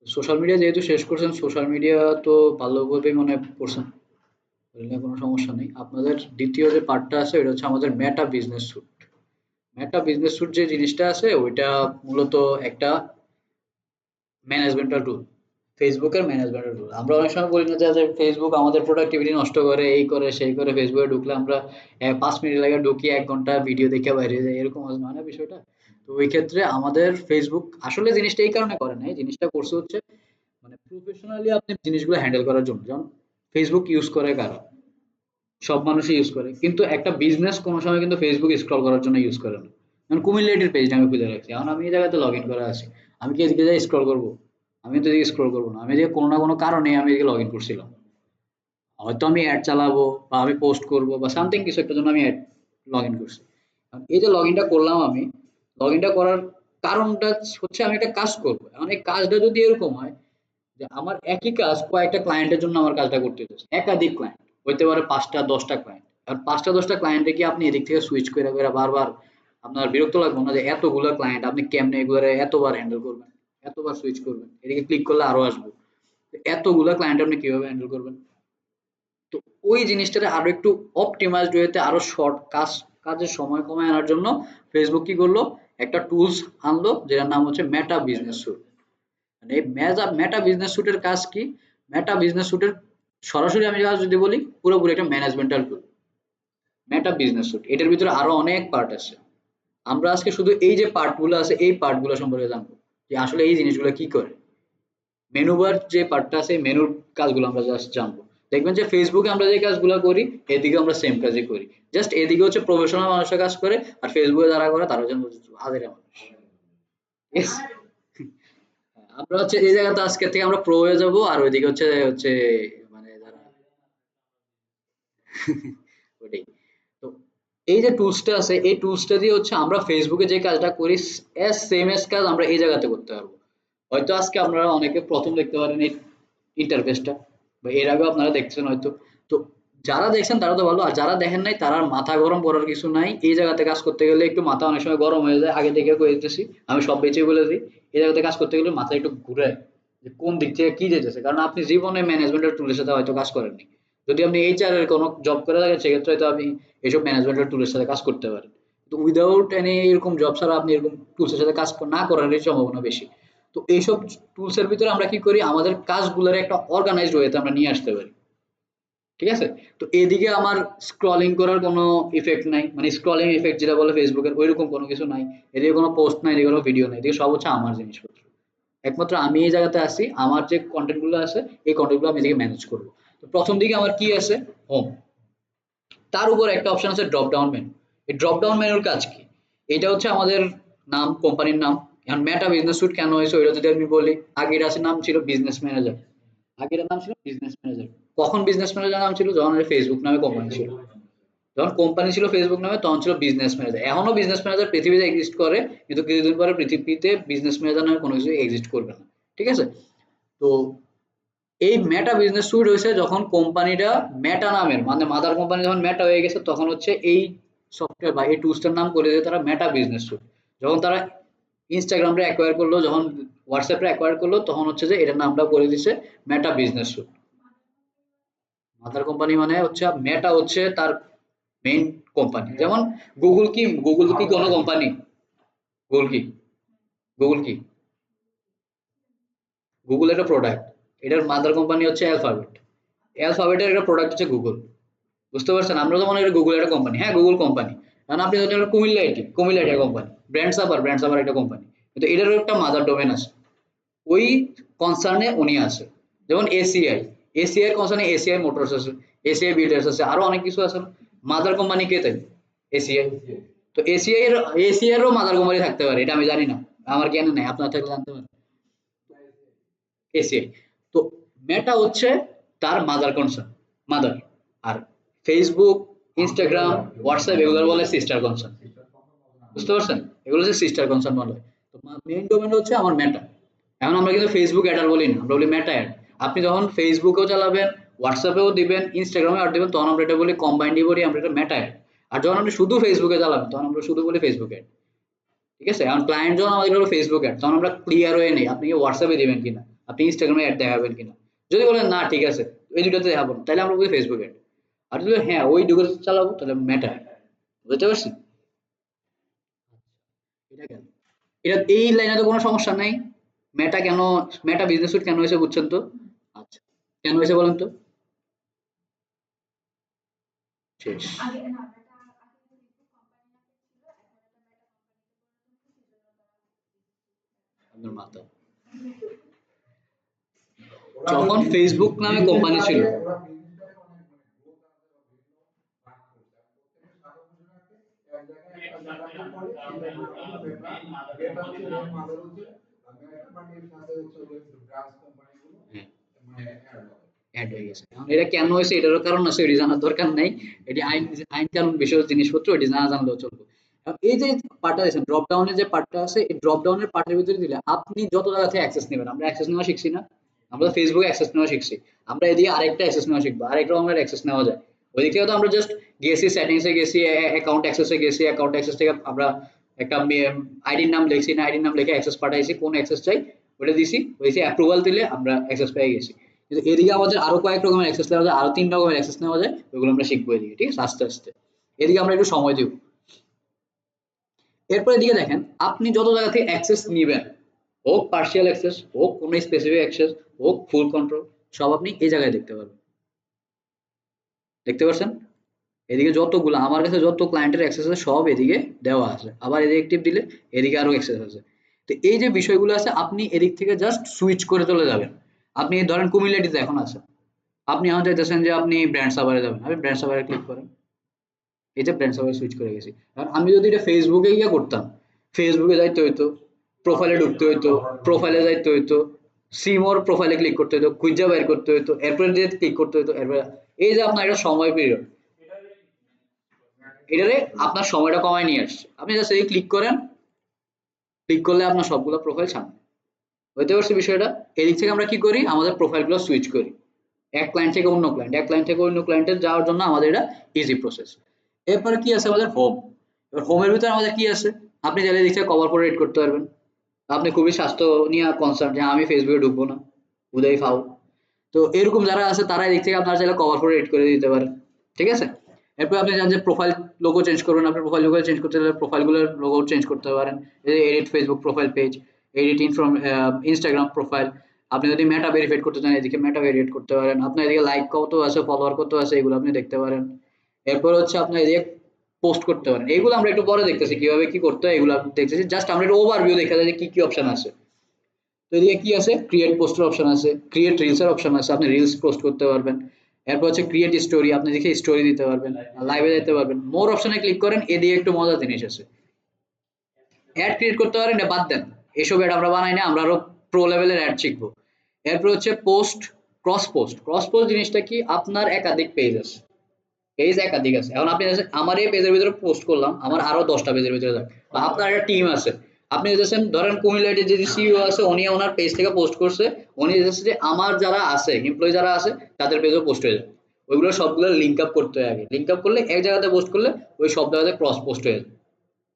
Social media যেহেতু শেষ করছেন, সোশ্যাল মিডিয়া তো ভালোভাবেই মনে হয় করছেন। এটা নিয়ে কোনো সমস্যা নেই। আপনাদের দ্বিতীয় যে পার্টটা আছে ওইটা হচ্ছে আমাদের Meta business suite. Meta business suite যে জিনিসটা আছে ওইটা মূলত একটা ম্যানেজমেন্টাল টুল। ফেসবুকের ম্যানেজমেন্টাল টুল। আমরা অনেক সময় বলি না যে ফেসবুক আমাদের প্রোডাক্টিভিটি নষ্ট করে, এই করে, সেই করে। ফেসবুকে ঢুকলে আমরা ৫ মিনিট লাগে ঢুকি, ১ ঘন্টা ভিডিও দেখে বাইরে যাই। এরকম হয় না বিষয়টা? তো ওই ক্ষেত্রে আমাদের ফেসবুক আসলে জিনিসটা এই কারণে করে নাই। জিনিসটা করছে হচ্ছে মানে প্রফেশনালি আপনি জিনিসগুলো হ্যান্ডেল করার জন্য। যেমন ফেসবুক ইউজ করে কারা? সব মানুষই ইউজ করে। কিন্তু একটা বিজনেস কোনো সময় কিন্তু ফেসবুক স্ক্রল করার জন্য ইউজ করে না। যেমন কুমিল্লাটির পেজটা আমি খুলে রাখছি। এখন আমি এই জায়গাতে লগ ইন করা আছি। আমি কি এদিকে যাই স্ক্রল করবো? আমি তো এদিকে স্ক্রল করবো না। আমি যে কোনো না কোনো কারণে আমি এদিকে লগ ইন করছিলাম। হয়তো আমি অ্যাড চালাবো বা আমি পোস্ট করবো বা সামথিং কিছু একটা জন্য আমি লগ ইন করছি। এখন এই যে লগ ইনটা করলাম আমি, লগ ইনটা করার কারণটা হচ্ছে আমি একটা কাজ করবো। এখন এই কাজটা যদি এরকম হয় যে আমার একই কাজ কয়েকটা ক্লায়েন্টের জন্য আমার কাজটা করতে হচ্ছে, একাধিক ক্লায়েন্ট হইতে পারে, ৫টা ১০টা ক্লায়েন্ট। আর ৫টা ১০টা ক্লায়েন্টে কি আপনি এদিক থেকে সুইচ করে করে বারবার আপনার বিরক্ত লাগবে না যে এতগুলো ক্লায়েন্ট আপনি কেমনে এগুলো এতবার হ্যান্ডেল করবেন, এতবার সুইচ করবেন, এদিকে ক্লিক করলে আরো আসবে, এতগুলা ক্লায়েন্ট আপনি কিভাবে হ্যান্ডেল করবেন? তো ওই জিনিসটাতে আরো একটু অপটিমাইজড ওয়েতে আরো শর্ট কাজের সময় কমায় আনার জন্য ফেসবুক কি করলো, একটা টুলস আনলো যেটার নাম হচ্ছে মেটা বিজনেস স্যুট। মানে এই মেটা বিজনেস স্যুটের কাজ কি? মেটা বিজনেস স্যুটের সরাসরি আমি কাজ যদি বলি, পুরোপুরি একটা ম্যানেজমেন্টাল টুল। মেটা বিজনেস স্যুট এটার ভিতরে আরো অনেক পার্ট আছে। আমরা আজকে শুধু এই যে পার্ট গুলো আছে এই পার্ট গুলো সম্পর্কে জানবো, যে আসলে এই জিনিসগুলো কি করে। মেনু বার যে পার্টটা আছে মেনুর কাজগুলো আমরা জাস্ট জানবো। দেখবেন যে ফেসবুকে আমরা যে কাজগুলো করি এদিকে আমরা সেম কাজই করি। জাস্ট এদিকে হচ্ছে প্রফেশনাল মানুষের কাজ করে, আর ফেসবুকে যারা করে তারা হচ্ছে হাজারে মানুষ। Yes? আমরা হচ্ছে এই জায়গাতে আজকে থেকে আমরা প্রো হয়ে যাবো, আর ওইদিকে হচ্ছে হচ্ছে মানে যারা ওইটাই। তো এই যে টুলসটা আছে এই টুলসটা দিয়ে হচ্ছে আমরা ফেসবুকে যে কাজটা করি সেম এস কাজ আমরা এই জায়গাতে করতে পারবো। হয়তো আজকে আপনারা অনেকে প্রথম দেখতে পারেন এই ইন্টারফেসটা, বা এর আগেও আপনারা দেখছেন হয়তো। তো যারা দেখছেন তারা তো ভালো, আর যারা দেখেন নাই তারা মাথা গরম করার কিছু নাই। এই জায়গাতে কাজ করতে গেলে একটু মাথা অনেক সময় গরম হয়ে যায়, আগে থেকে কয়ে দিতেছি, আমি সব বেঁচে বলে দিই। এই জায়গাতে কাজ করতে গেলে মাথা একটু ঘুরে, যে কোন দিক থেকে কি যেতেছে, কারণ আপনি জীবনে ম্যানেজমেন্টের টুলের সাথে হয়তো কাজ করেননি। যদি আপনি এইচআর এর কোনো জব করে থাকেন সেক্ষেত্রে হয়তো আপনি এইসব ম্যানেজমেন্টের টুলের সাথে কাজ করতে পারেন। তো উইদাউট এনি এরকম জব ছাড়া আপনি এরকম টুলসের সাথে কাজ না করারই সম্ভাবনা বেশি। তো এইসব টুলসের ভিতরে আমরা কি করি, আমাদের কাজগুলোর একটা অর্গানাইজড ওয়েতে আমরা নিয়ে আসতে পারি। ঠিক আছে? তো এদিকে আমার স্ক্রলিং করার কোনো ইফেক্ট নাই, মানে স্ক্রলিং ইফেক্ট যেটা বলে ফেসবুকের ওইরকম কোনো কিছু নাই। এদিকে কোনো পোস্ট নাই, এদিকে কোনো ভিডিও নাই, এদিকে সব হচ্ছে আমার জিনিসপত্র। একমাত্র আমি এই জায়গাতে আছি, আমার যে কন্টেন্ট গুলো আছে এই কন্টেন্ট গুলো আমি এদিকে ম্যানেজ করবো। তো প্রথম দিকে আমার কি আছে, হোম। তার উপর একটা অপশন আছে ড্রপ ডাউন মেনু। এই ড্রপ ডাউন মেনুর কাজ কি? এটা হচ্ছে আমাদের নাম, কোম্পানির নাম। এখন মেটা বিজনেস সুইট কেন হয়েছে ওইটা যদি আমি বলি, আগের আছে নাম ছিল বিজনেস ম্যানেজার। আগের নাম ছিল বিজনেস ম্যানেজার। কখন বিজনেস ম্যানেজার নাম ছিল? যখন ফেসবুক নামে কোম্পানি ছিল। যখন কোম্পানি ছিল ফেসবুক নামে তখন ছিল বিজনেস ম্যানেজার। এখনো বিজনেস ম্যানেজার পৃথিবীতে এক্সিস্ট করে, কিন্তু কিছুদিন পরে পৃথিবীতে বিজনেস ম্যানেজার নামে কোনো কিছু এক্সিস্ট করবে না। ঠিক আছে? তো এই মেটা বিজনেস সুইট হয়েছে যখন কোম্পানিটা মেটা নামের, মানে মাদার কোম্পানি যখন মেটা হয়ে গেছে তখন হচ্ছে এই সফটওয়্যার বা এই টুলসটার নাম করে দিয়ে তারা মেটা বিজনেস সুইট। যখন তারা ইনস্টাগ্রামটা অ্যাকোয়ার করলো, যখন হোয়াটসঅ্যাপটা অ্যাকোয়ার করলো, তখন হচ্ছে যে এটার নামটা করে দিছে মেটা বিজনেস সুইট। মাদার কোম্পানি মানে হচ্ছে মেটা হচ্ছে তার মেইন কোম্পানি। যেমন গুগল কি, গুগল কি কোনো কোম্পানি? গুগল কি, গুগল কি, গুগল একটা প্রোডাক্ট। এটার মাদার কোম্পানি হচ্ছে অ্যালফাবেট। অ্যালফাবেটের একটা প্রোডাক্ট হচ্ছে গুগল। বুঝতে পারছেন? আমরা তো মনে করি গুগল একটা কোম্পানি, হ্যাঁ গুগল কোম্পানি। কারণ আপনি ধরেন কুমিল্লা আইটি, কুমিল্লা একটা কোম্পানি। ব্র্যান্ড সাবার একটা কোম্পানি, কিন্তু এটারও একটা মাদার ডোমেন আছে। ওই কনসার্নে উনি আছে। যেমন এসিআই, এসিআই কনসার্নে এসিআই মোটরস আছে, এসিআই বিল্ডার্স আছে, আরো অনেক কিছু আছে। মাদার কোম্পানি কে তাই? এসিআই। তো এসিআই এরও মাদার কোম্পানি থাকতে পারে, এটা আমি জানি না, আমার জ্ঞানে নাই, আপনার থাকলে জানতে পারেন। এসিআই। তো মেটা হচ্ছে তার মাদার কনসার্ন, মাদার। আর ফেসবুক, ইনস্টাগ্রাম, হোয়াটসঅ্যাপ এগুলো বলে সিস্টার কনসার্ন। বুঝতে পারছেন? এগুলো হচ্ছে সিস্টার কনসার্ন বলে। তো মেইন ডোমেন হচ্ছে আমার মেটা। এখন আমরা কিন্তু ফেসবুক অ্যাড আর বলি না, আমরা বলি মেটা অ্যাড। আপনি যখন ফেসবুকেও চালাবেন, হোয়াটসঅ্যাপেও দিবেন, ইনস্টাগ্রামে অ্যাড দিবেন, তখন আমরা এটা বলি কম্বাইন্ডলি বলি আমরা এটা মেটা অ্যাড। আর যখন আপনি শুধু ফেসবুকে চালাবেন তখন আমরা শুধু বলি ফেসবুক অ্যাড। ঠিক আছে? এখন ক্লায়েন্ট যখন আমাদের হলো ফেসবুক অ্যাড তখন আমরা ক্লিয়ার হয়ে নেই আপনি কি হোয়াটসঅ্যাপে দিবেন কিনা। আপনি ইনস্টাগ্রামে অ্যাড দেখাবেন কিনা। যদি বলেন না ঠিক আছে এই দুটোতে দেখাবো না, তাহলে আমরা বলি ফেসবুক অ্যাড। আর যদি হ্যাঁ ওই দুটো চালাবো তাহলে মেটা। বুঝতে পারছি? এটা কেন, এটা এই লাইনে তো কোনো সমস্যা নাই। মেটা কেন, মেটা বিজনেস সুইট কেন হয়েছে বুঝছেন তো? আচ্ছা, কেন হয়েছে বলেন তো? শেষ। আপনার মাথা, যখন ফেসবুক নামে কোম্পানি ছিল, অ্যাড হয়ে গেছে। এখন এটা কেন হয়েছে এটারও কারণ আছে, এটি জানার দরকার নাই। এটি আইন, আইন কানুন বিষয়ক জিনিসপত্র, এটি না জানলেও চলবে। এখন এই যে পার্টটা দিয়েছেন ড্রপ ডাউনের যে পার্টটা আছে, এই ড্রপ ডাউনের পার্টের ভিতরে দিলে আপনি যত জায়গা থেকে অ্যাক্সেস নেবেন, আমরা অ্যাক্সেস নেওয়া শিখছি না, আমরা ফেসবুকে অ্যাক্সেস নেওয়া শিখছি, আমরা এদিকে আরেকটা অ্যাক্সেস নেওয়া শিখবো, আরেকটা রকমের অ্যাক্সেস নেওয়া যায়। ওই দিক থেকে তো আমরা জাস্ট গেছি সেটিংসে, গেছি অ্যাকাউন্ট অ্যাক্সেসে, গেছি অ্যাকাউন্ট অ্যাক্সেস থেকে আমরা একটা আইডির নাম লিখছি, না আইডির নাম লিখে অ্যাক্সেস পাঠাইছি, কোন অ্যাক্সেস চাই ওটা দিছি, ওইসে অ্যাপ্রুভাল দিলে আমরা অ্যাক্সেস পেয়ে গেছি। কিন্তু এদিকে আমাদের আরো কয়েক রকমের অ্যাক্সেস নেওয়া যায়, আরো ৩ রকমের অ্যাক্সেস নেওয়া যায়, ওইগুলো আমরা শিখবো এদিকে, ঠিক আছে, আস্তে আস্তে। এদিকে আমরা একটু সময় দিব। এরপর এদিকে দেখেন, আপনি যত জায়গা থেকে অ্যাক্সেস নিবেন, হোক পার্শিয়াল অ্যাক্সেস, হোক কোনো স্পেসিফিক অ্যাক্সেস, হোক ফুল কন্ট্রোল, সব আপনি এই জায়গায় দেখতে পারবেন। দেখতে পাচ্ছেন? এদিকে যতগুলো আমার কাছে যত ক্লায়েন্টের অ্যাক্সেস আছে সব এদিকে দেওয়া আছে, আবার এদিকে টিপ দিলে এদিকে আরো অ্যাক্সেস আছে। তো এই যে বিষয়গুলো আছে আপনি এদিক থেকে জাস্ট সুইচ করে চলে যাবেন। আপনি ধরেন কুমিল্লাটিতে এখন আছেন, আপনি এখন চাইতেছেন যে আপনি ব্র্যান্ড সাভারে যাবেন, আপনি ব্র্যান্ড সাভারে ক্লিক করেন, এই যে ব্র্যান্ড সাভারে সুইচ করে গেছি। কারণ আমি যদি এটা ফেসবুকে গিয়ে করতাম, ফেসবুকে যাইতে হইতো, প্রোফাইলে ঢুকতে হইতো, প্রোফাইলে যাইতে হইতো, সিমোর প্রোফাইলে ক্লিক করতে হইতো, খুঁজা বের করতে হইতো, এরপরে দিয়ে ক্লিক করতে হইতো, এরপরে এই যে আপনার একটা সময় পিরিয়ড, এটারে আপনার সময়টা কমায় নিয়ে আসছে। আপনি জাস্ট এই ক্লিক করেন, ক্লিক করলে আপনার সবগুলো প্রোফাইল সামনে। বুঝতে পারছি বিষয়টা? এদিক থেকে আমরা কি করি, আমাদের প্রোফাইলগুলো সুইচ করি এক ক্লায়েন্ট থেকে অন্য ক্লায়েন্ট, এক ক্লায়েন্ট থেকে অন্য ক্লায়েন্টে যাওয়ার জন্য আমাদের এটা ইজি প্রসেস। এরপরে কি আছে আমাদের হোম। এবার হোমের ভিতরে আমাদের কি আছে, আপনি চাইলে এদিক থেকে কভার করে এড করতে পারবেন। আপনি খুবই স্বাস্থ্য নিয়ে কনসার্ন যে আমি ফেসবুকে ঢুকবো না, উদয় ফাও, তো এরকম যারা আছে তারা এদিক থেকে আপনারা চাইলে কভার করে এড করে দিতে পারেন। ঠিক আছে? এরপর আপনি জানেন যে প্রোফাইল লোগো চেঞ্জ করবেন, আপনি প্রোফাইল লোগো চেঞ্জ করতে হলে প্রোফাইলগুলোর লোগো চেঞ্জ করতে পারেন। এই যে edit Facebook profile page, edit from Instagram profile, আপনি যদি মেটা ভেরিফাইড করতে চান এদিকে মেটা ভেরিফাইড করতে পারেন, আপনার এদিকে লাইক কত আছে, ফলোয়ার কত আছে, এগুলো আপনি দেখতে পারেন। এরপর হচ্ছে আপনার এদিকে পোস্ট করতে পারেন, এগুলো আমরা একটু পরে দেখতেছি কিভাবে কি করতে হয়, এগুলো আপনি দেখতেছি, জাস্ট আমরা একটু ওভারভিউ দেখা যায় যে কি কি অপশন আছে। তো এদিকে কি আছে, ক্রিয়েট পোস্টের অপশন আছে, ক্রিয়েট রিলসের অপশন আছে, আপনি রিলস পোস্ট করতে পারবেন। এরপর হচ্ছে ক্রিয়েট স্টোরি, আপনি দেখে স্টোরি দিতে পারবেন, লাইভে যেতে পারবেন। মোর অপশনে ক্লিক করেন, এদিকে একটু মজার জিনিস আছে, অ্যাড ক্রিয়েট করতে পারেন, এটা বাদ দেন, এসব অ্যাড আমরা বানাই না, আমরা আরো প্রো লেভেলের অ্যাড শিখবো। এরপর হচ্ছে post, cross post. Cross post জিনিসটা কি, আপনার একাধিক পেজ আছে, পেজ একাধিক আছে, এখন আপনি আমার এই পেজের ভিতরে পোস্ট করলাম, আমার আরো 10টা পেজের ভিতরে যাক, বা আপনার একটা টিম আছে, আপনি যেতেছেন ধরেন কুমিল্লাটির যে সিইও আছে উনি ওনার পেজ থেকে পোস্ট করছে, উনি যেতেছে যে আমার যারা আছে এমপ্লয়ি যারা আছে তাদের পেজও পোস্ট হয়ে যায়, ওইগুলো সবগুলো লিঙ্ক আপ করতে হয় আগে, লিঙ্ক আপ করলে এক জায়গাতে পোস্ট করলে ওই সব জায়গাতে ক্রস পোস্ট হয়ে যায়।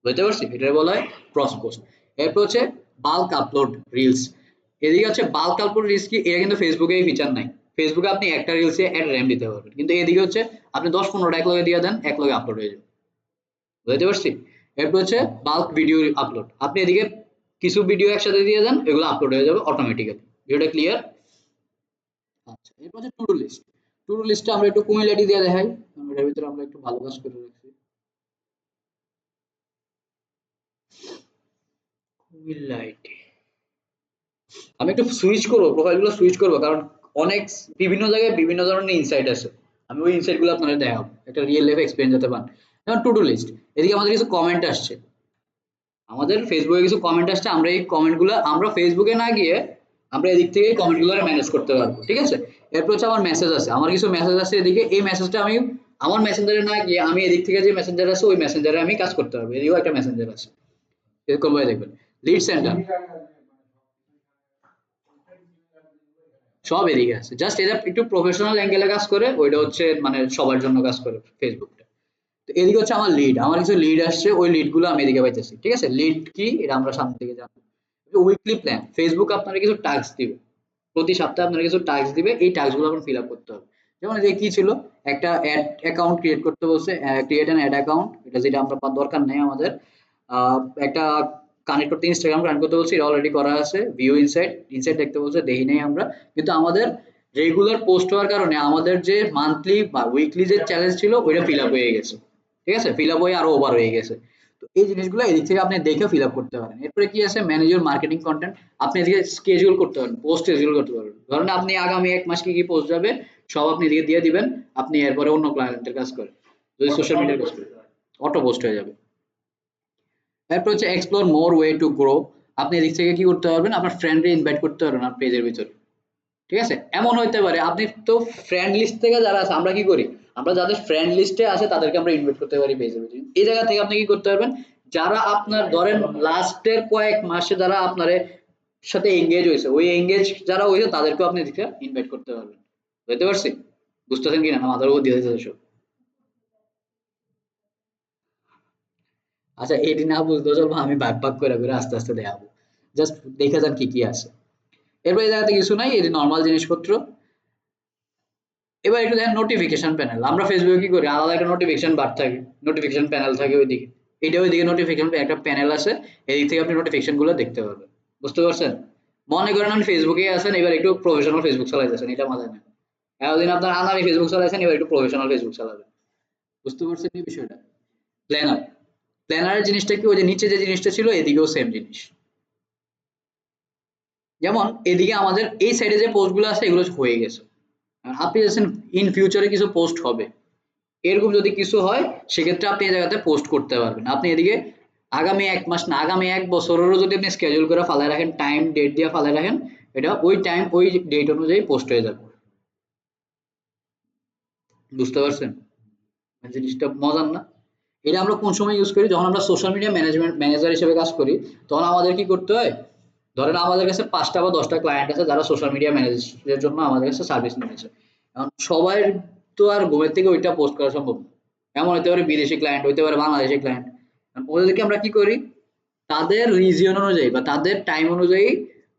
বুঝতে পারছি, এটাই বলা হয় ক্রস পোস্ট। এরপর হচ্ছে বাল্ক আপলোড রিলস। এদিকে হচ্ছে বাল্ক আপলোড রিলস কি, এটা কিন্তু ফেসবুকে এই ফিচার নাই। ফেসবুকে আপনি একটা রিলসে এড র্যাম দিতে পারবেন, কিন্তু এদিকে হচ্ছে আপনি 10-15টা এক লগে দিয়ে দেন, এক লগে আপলোড হয়ে যাবে। বুঝতে পারছি? এরপর হচ্ছে বাল্ক ভিডিও আপলোড, আপনি এদিকে কিছু ভিডিও একসাথে দিয়ে দেন, এগুলো আপলোড হয়ে যাবে অটোমেটিক্যালি। ভিডিওটা ক্লিয়ার? আচ্ছা, এরপর হচ্ছে to do list. To do লিস্টে আমরা একটু কুমিল্লাটি দিয়ে দেখাই, এটার ভিতরে আমরা একটু ভালো কাজ করে রাখছি। কুমিল্লাটি আমি একটু সুইচ করবো, প্রোফাইলগুলো সুইচ করবো, কারণ অনেক বিভিন্ন জায়গায় বিভিন্ন ধরনের ইনসাইট আছে, আমি ওই ইনসাইট গুলো আপনাদের দেখাবো, একটা রিয়েল লাইফ এক্সপিরিয়েন্স যাতে পান। যেমন টু ডু লিস্ট, এদিকে আমাদের কিছু কমেন্ট আসছে, আমাদের ফেসবুকে কিছু কমেন্ট আসছে, আমরা এই কমেন্ট গুলো আমরা ফেসবুকে না গিয়ে আমরা এদিক থেকে কমেন্ট গুলো ম্যানেজ করতে পারবো। ঠিক আছে? এরপর হচ্ছে আমার মেসেজ আছে, আমার কিছু মেসেজ আছে এদিকে, এই মেসেজটা আমি আমার মেসেঞ্জারে না গিয়ে আমি এদিক থেকে যে মেসেঞ্জার আছে ওই মেসেঞ্জারে আমি কাজ করতে পারবো, এদিকেও একটা মেসেঞ্জার আছে, এরকম ভাবে দেখবেন। লিড সেন্টার সব এদিকে আছে, জাস্ট এটা একটু প্রফেশনাল অ্যাঙ্গেলে কাজ করে, ওইটা হচ্ছে মানে সবার জন্য কাজ করে ফেসবুকটা। তো এদিকে হচ্ছে আমার লিড, আমার কিছু লিড আসছে, ওই লিড গুলো আমি এদিকে পাইতেছি। ঠিক আছে, লিড কি এটা আমরা সামনে থেকে জানবো। উইকলি প্ল্যান, ফেসবুক আপনারা কিছু টাস্ক দিবে, প্রতি সপ্তাহে আপনার কিছু টাস্ক দিবে, এই টাস্কগুলো আপনার ফিল আপ করতে হবে। যেমন এই যে কি ছিল, একটা অ্যাড অ্যাকাউন্ট ক্রিয়েট করতে বলছে, ক্রিয়েট অ্যান অ্যাড অ্যাকাউন্ট, এটা যেটা আমরা দরকার নেই আমাদের। একটা কানেক্ট করতে, ইনস্টাগ্রাম কানেক্ট করতে বলছে, এটা অলরেডি করা আছে। ভিউ ইনসাইট, ইনসাইট দেখতে বলছে, দেখি নেই আমরা। কিন্তু আমাদের রেগুলার পোস্ট হওয়ার কারণে আমাদের যে মান্থলি বা উইকলি যে চ্যালেঞ্জ ছিল ওইটা ফিল আপ হয়ে গেছে। ঠিক আছে, ফিল আপ হয়ে আরো ওভার হয়ে গেছে। তো এই জিনিসগুলো এদিক থেকে আপনি দেখে ফিল আপ করতে পারেন। এরপরে কি আছে, ম্যানেজ মার্কেটিং কন্টেন্ট। আপনি এদিকে স্কেজুল করতে পারেন, পোস্ট স্কেজুল করতে পারবেন। ধরেন আপনি আগামী 1 মাস কি কি পোস্ট যাবে সব আপনি এদিকে দিয়ে দিবেন। আপনি এরপরে অন্য ক্লায়েন্টের কাজ করেন, যদি সোশ্যাল মিডিয়ার কাজ করেন অটো পোস্ট হয়ে যাবে। এরপর হচ্ছে explore more way to grow. আপনি এদিক থেকে কি করতে পারবেন, আপনার ফ্রেন্ডকে ইনভাইট করতে পারবেন আপনার পেজের ভিতরে। ঠিক আছে, এমন হইতে পারে আপনি তো ফ্রেন্ড লিস্ট থেকে যারা আছে, আমরা কি করি, আমরা যাদের ফ্রেন্ড লিস্টে আছে তাদেরকে আমরা ইনভাইট করতে পারি পেজে পেজে। এই জায়গা থেকে আপনি কি করতে পারবেন, যারা আপনার ধরেন লাস্টের কয়েক মাসে যারা আপনার সাথে এঙ্গেজ হয়েছে, ওই এঙ্গেজ যারা হয়েছে তাদেরকেও আপনি ইনভাইট করতে পারবেন। বুঝতে পারছি? বুঝতেছেন কিনা, না মাথার উপর দিয়ে দিতেছে সব? আচ্ছা, এটি না বুঝতে চলবো, আমি ভাগ ভাগ করে করে আস্তে আস্তে দেখাবো। জাস্ট দেখে যান কি কি আছে। এরপর এই জায়গাতে কিছু নাই, এটি নর্মাল জিনিসপত্র। এবার একটু দেখেন নোটিফিকেশন প্যানেল। আমরা ফেসবুকে কি করি, আলাদা একটা নোটিফিকেশন বার থাকে, নোটিফিকেশন প্যানেল থাকে ওইদিকে। এটা ওইদিকে নোটিফিকেশন একটা প্যানেল আছে, এদিক থেকে আপনি নোটিফিকেশন গুলো দেখতে পারবেন। বুঝতে পারছেন? মনে করেন আপনি ফেসবুকে আছেন, এবার একটু প্রফেশনাল ফেসবুক চালাইতেছেন, এটা মাথায় নেন। এতদিন আপনার আনামি ফেসবুক চালাইছেন, এবার একটু প্রফেশনাল ফেসবুক চালাবেন। বুঝতে পারছেন এই বিষয়টা? প্ল্যানার, প্ল্যানারের জিনিসটা কি, ওই যে নিচে যে জিনিসটা ছিল এদিকেও সেম জিনিস। যেমন এদিকে আমাদের এই সাইডে যে পোস্ট গুলো আছে এগুলো হয়ে গেছে। আর আপনি যাচ্ছেন ইন ফিউচারে কিছু পোস্ট হবে, এরকম যদি কিছু হয় সেক্ষেত্রে আপনি এই জায়গাতে পোস্ট করতে পারবেন। আপনি এদিকে আগামী 1 মাস না আগামী 1 বছরেরও যদি আপনি স্কেজুল করে ফালায় রাখেন, টাইম ডেট দিয়ে ফালায় রাখেন, এটা ওই টাইম ওই ডেট অনুযায়ী পোস্ট হয়ে যাবে। বুঝতে পারছেন? মানে জিনিসটা মজার না? এটা আমরা কোন সময় ইউজ করি, যখন আমরা সোশ্যাল মিডিয়া ম্যানেজমেন্ট ম্যানেজার হিসেবে কাজ করি, তখন আমাদের কি করতে হয়, ধরেন আমাদের কাছে 5টা বা 10টা ক্লায়েন্ট আছে যারা সোশ্যাল মিডিয়া ম্যানেজের জন্য আমাদের কাছে সার্ভিস নিয়েছে। এখন সবাই তো আর ঘুমের থেকে ওইটা পোস্ট করা সম্ভব না। এমন হতে পারে বিদেশি ক্লায়েন্ট, হইতে পারে বাংলাদেশি ক্লায়েন্ট। ওদেরকে আমরা কি করি, তাদের রিজিয়ন অনুযায়ী বা তাদের টাইম অনুযায়ী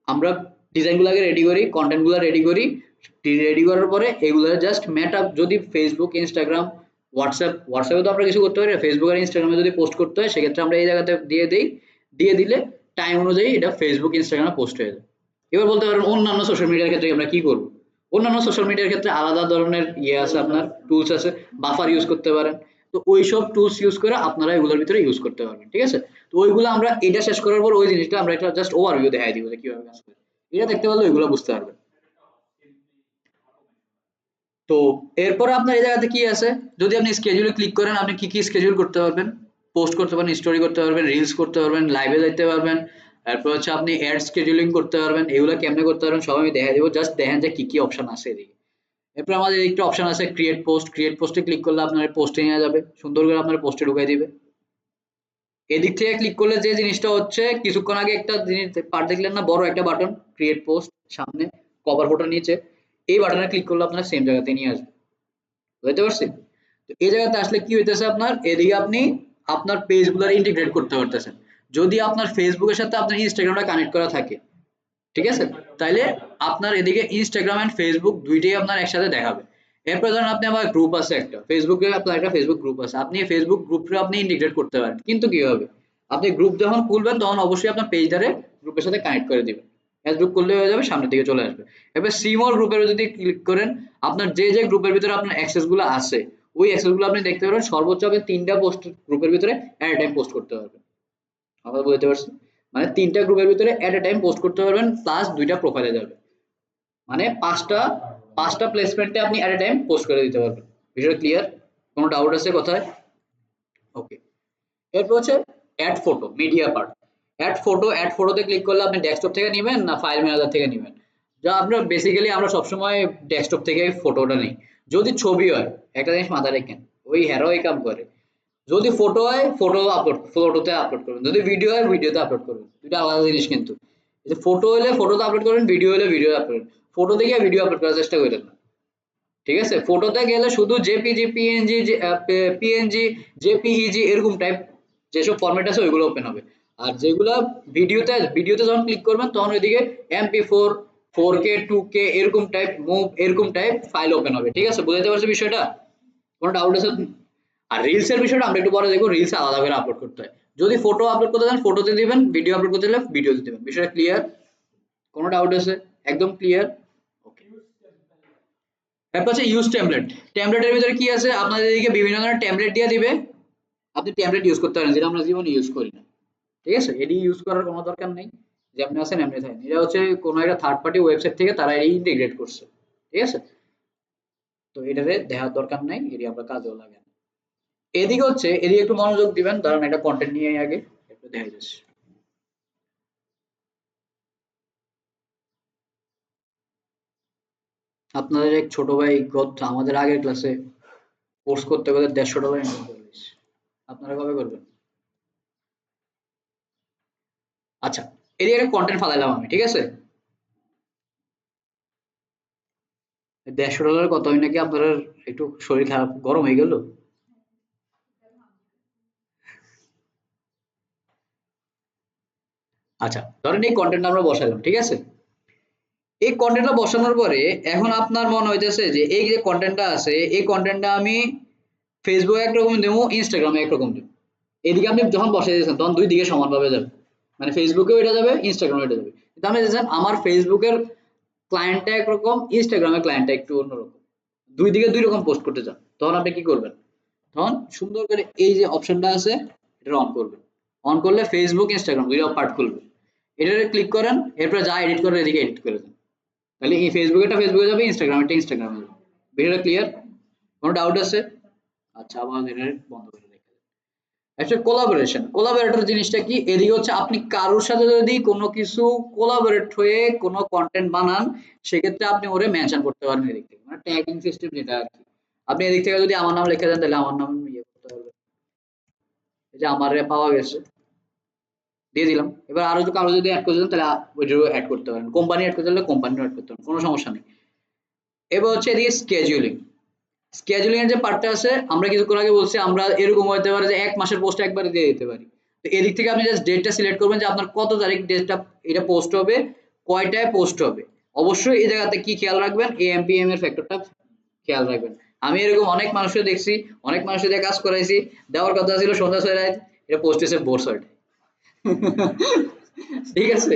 আমরা ডিজাইন গুলাকে রেডি করি, কন্টেন্ট গুলা রেডি করি। রেডি করার পরে এগুলো জাস্ট ম্যাট আপ, যদি ফেসবুক, ইনস্টাগ্রাম, হোয়াটসঅ্যাপে তো আমরা কিছু করতে পারি, ফেসবুক আর ইনস্টাগ্রামে যদি পোস্ট করতে হয় সেক্ষেত্রে আমরা এই জায়গাতে দিয়ে দিই। দিয়ে দিলে টাইম অনুযায়ী এটা ফেসবুক, ইনস্টাগ্রামে পোস্ট হয়ে যায়। এবার বলতে পারেন অন্যান্য সোশ্যাল মিডিয়ার ক্ষেত্রে আমরা কি করবো। অন্যান্য সোশ্যাল মিডিয়ার ক্ষেত্রে আলাদা ধরনের ইয়ে আছে, আপনার টুলস আছে, বাফার ইউজ করতে পারেন। তো ওইসব টুলস ইউজ করে আপনারা এগুলোর ভিতরে ইউজ করতে পারবেন। ঠিক আছে, তো ওইগুলো আমরা এটা শেষ করার পর ওই জিনিসটা আমরা একটা জাস্ট ওভারভিউ দেখাই দিব যে কিভাবে কাজ করে। এটা দেখতে পারলে ওইগুলো বুঝতে পারবেন। তো এরপরে আপনার এই জায়গাতে কি আছে, যদি আপনি স্কেজুলে ক্লিক করেন, আপনি কি কি স্কেজুল করতে পারবেন, পোস্ট করতে পারবেন, স্টোরি করতে পারবেন, রিলস করতে পারবেন, লাইভে যাইতে পারবেন। তারপর হচ্ছে আপনি অ্যাড স্কেজুলিং করতে পারবেন। এগুলো কেমনে করতে পারবেন সব আমি দেখাই দিব, জাস্ট দেখেন যে কি কি অপশন আছে এদিকে। এরপর আমাদের একটা অপশন আছে ক্রিয়েট পোস্ট। ক্রিয়েট পোস্টে ক্লিক করলে আপনার পোস্টে নিয়ে যাবে, সুন্দর করে আপনার পোস্টে ঢুকাই দিবে। এদিক থেকে ক্লিক করলে যে জিনিসটা হচ্ছে, কিছুক্ষণ আগে একটা জিনিস পার দেখলেন না, বড় একটা বাটন ক্রিয়েট পোস্ট সামনে, কভার ফটোর নিচে, এই বাটনে ক্লিক করলে আপনার সেম জায়গাতে নিয়ে আসবে। বুঝতে পারছি? তো এই জায়গাতে আসলে কি হইতেছে, আপনার এদিকে আপনি আপনার পেজ গুলো ইন্টিগ্রেট করতে পারতেছেন। যদি আপনার ফেসবুকের সাথে আপনার ইনস্টাগ্রামটা কানেক্ট করা থাকে, ঠিক আছে, তাইলে আপনার এদিকে ইনস্টাগ্রাম এন্ড ফেসবুক দুইটাই আপনার একসাথে দেখাবে। এরপর ধরেন আপনি আমার গ্রুপ আছে একটা ফেসবুকে, আপনার একটা ফেসবুক গ্রুপ আছে, আপনি ফেসবুক গ্রুপটা আপনি ইন্টিগ্রেট করতে পারেন। কিন্তু কি হবে, আপনি গ্রুপ যখন খুলবেন তখন অবশ্যই আপনার পেজটারে গ্রুপের সাথে কানেক্ট করে দিবেন। অ্যাড গ্রুপ করলে হয়ে যাবে, সামনের দিকে চলে আসবে। এবার সিমল গ্রুপের যদি ক্লিক করেন, আপনার যে যে গ্রুপের ভিতরে আপনার অ্যাক্সেস গুলো আছে, ওই অ্যাক্সেস গুলো আপনি দেখতে পারবেন। সর্বোচ্চ আপনি 3টা পোস্ট গ্রুপের ভিতরে এট এ টাইম পোস্ট করতে পারবেন। আমরা বুঝতে পারছি? মানে 3টা গ্রুপের ভিতরে এট এ টাইম পোস্ট করতে পারবেন, প্লাস 2টা প্রোফাইলে যাবে। মানে 5টা প্লেসমেন্টে আপনি এট এ টাইম পোস্ট করে দিতে পারবেন। বিষয়টা ক্লিয়ার? কোনো ডাউট আছে কথায়? ওকে। এরপর হচ্ছে add photo, media part. Add ফটোতে ক্লিক করলে আপনি ডেস্কটপ থেকে নেবেন না ফাইল ম্যানেজার থেকে নেবেন। যা আপনার বেসিক্যালি আমরা সবসময় ডেস্কটপ থেকে ফটোটা নিই। যদি ছবি হয়, একটা জিনিস মাথায় রাখেন, ওই হ্যারো এই কাম করে। যদি ফটো হয় ফটোতে আপলোড করবেন, যদি ভিডিও হয় ভিডিওতে আপলোড করবেন, দুটো আলাদা জিনিস কিন্তু। ফটো হলে ফটোতে আপলোড করবেন, ভিডিও হলে ভিডিও আপলোড করবেন। ফটো দেখে ভিডিও আপলোড করার চেষ্টা করেন না। ঠিক আছে, ফটোতে গেলে শুধু জেপিজি, পিএনজি, পিএনজি, জেপিইজি এরকম টাইপ যেসব ফরম্যাট আছে ওইগুলো ওপেন হবে। আর যেগুলা ভিডিওতে যখন ক্লিক করবেন তখন ওইদিকে MP4, 4K 2K এরকম টাইপ মুভ এরকম টাইপ ফাইল ওপেন হবে, ঠিক আছে? বুঝতে পারছো বিষয়টা? কোনো ডাউট আছে? আর রিলস এর বিষয়টা আমরা একটু পরে দেখব, রিলস আলাদা করে আপলোড করতে হয়। যদি ফটো আপলোড করতে চান ফটোতে দিবেন, ভিডিও আপলোড করতে হলে ভিডিওতে দিবেন। বিষয়টা ক্লিয়ার? কোনো ডাউট আছে? একদম ক্লিয়ার? ওকে। তারপর হচ্ছে ইউজ টেমপ্লেট। টেমপ্লেটের ভিতরে কি আছে, আপনাদের এদিকে বিভিন্ন ধরনের টেমপ্লেট দিয়ে দিবে, আপনি টেমপ্লেট ইউজ করতে পারেন, যেটা আমরা জীবনে ইউজ করি না, ঠিক আছে? এডি ইউজ করার কোনো দরকার নেই, যেমনি আছেন এমনি থাকেন। এটা হচ্ছে কোনো একটা থার্ড পার্টি ওয়েবসাইট থেকে তারা এই ইন্টিগ্রেট করছে, ঠিক আছে? তো এটাতে দেখার দরকার নাই, এটি আমরা কাজেও লাগে না। এদিকে হচ্ছে এদিকে একটু মনোযোগ দিবেন, কারণ একটা কন্টেন্ট নিয়ে আগে একটু দেখা যাচ্ছে। আপনাদের এক ছোট ভাই গত আমাদের আগের ক্লাসে কোর্স করতে করতে $150 ইনকাম করে ফেলেছে। আপনারা কবে করবেন? আচ্ছা, এদিকে একটা কন্টেন্ট ফালাইলাম আমি, ঠিক আছে? $150 কত হয় নাকি আপনার? একটু শরীর খারাপ গরম হয়ে গেল? আচ্ছা, ধরেন এই কন্টেন্ট আমরা বসালাম, ঠিক আছে? এই কন্টেন্টটা বসানোর পরে এখন আপনার মনে হইতেছে যে এই যে কন্টেন্টটা আছে এই কন্টেন্টটা আমি ফেসবুকে একরকম দেবো, ইনস্টাগ্রামে একরকম দেবো। এদিকে আপনি যখন বসাই দিয়েছেন তখন দুই দিকে সমানভাবে যাবে, মানে ফেসবুকেও এটা যাবে, ইনস্টাগ্রামে এটা যাবে। কিন্তু আপনি দেখছেন আমার ফেসবুকের ক্লায়েন্টটা একরকম, ইনস্টাগ্রামের ক্লায়েন্টটা একটু অন্যরকম, দুই দিকে দুই রকম পোস্ট করতে চান, তখন আপনি কি করবেন? তখন সুন্দর করে এই যে অপশনটা আছে এটা অন করবেন। অন করলে ফেসবুক ইনস্টাগ্রাম দুইটা পার্ট খুলবে, এটাতে ক্লিক করেন, এরপরে যা এডিট করেন এদিকে এডিট করে দেন। তাহলে এই ফেসবুকেরটা ফেসবুকে যাবে, ইনস্টাগ্রামেরটা ইনস্টাগ্রামে যাবে। ভিডিওটা ক্লিয়ার? কোনো ডাউট আছে? আচ্ছা, আবার এটা বন্ধ করে রেখে দেন। একটা কোলাবোরেশন, কোলাবোরেটর জিনিসটা কি? এদিকে হচ্ছে আপনি কারোর সাথে যদি কোনো কিছু কোলাবোরেট হয়ে কোনো কন্টেন্ট বানান, সেক্ষেত্রে আপনি ওরে মেনশন করতে পারেন এদিক থেকে, মানে ট্যাগিং সিস্টেম যেটা আর কি। আপনি এদিক থেকে যদি আমার নাম লিখে দেন তাহলে আমার নাম ইয়ে করতে পারবেন, এই যে আমারে পাওয়া গেছে দিয়ে দিলাম। এবার আরো কারো যদি অ্যাড করতে চান তাহলে ওইটাও অ্যাড করতে পারেন, কোম্পানি অ্যাড করতে হলে কোম্পানিও অ্যাড করতে পারেন, কোনো সমস্যা নেই। এবার হচ্ছে এদিকে স্কেজুলিং। স্কেজুলিং এর যে পার্টটা আছে আমরা কিছুক্ষণ আগে বলছি, আমরা এরকম হতে পারে যে এক মাসের পোস্ট একবারে দিয়ে দিতে পারি। তো এদিক থেকে আপনি জাস্ট ডেটটা সিলেক্ট করবেন যে আপনার কত তারিখ ডেটটা এটা পোস্ট হবে, কয়টায় পোস্ট হবে। অবশ্যই এই জায়গাতে কি খেয়াল রাখবেন, এএমপিএম এর ফ্যাক্টরটা খেয়াল রাখবেন। আমি এরকম অনেক মানুষকে দেখছি, অনেক মানুষের দিয়ে কাজ করাইছি, দেওয়ার কথা ছিল সন্ধ্যা 6টায়, এটা পোস্ট হয়েছে ভোর 6টায়। ঠিক আছে,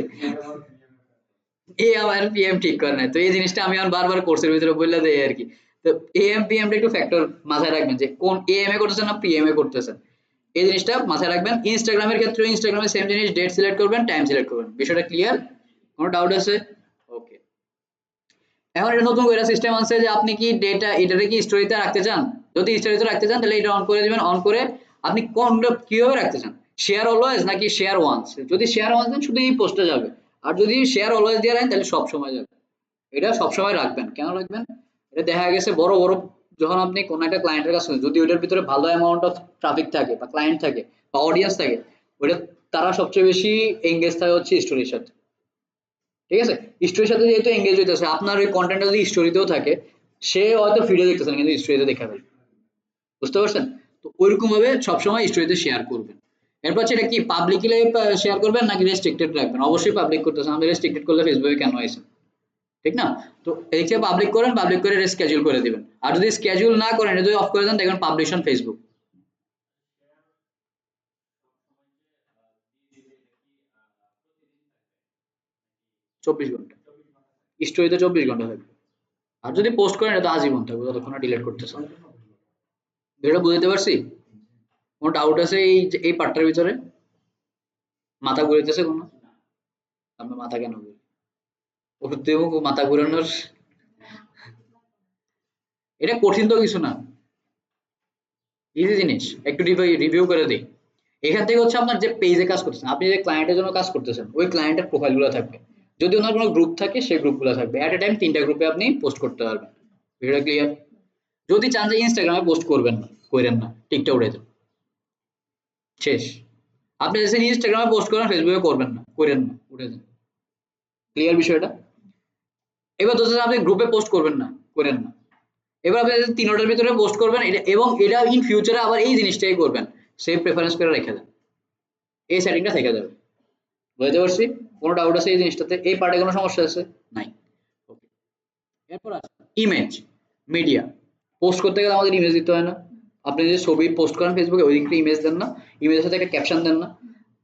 এ আমার পিএম ঠিক করে নাই, তো এই জিনিসটা আমি এখন বারবার কোর্সের ভিতরে বললে দেই আর কি। তো এএম পিএম টা একটু ফ্যাক্টর মাথায় রাখবেন যে কোন এএম এ করতেছেন না পিএম এ করতেছেন, এই জিনিসটা মাথায় রাখবেন। ইনস্টাগ্রামের ক্ষেত্রে ইনস্টাগ্রামে সেম জিনিস, ডেট সিলেক্ট করবেন, টাইম সিলেক্ট করবেন। বিষয়টা ক্লিয়ার? কোনো ডাউট আছে? ওকে। এখন এটা নতুন করে সিস্টেম আছে যে আপনি কি ডেটা এটারে কি স্টোরিতে রাখতে চান, যদি স্টোরিতে রাখতে চান তাহলে এটা অন করে দিবেন। অন করে আপনি কোনটা কিভাবে রাখতে চান, শেয়ার অলওয়েজ নাকি শেয়ার ওয়ান্স? যদি শেয়ার ওয়ান্স দেন শুধু এই পোস্টে যাবে, আর যদি শেয়ার অলওয়েজ দিয়ে রাখেন তাহলে সব সময় যাবে। এটা সবসময় রাখবেন। কেন রাখবেন? এটা দেখা গেছে বড় বড় যখন আপনি কোনো একটা ক্লায়েন্টের কাছে, যদি ওইটার ভিতরে ভালো অ্যামাউন্ট অফ ট্রাফিক থাকে বা ক্লায়েন্ট থাকে বা অডিয়েন্স থাকে, ওইটা তারা সবচেয়ে বেশি এঙ্গেজ থাকে হচ্ছে স্টোরির সাথে, ঠিক আছে? স্টোরির সাথে যেহেতু এঙ্গেজ হইতেছে, আপনার ওই কন্টেন্টটা যদি স্টোরিতেও থাকে, সে হয়তো ভিডিও দেখতেছে না কিন্তু স্টোরিতে দেখা ফেলবে। বুঝতে পারছেন? তো ওইরকম ভাবে সবসময় স্টোরিতে শেয়ার করবেন। এরপর হচ্ছে এটা কি পাবলিকলি শেয়ার করবেন নাকি রেস্ট্রিক্টেড রাখবেন? অবশ্যই পাবলিক করতেছেন, আমি রেস্ট্রিক্টেড করলে ফেসবুকে কেন আইছেন, ঠিক না? তো এইটা পাবলিক করেন, পাবলিক করে স্কেজুল করে দিবেন। আর যদি স্কেজুল না করেন, এটা যদি অফ করে দেন দেখবেন পাবলিশ অন ফেসবুক। 24 ঘন্টা, স্টোরিতে 24 ঘন্টা থাকবে। আর যদি পোস্ট করেন এটা তো আজীবন থাকবে, যতক্ষণ না ডিলিট করতেছেন। এটা বুঝতে পারছি? কোনো ডাউট আছে এই এই পার্টটার ভিতরে? মাথা ঘুরাইতেছে কোনো? আপনার মাথা কেন ঘুরে? ওষুধ দেবো মাথা ঘুরানোর? এটা কঠিন তো কিছু না, ইজি জিনিস। একটু রিভিউ করে দিই। এখান থেকে হচ্ছে আপনার যে পেজে কাজ করতেছেন, আপনি যে ক্লায়েন্টের জন্য কাজ করতেছেন, ওই ক্লায়েন্টের প্রোফাইল গুলো থাকবে। যদি ওনার কোনো গ্রুপ থাকে সেই গ্রুপ গুলো থাকবে, এট এ টাইম 3টা গ্রুপে আপনি পোস্ট করতে পারবেন। ভিডিওটা ক্লিয়ার? যদি চান যে ইনস্টাগ্রামে পোস্ট করবেন না, করেন না, টিকটা উড়ে দেন, শেষ। আপনি যদি ইনস্টাগ্রামে পোস্ট করেন, ফেসবুকে করবেন না, করেন না, উড়ে দেন। ক্লিয়ার বিষয়টা? এবার ধরছেন আপনি গ্রুপে পোস্ট করবেন না, করেন না। এবার আপনি তিনোটার ভিতরে পোস্ট করবেন এটা, এবং এটা ইন ফিউচারে আবার এই জিনিসটাই করবেন, সেভ প্রেফারেন্স করে রেখে দেন, এই সেটিংটা থেকে যাবে। বুঝতে পারছি? কোনো ডাউট আছে এই জিনিসটাতে? এই পার্টে কোনো সমস্যা আছে? নাই? এরপর আছে ইমেজ মিডিয়া। পোস্ট করতে গেলে আমাদের ইমেজ দিতে হয় না? আপনি যে ছবি পোস্ট করেন ফেসবুকে ওই দিকে ইমেজ দেন না? ইমেজের সাথে একটা ক্যাপশন দেন না?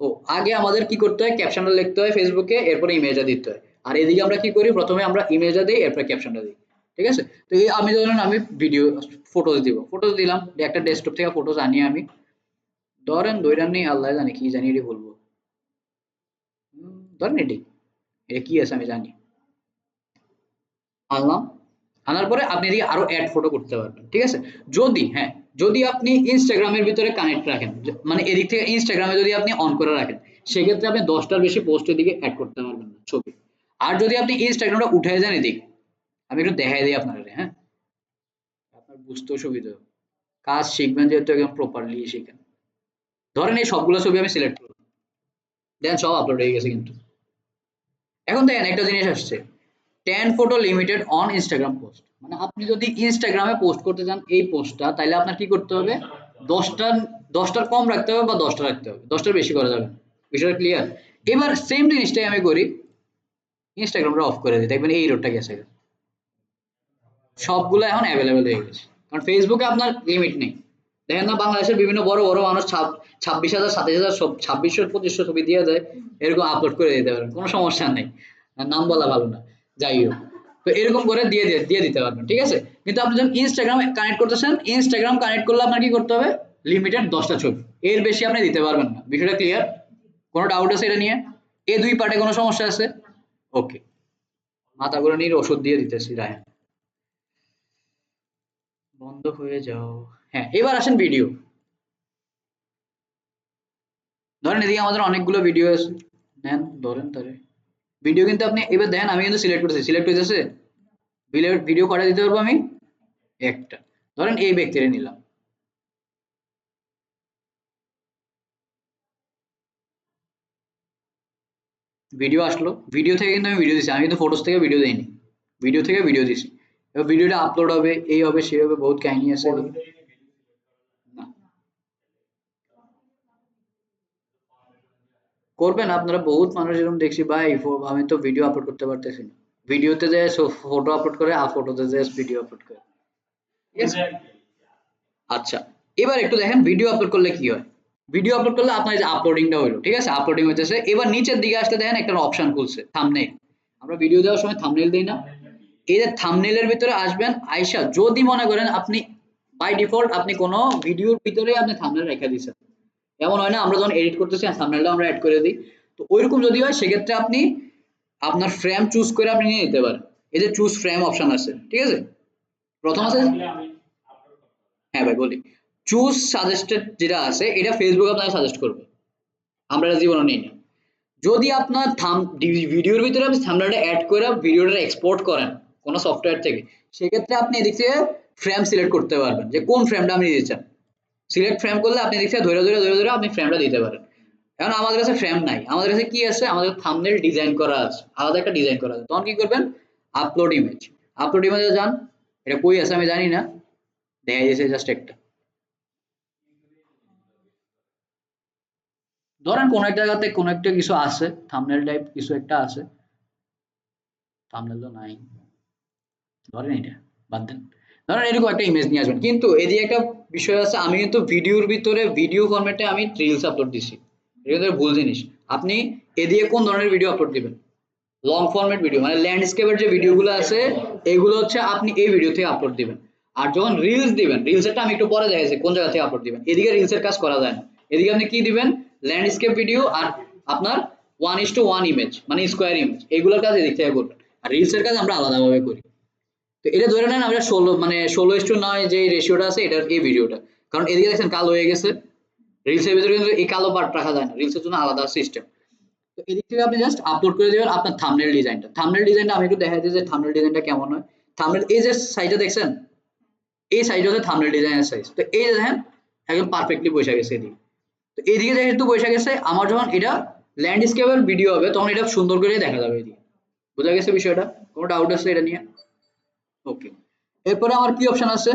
ও আগে আমাদের কি করতে হয়, ক্যাপশনটা লিখতে হয় ফেসবুকে, এরপরে ইমেজটা দিতে হয়। আর এদিকে আমরা কি করি, প্রথমে আমরা ইমেজটা দিই, এরপরে ক্যাপশনটা দিই। ঠিক আছে? তো এই আমি ধরুন আমি ভিডিও ফটোজ দিব, ফটোজ দিলাম, একটা ডেস্কটপ থেকে ফটোজ আনিয়ে আমি ধরেন দৈরান নেই আল্লাহ জানে কি জানি এটি বলবো, ধরেন এটি, এটা কি আছে আমি জানি, আনলাম। আনার পরে আপনি এদিকে আরো অ্যাড ফটো করতে পারবেন। ঠিক আছে? যদি হ্যাঁ, যদি আপনি ইনস্টাগ্রামের ভিতরে কানেক্ট রাখেন, মানে এদিক থেকে ইনস্টাগ্রামে যদি আপনি অন করে রাখেন, সেক্ষেত্রে আপনি 10টার বেশি পোস্টের দিকে অ্যাড করতে পারবেন না ছবি। আর যদি আপনি ইনস্টাগ্রামটা উঠে যান এদিকে, আমি একটু দেখাই দিই আপনাদের, হ্যাঁ, আপনার বুঝতেও সুবিধা হবে। কাজ শিখবেন যেহেতু একদম প্রপারলি শিখেন। ধরেন এই সবগুলো ছবি আমি সিলেক্ট করলাম, দেন সব আপলোড হয়ে গেছে কিন্তু। এখন দেখেন একটা জিনিস আসছে, 10 photo limited on Instagram post, মানে আপনি যদি ইনস্টাগ্রামে পোস্ট করতে চান এই পোস্টটা, তাহলে আপনার কি করতে হবে, 10টা 10টার কম রাখতে হবে বা 10টা রাখতে হবে, 10টার বেশি করা যাবে না। বিষয়টা ক্লিয়ার? এবার সেম জিনিসটাই আমি করি, ইনস্টাগ্রামটা অফ করে দিই, দেখবেন এই রোডটা গেছে, সবগুলো এখন অ্যাভেলেবেল হয়ে গেছে। কারণ ফেসবুকে আপনার লিমিট নেই। দেখেন না বাংলাদেশের বিভিন্ন বড় বড় মানুষ 26,000 27,000 সব 2600 2500 ছবি দিয়ে দেয়, এরকম আপলোড করে দিতে পারেন, কোনো সমস্যা নেই। আর নাম বলা ভালো না, যাই হোক। তো এরকম করে দিয়ে দিতে পারবেন। ঠিক আছে? কিন্তু আপনি যখন ইনস্টাগ্রামে কানেক্ট করতেছেন, ইনস্টাগ্রাম কানেক্ট করলে আপনার কি করতে হবে, লিমিটেড 10টা ছবি, এর বেশি আপনি দিতে পারবেন না। বিষয়টা ক্লিয়ার? কোনো ডাউট আছে এটা নিয়ে? এই দুই পার্টে কোনো সমস্যা আছে? ওকে, মাথা ঘুরে নিয়ে ওষুধ দিয়ে দিতেছি রায়ন, বন্ধ হয়ে যাও। হ্যাঁ, এবার আসেন ভিডিও। ধরেন এদিকে আমাদের অনেকগুলো ভিডিও আছে, নেন ধরেন তারে ভিডিও, কিন্তু আপনি এবার দেখেন আমি কিন্তু সিলেক্ট করতেছি, সিলেক্ট হইতেছে, ভিডিও কটা দিতে পারবো আমি, একটা। ধরেন এই ব্যক্তিরে নিলাম, ভিডিও আসলো, ভিডিও থেকে কিন্তু আমি ভিডিও দিছি, আমি কিন্তু ফটোস থেকে ভিডিও দেইনি, ভিডিও থেকে ভিডিও দিছি। এবার ভিডিওটা আপলোড হবে, এই হবে সেই হবে, বহুত কাহিনী আছে এদিকে। না, করবেন আপনারা, বহুত মানুষ এরকম দেখছি ভাই, আমি তো ভিডিও আপলোড করতে পারতেছি না, ভিডিওতে যায় ফটো আপলোড করে আর ফটোতে যায় ভিডিও আপলোড করে। ঠিক আছে? আচ্ছা, এবার একটু দেখেন ভিডিও আপলোড করলে কি হয়। ভিডিও আপলোড করলে আপনার এই যে আপলোডিংটা হলো, ঠিক আছে, আপলোডিং হইতেছে, এবার নিচের দিকে আসলে দেখেন একটা অপশন খুলছে থাম্বনেইল। আমরা ভিডিও দেওয়ার সময় থাম্বনেইল দেই না? এই যে থাম্বনেইলের ভিতরে আসবেন, আয়শা যদি মনে করেন আপনি বাই ডিফল্ট আপনি কোনো ভিডিওর ভিতরে আপনি থাম্বনেইল রেখে দিয়েছেন, এমন হয় না আমরা যখন এডিট করতেছি থাম্বনেইলটা আমরা অ্যাড করে দিই, তো ওইরকম যদি হয় সেক্ষেত্রে আপনি আপনার ফ্রেম চুজ করে আপনি নিয়ে নিতে পারেন। এই যে চুজ ফ্রেম অপশন আছে, ঠিক আছে, প্রথম আছে, হ্যাঁ ভাই বলি, চুজ সাজেস্টেড যেটা আছে এটা ফেসবুক আপনাকে সাজেস্ট করবে, আমরা এটা জীবনে নিই না। যদি আপনার ভিডিওর ভিতরে আপনি থাম্বনেলটা অ্যাড করে ভিডিওটা এক্সপোর্ট করেন কোনো সফটওয়্যার থেকে, সেক্ষেত্রে আপনি এদিক থেকে ফ্রেম সিলেক্ট করতে পারবেন যে কোন ফ্রেমটা আপনি দিতে চান। সিলেক্ট ফ্রেম করলে আপনি এদিক থেকে ধরে ধরে ধরে ধরে আপনি ফ্রেমটা দিতে পারেন। এখন আমাদের কাছে ফ্রেম নাই, আমাদের কাছে কি আছে, আমাদের থাম্বনেল ডিজাইন করা আছে, আলাদা একটা ডিজাইন করা আছে, তখন কি করবেন, আপলোড ইমেজ, আপলোড ইমেজে যান, এটা কই আছে আমি জানি না, দেখা যাচ্ছে জাস্ট একটা, ধরেন কোন এক জায়গাতে কোন একটা কিছু আছে, থাম্বনেল টাইপ কিছু একটা আছে, থাম্বনেল তো নাই, ধরেন এটা বাদ দেন, ধরেন এরকম একটা ইমেজ নিয়ে আসবেন, কিন্তু এদিকে একটা বিষয় আছে, আমি কিন্তু ভিডিওর ভিতরে ভিডিও ফরম্যাটে আমি রিলস আপলোড দিছি, এটা কিন্তু ভুল জিনিস। আপনি এদিকে কোন ধরনের ভিডিও আপলোড দিবেন, লং ফরম্যাট ভিডিও, মানে ল্যান্ডস্কেপের যে ভিডিওগুলো আছে এগুলো হচ্ছে আপনি এই ভিডিও থেকে আপলোড দিবেন। আর যখন রিলস দিবেন, রিলসেরটা আমি একটু পরে দেখাচ্ছি কোন জায়গা থেকে আপলোড দিবেন, এদিকে রিলসের কাজ করা যায় না, এদিকে আপনি কি দিবেন, ল্যান্ডস্কেপ ভিডিও আর আপনার 1:1 ইমেজ মানে স্কোয়ার ইমেজ, এগুলোর কাজ এদিক থেকে করবেন। আর রিলসের কাজ আমরা আলাদাভাবে করি। তো এটা ধরে নেন আমরা 16:9 যে রেশিওটা আছে এটার এই ভিডিওটা, কারণ এদিকে দেখছেন কালো হয়ে গেছে, রিলসের ভিতরে কিন্তু এই কালো পার্ট রাখা যায় না, রিলসের জন্য আলাদা সিস্টেম। তো এদিক থেকে আপনি জাস্ট আপলোড করে দিবেন আপনার থাম্বনেল ডিজাইনটা, থাম্বনেল ডিজাইনটা আমি একটু দেখাই দিই যে থাম্বনেল ডিজাইনটা কেমন হয়। থাম্বনেল এই যে সাইজটা দেখছেন, এই সাইজ হচ্ছে থাম্বনেল ডিজাইনের সাইজ, তো এই যে দেখেন একদম পারফেক্টলি বসে গেছে এদিকে। তো এইদিকে যেহেতু বসে গেছে, আমার যখন এটা ল্যান্ডস্কেপের ভিডিও হবে তখন এটা সুন্দর করে দেখা যাবে এদিকে। বোঝা গেছে বিষয়টা? কোনো ডাউট আছে এটা নিয়ে? ওকে, এরপরে আমার কি অপশন আছে,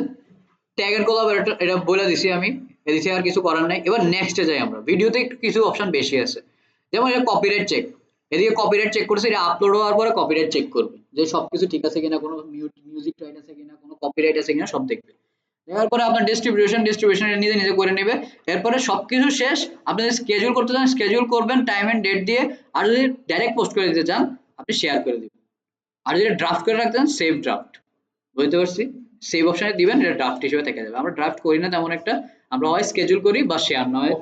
ট্যাগ এন্ড কোলাবরেটর, এটা বলে দিছি আমি, এদিকে আর কিছু করার নাই। এবার নেক্সটে যাই আমরা, ভিডিওতে একটু কিছু অপশন বেশি আছে, যেমন এটা কপিরাইট চেক, এদিকে কপিরাইট চেক করছে, এটা আপলোড হওয়ার পরে কপিরাইট চেক করবে, যে সবকিছু ঠিক আছে কিনা, কোনো মিউজিক রাইট আছে কিনা, কোনো কপিরাইট আছে কিনা সব দেখবে। দেখার পরে আপনার ডিস্ট্রিবিউশন নিজে নিজে করে নেবে। এরপরে সবকিছু শেষ, আপনি যদি স্কেডিউল করতে চান স্কেডিউল করবেন টাইম এন্ড ডেট দিয়ে, আর যদি ডাইরেক্ট পোস্ট করে দিতে চান আপনি শেয়ার করে দিবেন, আর যদি ড্রাফট করে রাখতেন সেভ ড্রাফট, বুঝতে পারছি, সেভ অপশনে দিবেন, এটা ড্রাফট হিসেবে থেকে যাবে। আমরা ড্রাফট করি না তেমন একটা, আমরা হয় স্কেডিউল করি বা শেয়ার নয়।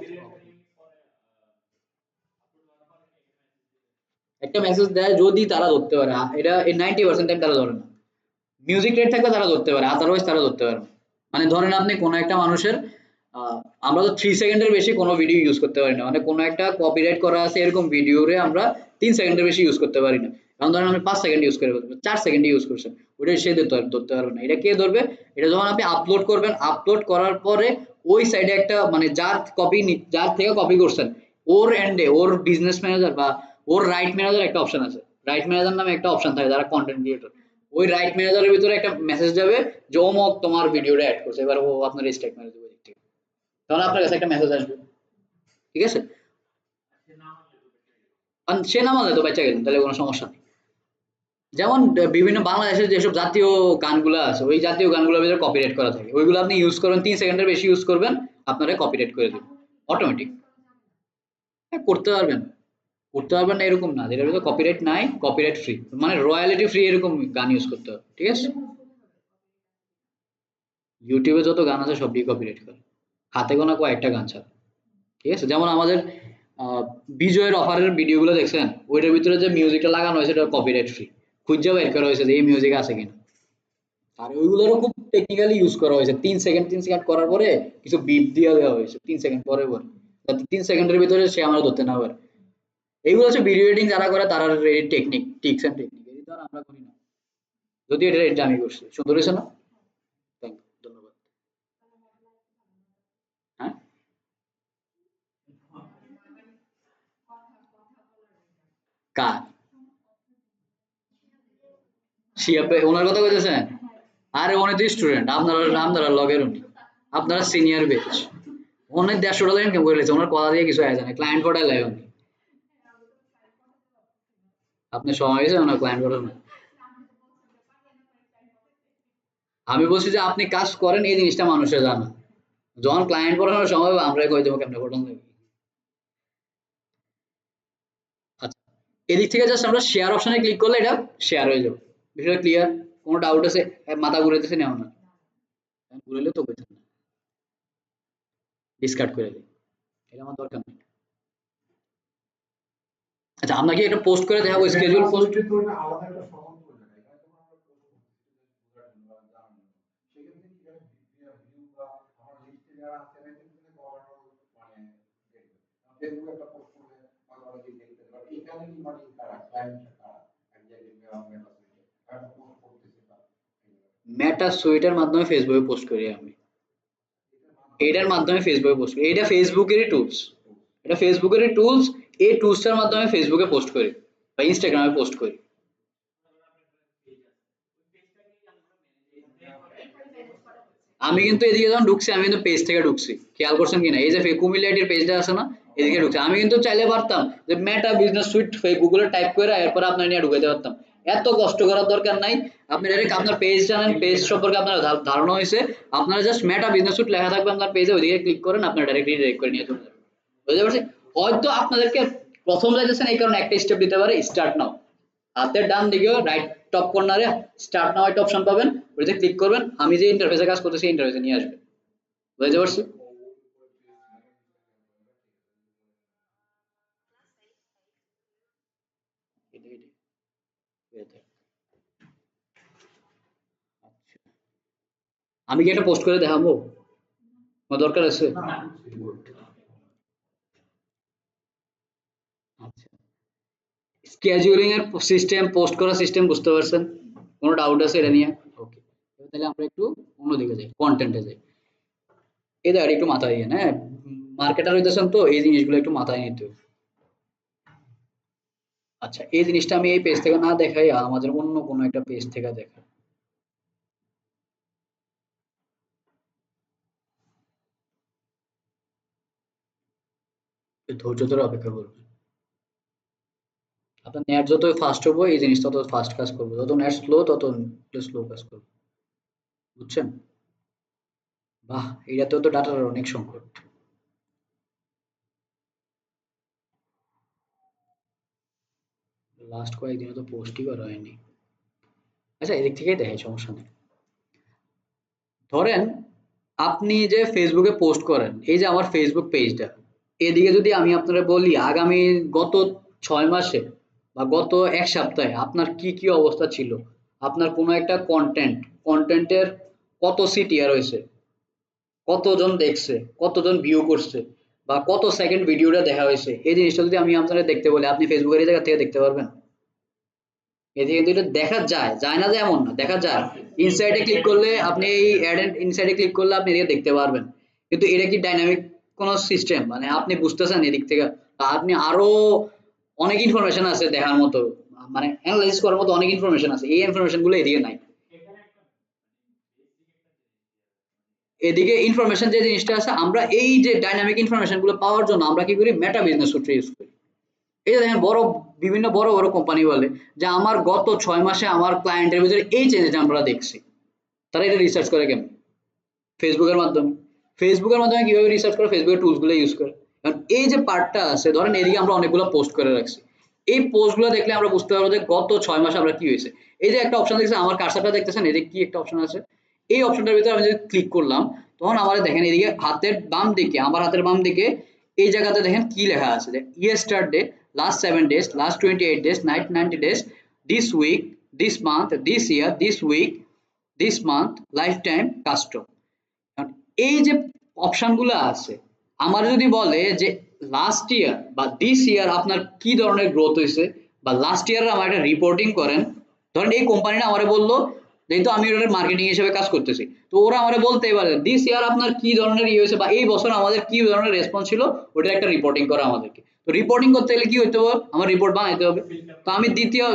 একটা মেসেজ দেয় যদি তারা ধরতে পারে, এটা 90% টাইম তারা ধরে না। মিউজিক রেট থাকলে তারা ধরতে পারে, আদারওয়াইজ তারা ধরতে পারে না। মানে ধরেন আপনি কোনো একটা মানুষের আমরা তো 3 সেকেন্ডের বেশি কোনো ভিডিও ইউজ করতে পারি না, মানে কোনো একটা কপিরাইট করা আছে এরকম ভিডিওরে আমরা 3 সেকেন্ডের বেশি ইউজ করতে পারি না। কারণ ধরেন আপনি 5 সেকেন্ড ইউজ করে ফেলবেন, 4 সেকেন্ড ইউজ করছেন, ওটা সে ধরতে পারবে না। এটা কে ধরবে? এটা যখন আপনি আপলোড করবেন, আপলোড করার পরে ওই সাইডে একটা মানে যার থেকে কপি করছেন ওর এন্ডে ওর বিজনেস ম্যানেজার বা ওর রাইট ম্যানেজার একটা অপশন আছে, রাইট ম্যানেজার নামে একটা অপশন থাকে যারা কন্টেন্ট ক্রিয়েটর, ওই রাইট ম্যানেজারের ভিতরে একটা মেসেজ যাবে যে অমুক তোমার ভিডিওটা অ্যাড করছে, এবার ও আপনার স্ট্রাইক মেরে দেবে দিক থেকে, তখন আপনার কাছে একটা মেসেজ আসবে, ঠিক আছে? আর সে না মানলে তো বাচ্চা গেলেন, তাহলে কোনো সমস্যা নেই। যেমন বিভিন্ন বাংলাদেশের যেসব জাতীয় গানগুলো আছে ওই জাতীয় গানগুলোর ভিতরে কপিরাইট করা থাকে, ওইগুলো আপনি ইউজ করবেন 3 সেকেন্ডের বেশি ইউজ করবেন, আপনারা কপিরাইট করে দেবে অটোমেটিক। হ্যাঁ, করতে পারবেন না এরকম না, যেটার ভিতরে কপিরাইট নাই, কপিরাইট ফ্রি মানে রয়্যালিটি ফ্রি এরকম গান ইউজ করতে হবে, ঠিক আছে? ইউটিউবে যত গান আছে সবই কপিরাইট করে, হাতে গোনা কয়েকটা গান ছাড়া, ঠিক আছে? যেমন আমাদের আহ, বিজয়ের অফারের ভিডিওগুলো দেখছেন, ওইটার ভিতরে যে মিউজিকটা লাগানো হয়েছে এটা কপিরাইট ফ্রি, খুঁজে বের করা হয়েছে যে এই মিউজিক আছে কিনা। আর ওইগুলোরও খুব টেকনিক্যালি ইউজ করা হয়েছে, 3 সেকেন্ড করার পরে কিছু বিপ দিয়ে দেওয়া হয়েছে 3 সেকেন্ড পরে পরে, যাতে 3 সেকেন্ডের ভিতরে সে আমরা ধরতে না পারে। এইগুলো হচ্ছে ভিডিও এডিটিং যারা করে তারা টেকনিক, টিপস এন্ড টেকনিক, এই তো আর আমরা করি না। যদি এটা এটা আমি করছি, সুন্দর হয়েছে না? থ্যাংক ইউ, ধন্যবাদ। হ্যাঁ, কার? শিয়াবে ওনার কথা কইতেছেন? আরে উনি তো স্টুডেন্ট, আপনারা লগের উনি, আপনারা সিনিয়র ব্যাচ। উনি 150 ডলার ইনকাম করে লেছে, ওনার কথা দিয়ে কিছু আয় জানে, ক্লায়েন্ট পটায় লাগে উনি। আপনি সময় হয়েছে ওনার ক্লায়েন্ট পটানো না। আমি বলছি যে আপনি কাজ করেন এই জিনিসটা মানুষের জানা, যখন ক্লায়েন্ট পড়ানোর সময় হবে আমরা কই দেবো কেমনে পড়ানো যাবে। আচ্ছা, এদিক থেকে জাস্ট আমরা শেয়ার অপশনে ক্লিক করলে এটা শেয়ার হয়ে যাবে। বিষয়টা ক্লিয়ার? কোনো ডাউট আছে? মাথা ঘুরাইতেছে না না? ঘুরাইলে তো কইতেন না, ডিসকার্ড করে দিই, এটা আমার দরকার নেই। আচ্ছা, আমরা কি এটা পোস্ট করে দেখাবো স্কেজুল পোস্ট? মেটা সুইটের মাধ্যমে ফেসবুকে পোস্ট করি আমি, এটার মাধ্যমে ফেসবুকে পোস্ট করি, এটা ফেসবুকেরই টুলস, এটা ফেসবুকেরই টুলস, এই টুলসটার মাধ্যমে ফেসবুকে পোস্ট করি বা ইনস্টাগ্রামে পোস্ট করি। আমি কিন্তু এদিকে যখন ঢুকছি আমি কিন্তু পেজ থেকে ঢুকছি, খেয়াল করছেন কিনা? এই যে কুমিল্লাটির পেজটা আছে না, এদিকে ঢুকছি। আমি কিন্তু চাইলে পারতাম যে মেটা বিজনেস সুইট গুগলে টাইপ করে এরপর আপনার নিয়ে ঢুকাইতে পারতাম, এত কষ্ট করার দরকার নাই। আপনি ডাইরেক্ট আপনার পেজ জানেন, পেজ সম্পর্কে আপনার ধারণা হয়েছে, আপনারা জাস্ট মেটা বিজনেস সুইট লেখা থাকবে আপনার পেজে, ওইদিকে ক্লিক করেন, আপনার ডাইরেক্ট রিডাইরেক্ট করে নিয়ে চলে যাবে। বুঝতে পারছি? হয়তো আপনাদেরকে প্রথম যাইতেছেন এই কারণে একটা স্টেপ দিতে পারে, স্টার্ট নাও, হাতের ডান দিকেও রাইট টপ কর্নারে স্টার্ট নাও একটা অপশন পাবেন, ওইটাতে ক্লিক করবেন, আমি যে ইন্টারফেসে কাজ করতেছি ইন্টারফেসে নিয়ে আসবে। বুঝতে পারছি? এটাই এটাই এটাই। আচ্ছা, আমি কি একটা পোস্ট করে দেখাবো? আমার দরকার আছে? গুড। আচ্ছা, স্কেজুলিং এর সিস্টেম, পোস্ট করার সিস্টেম বুঝতে পারছেন? কোনো ডাউট আছে এটা নিয়ে? ওকে, তাহলে আমরা একটু অন্যদিকে যাই, কন্টেন্টে যাই। এই দেখেন একটু মাথায় দিয়ে, হ্যাঁ, মার্কেটার হইতেছেন তো এই জিনিসগুলো একটু মাথায় নিতে হবে। আচ্ছা, এই জিনিসটা আমি এই পেজ থেকে না দেখাই আমাদের অন্য কোনো একটা পেজ থেকে দেখাই। একটু ধৈর্য ধরে অপেক্ষা করবেন। আপনার নেট যত ফাস্ট হবে এই জিনিসটা তত ফাস্ট কাজ করবে, যত নেট স্লো তত স্লো কাজ করবে। বুঝছেন? বাহ, এটাতেও তো ডাটার অনেক সংকট। লাস্ট কয়েকদিনে তো পোস্টই করা হয়নি। আচ্ছা, এদিক থেকেই দেখাই, সমস্যা নেই। ধরেন আপনি যে ফেসবুকে পোস্ট করেন, এই যে আমার ফেসবুক পেজটা, এদিকে যদি আমি আপনারা বলি আগামী গত 6 মাসে বা গত 1 সপ্তাহে আপনার কি কি অবস্থা ছিল, আপনার কোনো একটা কন্টেন্টের কত সিটিআর হয়েছে, কতজন দেখছে, কতজন ভিউ করছে, বা কত সেকেন্ড ভিডিওটা দেখা হয়েছে, এই জিনিসটা যদি আমি আপনারা দেখতে বলি, আপনি ফেসবুকের এই জায়গা থেকে দেখতে পারবেন? এদিকে কিন্তু এটা দেখা যায়, যায় না যে এমন না, দেখা যায়। ইনসাইডে ক্লিক করলে আপনি এই অ্যাড এন্ড ইনসাইডে ক্লিক করলে আপনি এদিকে দেখতে পারবেন। কিন্তু এটা কি ডাইনামিক কোন সিস্টেম, মানে আপনি বুঝতেছেন এদিক থেকে? আপনি আরো অনেক ইনফরমেশন আছে দেখার মতো, মানে অ্যানালাইসিস করার মতো অনেক ইনফরমেশন আছে, এই ইনফরমেশন গুলো এদিকে নাই। এদিকে ইনফরমেশন যে জিনিসটা আছে, আমরা এই যে ডাইনামিক ইনফরমেশন গুলো পাওয়ার জন্য আমরা কি করি, মেটা বিজনেস সূত্র ইউজ করি। এই যে দেখেন বিভিন্ন বড় বড় কোম্পানি বলে যে আমার গত 6 মাসে আমার ক্লায়েন্টের ভিতরে এই চেঞ্জটা আমরা দেখছি। তারা এটা রিসার্চ করে কেমন? ফেসবুকের মাধ্যমে। ফেসবুকের মাধ্যমে কিভাবে রিসার্চ করে? ফেসবুকের টুলস গুলো ইউজ করে। কারণ এই যে পার্টটা আছে, ধরেন এদিকে আমরা অনেকগুলো পোস্ট করে রাখছি, এই পোস্ট গুলো দেখলে আমরা বুঝতে পারবো যে গত 6 মাসে আমরা কি হয়েছে। এই যে একটা অপশন দেখছেন, আমার কার্সারটা দেখতেছেন, এদিকে কি একটা অপশন আছে, এই অপশনটার ভিতরে আমি যদি ক্লিক করলাম, তখন আমাদের দেখেন এদিকে হাতের বাম দিকে, আমার হাতের বাম দিকে এই জায়গাতে দেখেন কি লেখা আছে, যে yesterday, last 7 days, last 28 days, night 90 days, this week, this month, this year, this week, this month, lifetime, custom. কারণ এই যে অপশনগুলো আছে, আমার যদি বলে যে লাস্ট ইয়ার বা দিস ইয়ার আপনার কি ধরনের গ্রোথ হয়েছে, বা লাস্ট ইয়ার আমার একটা রিপোর্টিং করেন। ধরেন এই কোম্পানিটা আমারে বললো, যেহেতু আমি ওদের মার্কেটিং হিসেবে কাজ করতেছি, তো ওরা আমারে বলতেই পারে দিস ইয়ার আপনার কি ধরনের ইয়ে হয়েছে, বা এই বছর আমাদের কি ধরনের রেসপন্স ছিল, ওটা একটা রিপোর্টিং করা আমাদেরকে। তো রিপোর্টিং করতে গেলে কি হইতে হবে, আমার রিপোর্ট বানাইতে হবে। তো আমি দ্বিতীয়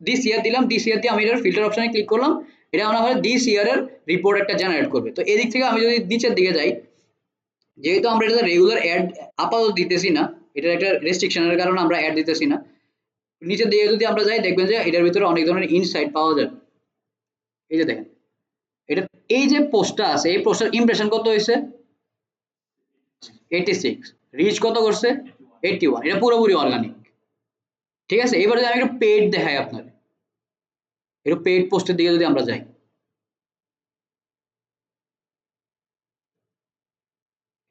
দিস ইয়ার দিলাম, দিস ইয়ার দিয়ে আমি এটার ফিল্টার অপশনে ক্লিক করলাম, এটা আমার দিস ইয়ারের রিপোর্ট একটা জেনারেট করবে। তো এদিক থেকে আমি যদি নিচের দিকে যাই, যেহেতু আমরা এটা রেগুলার অ্যাড আপাতত দিতেছি না, এটার একটা রেস্ট্রিকশনের কারণে আমরা অ্যাড দিতেছি না, নিচের দিকে যদি আমরা যাই দেখবেন যে এটার ভিতরে অনেক ধরনের ইনসাইট পাওয়া যাবে। এই যে দেখেন, এটা এই যে পোস্টটা আছে, এই পোস্টের ইমপ্রেশন কত হয়েছে, 86, রিচ কত করছে, 81, এটা পুরোপুরি অর্গানিক। ঠিক আছে, এবার যদি আমি একটু পেইড দেখাই আপনার, একটু পেইড পোস্টের দিকে যদি আমরা যাই,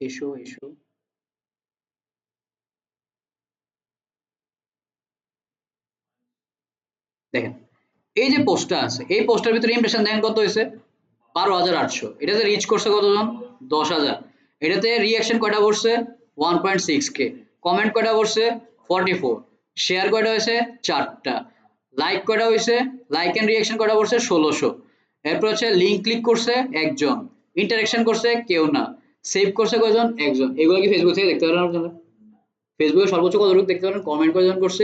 এসো এসো, দেখেন এই যে পোস্টটা আছে, এই পোস্টের ভিতরে ইমপ্রেশন দেখেন কত হয়েছে, 12,800। এটাতে রিচ করছে কতজন, 10,000। এটাতে রিয়াকশন কয়টা করছে, 1.6K। কমেন্ট কয়টা করছে, 44। শেয়ার কয়টা হয়েছে, 4টা। লাইক কয়টা হয়েছে, লাইক এন্ড রিয়াকশন কয়টা করছে, 1600। এরপর হচ্ছে লিঙ্ক ক্লিক করছে একজন, ইন্টারেকশন করছে কেউ না, সেভ করছে কয়জন, একজন। এগুলো কি ফেসবুক থেকে দেখতে পারেন আপনারা? ফেসবুকে সর্বোচ্চ কতটুকু দেখতে পারেন, কমেন্ট কয়জন করছে,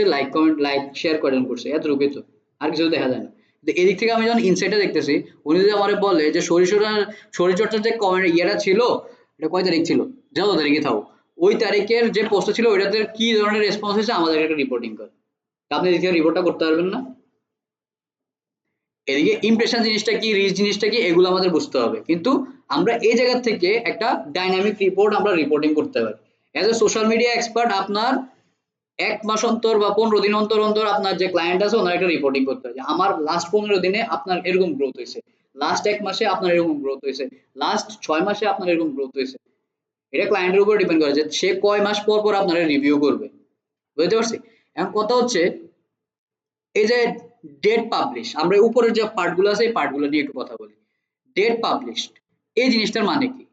লাইক শেয়ার কয়জন করছে, এতটুকুই তো, আর কিছু দেখা যায় না। কিন্তু এদিক থেকে আমি যখন ইনসাইটে দেখতেছি, উনি যদি আমার বলে যে শরীরচর্চার যে কমেন্ট ইয়েটা ছিল, এটা কয় তারিখ ছিল, যত তারিখে থাকো, ওই তারিখের যে পোস্টটা ছিল ওইটাতে কি ধরনের রেসপন্স হয়েছে আমাদের একটা রিপোর্টিং করে। আপনি এদিক থেকে রিপোর্টটা করতে পারবেন না? এদিকে ইমপ্রেশন জিনিসটা কি, রিচ জিনিসটা কি, এগুলো আমাদের বুঝতে হবে। কিন্তু আমরা এই জায়গা থেকে একটা ডাইনামিক রিপোর্ট আমরা রিপোর্টিং করতে পারি। As a social media expert, আপনার 1 মাস অন্তর বা 15 দিন অন্তর অন্তর আপনার যে ক্লায়েন্ট আছে ওনার একটা রিপোর্টিং করতে হয়, যে আমার লাস্ট 15 দিনে আপনার এরকম গ্রোথ হয়েছে, লাস্ট 1 মাসে আপনার এরকম গ্রোথ হয়েছে, লাস্ট 6 মাসে আপনার এরকম গ্রোথ হয়েছে। এটা ক্লায়েন্টের উপর ডিপেন্ড করে যে সে কয় মাস পর পর আপনার রিভিউ করবে। বুঝতে পারছি? এখন কথা হচ্ছে এই যে ডেট পাবলিশ, আমরা উপরের যে পার্টগুলো আছে এই পার্টগুলো নিয়ে একটু কথা বলি। ডেট পাবলিশড, এই জিনিসটার মানে কি?